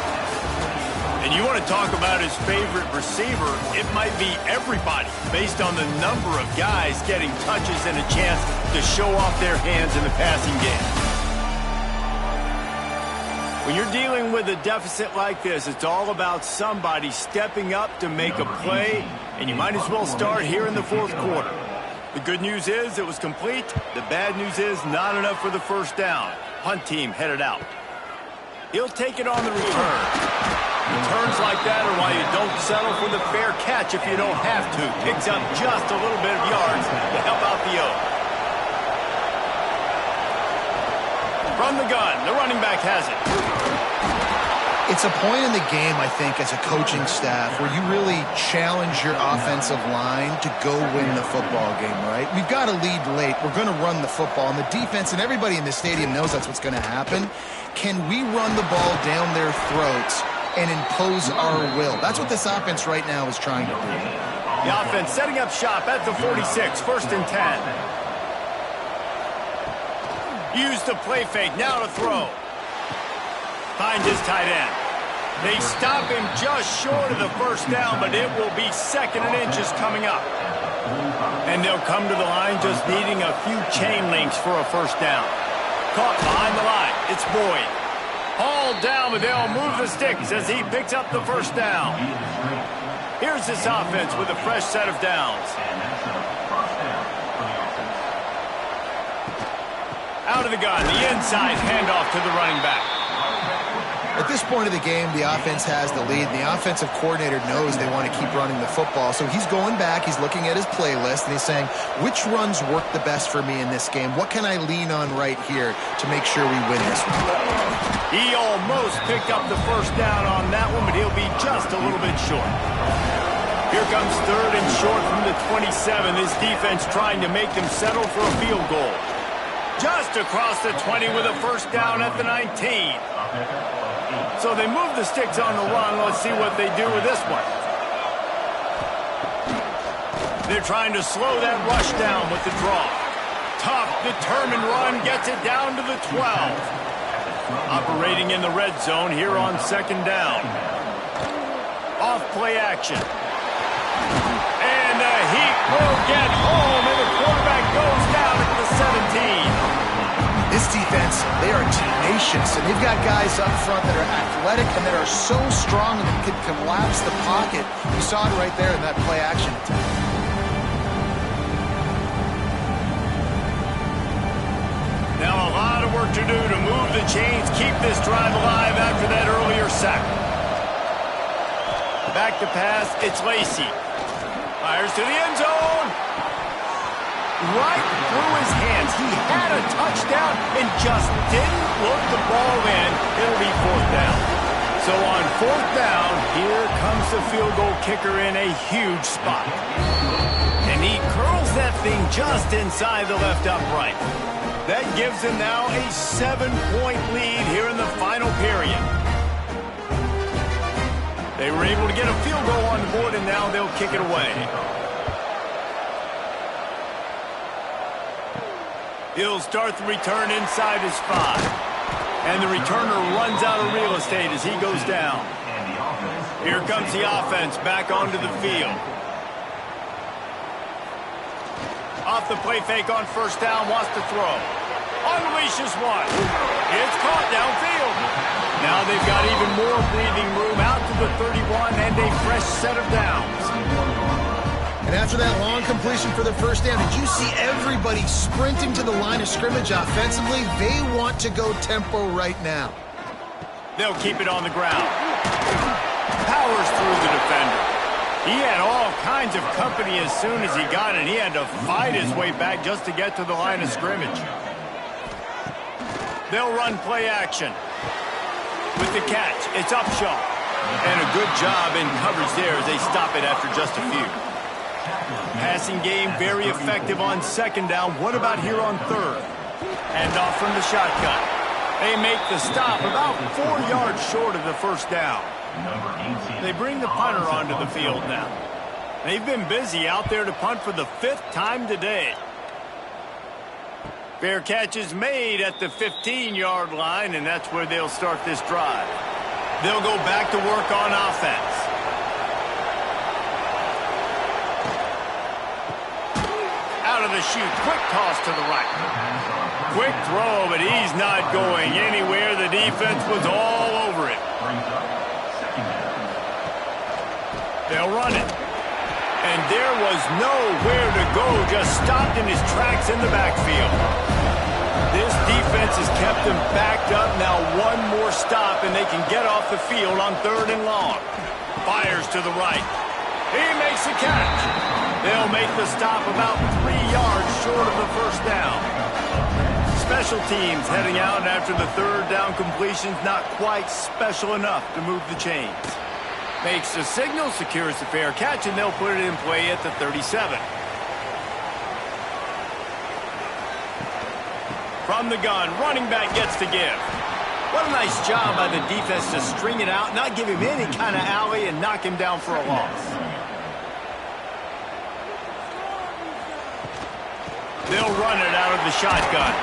And you want to talk about his favorite receiver, it might be everybody, based on the number of guys getting touches and a chance to show off their hands in the passing game. When you're dealing with a deficit like this, it's all about somebody stepping up to make a play, and you might as well start here in the 4th quarter. The good news is it was complete. The bad news is not enough for the 1st down. Punt team headed out. He'll take it on the return. Returns like that are why you don't settle for the fair catch if you don't have to. Picks up just a little bit of yards to help out the O. From the gun, the running back has it. It's a point in the game, I think, as a coaching staff where you really challenge your offensive line to go win the football game, right? We've got to lead late. We're going to run the football. And the defense and everybody in the stadium knows that's what's going to happen. Can we run the ball down their throats and impose our will? That's what this offense right now is trying to do. The offense setting up shop at the 46, 1st and 10. Use the play fake, now to throw. Finds his tight end. They stop him just short of the 1st down, but it will be 2nd and inches coming up. And they'll come to the line just needing a few chain links for a 1st down. Caught behind the line, it's Boyd. Hauled down, but they'll move the sticks as he picks up the 1st down. Here's this offense with a fresh set of downs. Out of the gun, the inside handoff to the running back. At this point of the game, the offense has the lead, and the offensive coordinator knows they want to keep running the football. So he's going back, he's looking at his playlist, and he's saying, which runs work the best for me in this game? What can I lean on right here to make sure we win this one? He almost picked up the first down on that one, but he'll be just a little bit short. Here comes third and short from the 27. This defense trying to make them settle for a field goal. Just across the 20 with a first down at the 19. So they move the sticks on the run. Let's see what they do with this one. They're trying to slow that rush down with the draw. Tough, determined run gets it down to the 12. Operating in the red zone here on second down. Off play action. And the Heat will get home, and the quarterback goes down at the 17. This defense, they are tenacious, and they've got guys up front that are athletic and that are so strong and can collapse the pocket. You saw it right there in that play action attack. Now a lot of work to do to move the chains, keep this drive alive after that earlier sack. Back to pass, it's Lacy. Fires to the end zone. Right through his hands. He had a touchdown and just didn't look the ball in. It'll be fourth down. So on fourth down, here comes the field goal kicker in a huge spot. And he curls that thing just inside the left upright. That gives him now a 7-point lead here in the final period. They were able to get a field goal on the board, and now they'll kick it away. He'll start the return inside his 5. And the returner runs out of real estate as he goes down. Here comes the offense back onto the field. Off the play fake on first down, wants to throw. Unleashes one. It's caught downfield. Now they've got even more breathing room out to the 31 and a fresh set of downs. And after that long completion for the first down, did you see everybody sprinting to the line of scrimmage offensively? They want to go tempo right now. They'll keep it on the ground. Powers through the defender. He had all kinds of company as soon as he got it. He had to fight his way back just to get to the line of scrimmage. They'll run play action. With the catch, it's Upshaw. And a good job in coverage there as they stop it after just a few. Passing game very effective on second down. What about here on third? Hand off from the shotgun. They make the stop about 4 yards short of the first down. They bring the punter onto the field now. They've been busy out there to punt for the 5th time today. Fair catch is made at the 15-yard line, and that's where they'll start this drive. They'll go back to work on offense. Out of the chute, quick toss to the right. Quick throw, but he's not going anywhere. The defense was all over it. They'll run it. And there was nowhere to go, just stopped in his tracks in the backfield. This defense has kept them backed up. Now one more stop, and they can get off the field on third and long. Fires to the right. He makes the catch. They'll make the stop about 3 yards short of the first down. Special teams heading out after the third down completion's not quite special enough to move the chains. Makes the signal, secures the fair catch, and they'll put it in play at the 37. From the gun, running back gets to give. What a nice job by the defense to string it out, not give him any kind of alley, and knock him down for a loss. They'll run it out of the shotgun.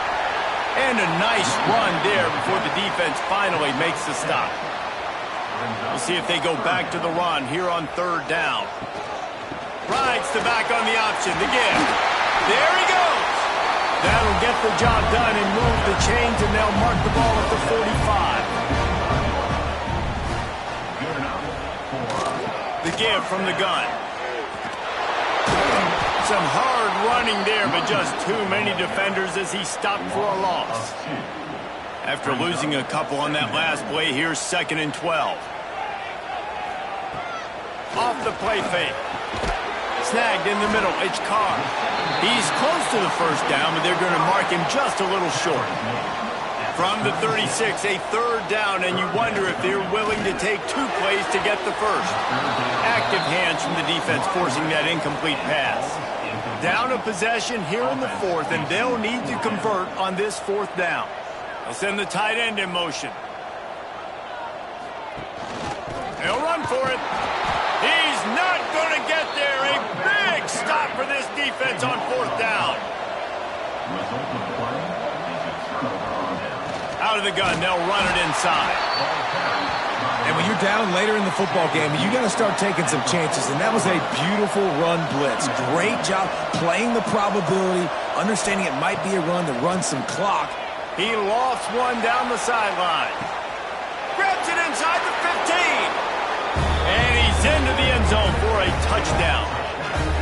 And a nice run there before the defense finally makes the stop. We'll see if they go back to the run here on third down. Rides the back on the option, the give. There he goes. That'll get the job done and move the chains, and they'll mark the ball at the 45. The give from the gun. Some hard running there, but just too many defenders as he stopped for a loss. After losing a couple on that last play, here's 2nd and 12. Off the play fake. Snagged in the middle. It's Carr. He's close to the first down, but they're going to mark him just a little short. From the 36, a 3rd down, and you wonder if they're willing to take 2 plays to get the first. Active hands from the defense forcing that incomplete pass. Down a possession here in the 4th, and they'll need to convert on this 4th down. They'll send the tight end in motion. They'll run for it. He's not going to get there. A big stop for this defense on 4th down. Out of the gun, they'll run it inside. And when you're down later in the football game, you got to start taking some chances. And that was a beautiful run blitz. Great job playing the probability, understanding it might be a run to run some clock. He lofts one down the sideline. Grabs it inside the 15. And he's into the end zone for a touchdown.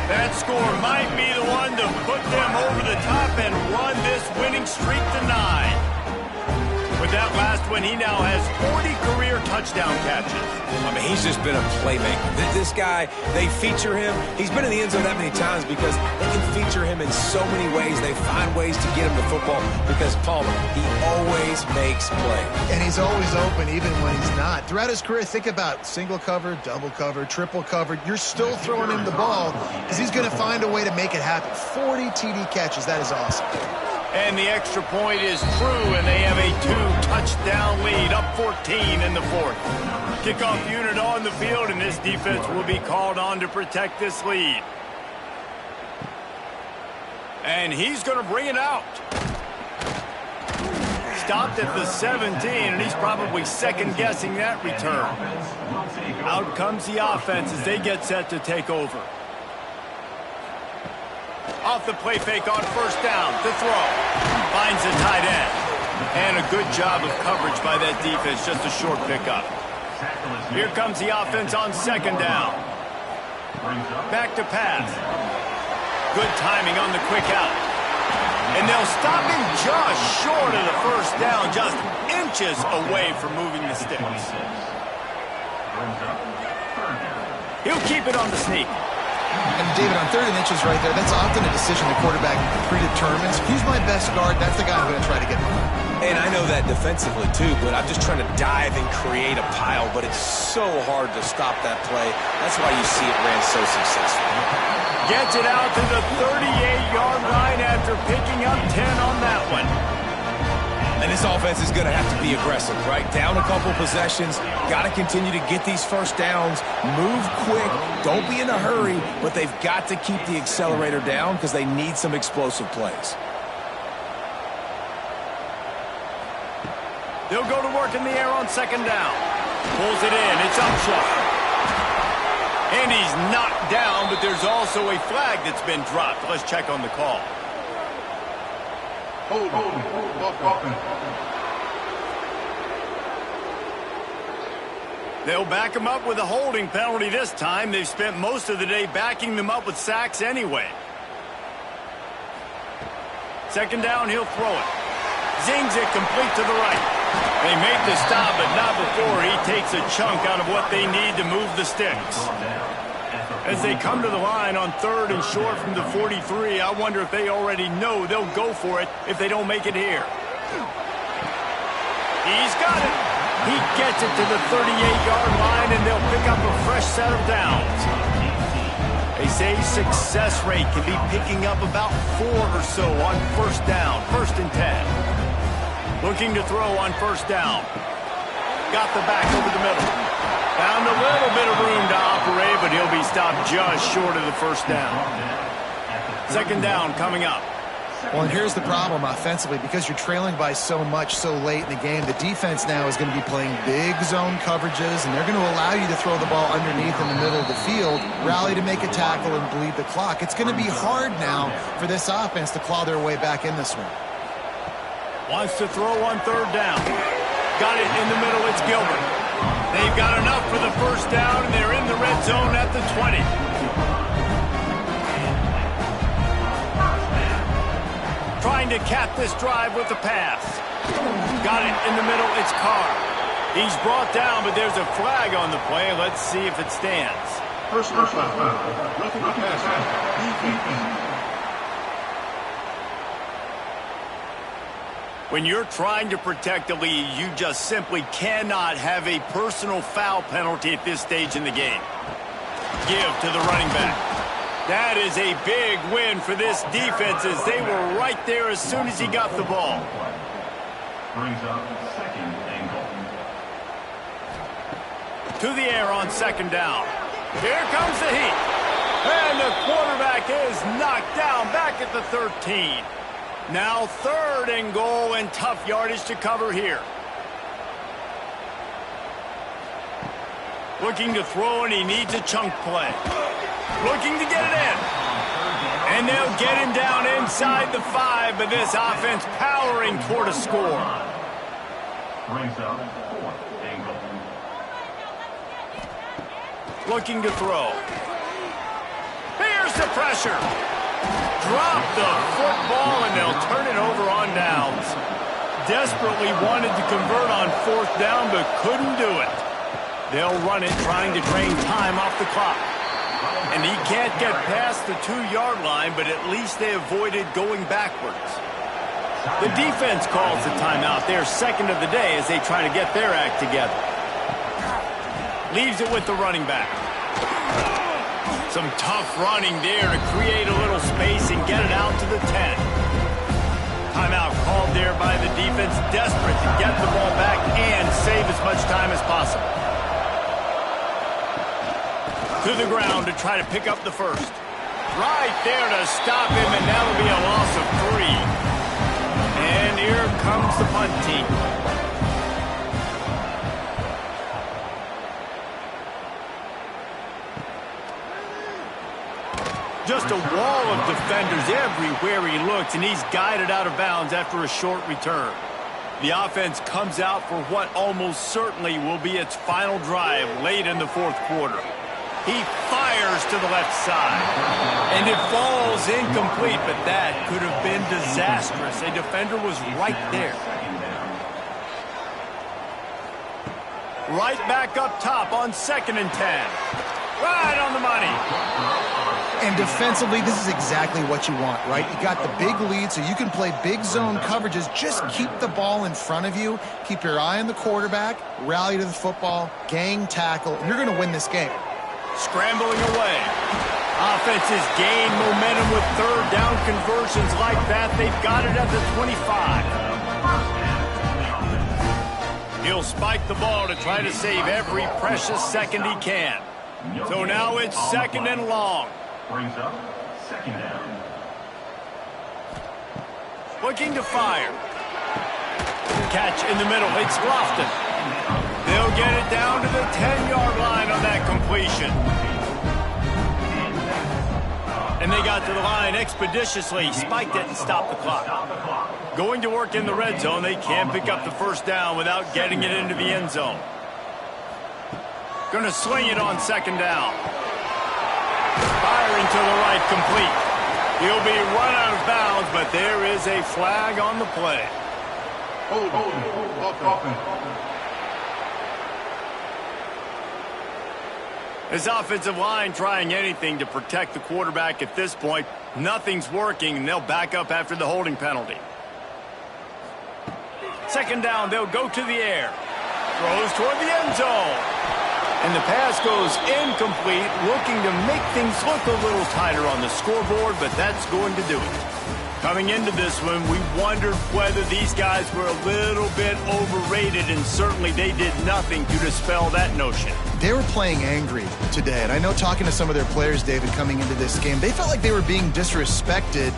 That score might be the one to put them over the top and run this winning streak to 9. With that last one, he now has 40 career touchdown catches. I mean, he's just been a playmaker. This guy, they feature him. He's been in the end zone that many times because they can feature him in so many ways. They find ways to get him the football because Palmer, he always makes plays. And he's always open even when he's not. Throughout his career, think about single cover, double cover, triple covered. You're still throwing him the ball because he's going to find a way to make it happen. 40 TD catches. That is awesome. And the extra point is true, and they have a 2-touchdown lead, up 14 in the 4th. Kickoff unit on the field, and this defense will be called on to protect this lead. And he's going to bring it out. Stopped at the 17, and he's probably second-guessing that return. Out comes the offense as they get set to take over. Off the play fake on 1st down. The throw. Finds the tight end. And a good job of coverage by that defense. Just a short pickup. Here comes the offense on 2nd down. Back to pass. Good timing on the quick out. And they'll stop him just short of the 1st down. Just inches away from moving the sticks. He'll keep it on the sneak. And David, on 3rd and inches right there, that's often a decision the quarterback predetermines. Who's my best guard? That's the guy I'm going to try to get behind. And I know that defensively, too, but I'm just trying to dive and create a pile, but it's so hard to stop that play. That's why you see it ran so successful. Gets it out to the 38-yard line after picking up 10 on that one. And this offense is going to have to be aggressive, right? Down a couple possessions. Got to continue to get these 1st downs. Move quick. Don't be in a hurry, but they've got to keep the accelerator down because they need some explosive plays. They'll go to work in the air on 2nd down. Pulls it in. It's Upshaw. And he's knocked down, but there's also a flag that's been dropped. Let's check on the call. Hold. They'll back him up with a holding penalty this time. They've spent most of the day backing them up with sacks anyway. 2nd down, he'll throw it. Zings it complete to the right. They make the stop, but not before he takes a chunk out of what they need to move the sticks. As they come to the line on 3rd and short from the 43, I wonder if they already know they'll go for it if they don't make it here. He's got it. He gets it to the 38-yard line, and they'll pick up a fresh set of downs. They say success rate can be picking up about 4 or so on 1st down, 1st and 10. Looking to throw on 1st down. Got the back over the middle. Found a little bit of room to operate, but he'll be stopped just short of the 1st down. 2nd down coming up. Well, and here's the problem offensively. Because you're trailing by so much so late in the game, the defense now is going to be playing big zone coverages, and they're going to allow you to throw the ball underneath in the middle of the field, rally to make a tackle, and bleed the clock. It's going to be hard now for this offense to claw their way back in this one. Wants to throw on 3rd down. Got it in the middle. It's Gilbert. They've got enough for the first down, and they're in the red zone at the 20. Trying to cap this drive with the pass. Got it in the middle. It's Carr. He's brought down, but there's a flag on the play. Let's see if it stands. Personal foul. Roughing the passer. When you're trying to protect the lead, you just simply cannot have a personal foul penalty at this stage in the game. Give to the running back. That is a big win for this defense as they were right there as soon as he got the ball. Brings up second and goal. To the air on second down. Here comes the heat. And the quarterback is knocked down back at the 13. Now third and goal and tough yardage to cover here. Looking to throw, and he needs a chunk play. Looking to get it in. And they'll get him down inside the 5, but this offense powering toward a score. Brings up fourth and goal. Looking to throw. Here's the pressure. Drop the football, and they'll turn it over on downs. Desperately wanted to convert on fourth down, but couldn't do it. They'll run it, trying to drain time off the clock. And he can't get past the 2-yard line, but at least they avoided going backwards. The defense calls the timeout. They're second of the day as they try to get their act together. Leaves it with the running back. Some tough running there to create a little space and get it out to the 10. Timeout called there by the defense, desperate to get the ball back and save as much time as possible. To the ground to try to pick up the first. Right there to stop him, and that'll be a loss of 3. And here comes the punt team. Just a wall of defenders everywhere he looks, and he's guided out of bounds after a short return. The offense comes out for what almost certainly will be its final drive late in the fourth quarter. He fires to the left side, and it falls incomplete, but that could have been disastrous. A defender was right there. Right back up top on 2nd and 10. Right on the money. And defensively, this is exactly what you want, right? You got the big lead, so you can play big zone coverages. Just keep the ball in front of you. Keep your eye on the quarterback. Rally to the football. Gang tackle. And you're going to win this game. Scrambling away. Offenses gain momentum with third down conversions like that. They've got it at the 25. He'll spike the ball to try to save every precious second he can. So now it's 2nd and long. Brings up second down. Looking to fire. Catch in the middle. It's Lofton. They'll get it down to the 10-yard line on that completion. And they got to the line expeditiously, spiked it and stopped the clock. Going to work in the red zone. They can't pick up the first down without getting it into the end zone. Going to swing it on 2nd down. Firing to the right, complete. He'll be run out of bounds, but there is a flag on the play. His offensive line trying anything to protect the quarterback at this point. Nothing's working, and they'll back up after the holding penalty. 2nd down, they'll go to the air. Throws toward the end zone. And the pass goes incomplete, looking to make things look a little tighter on the scoreboard, but that's going to do it. Coming into this one, we wondered whether these guys were a little bit overrated, and certainly they did nothing to dispel that notion. They were playing angry today, and I know talking to some of their players, David, coming into this game, they felt like they were being disrespected.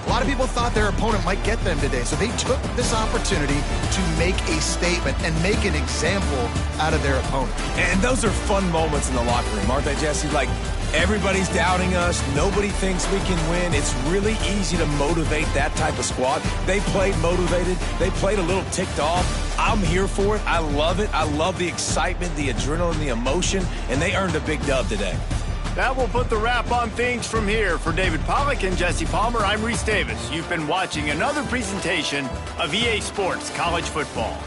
A lot of people thought their opponent might get them today, so they took this opportunity to make a statement and make an example out of their opponent. And those are fun moments in the locker room, aren't they, Jesse? Like, Everybody's doubting us. Nobody thinks we can win. It's really easy to motivate that type of squad. They played motivated. They played a little ticked off. I'm here for it. I love it. I love the excitement, the adrenaline, the emotion, and they earned a big dub today. That will put the wrap on things from here. For David Pollack and Jesse Palmer, I'm Reese Davis. You've been watching another presentation of EA Sports College Football.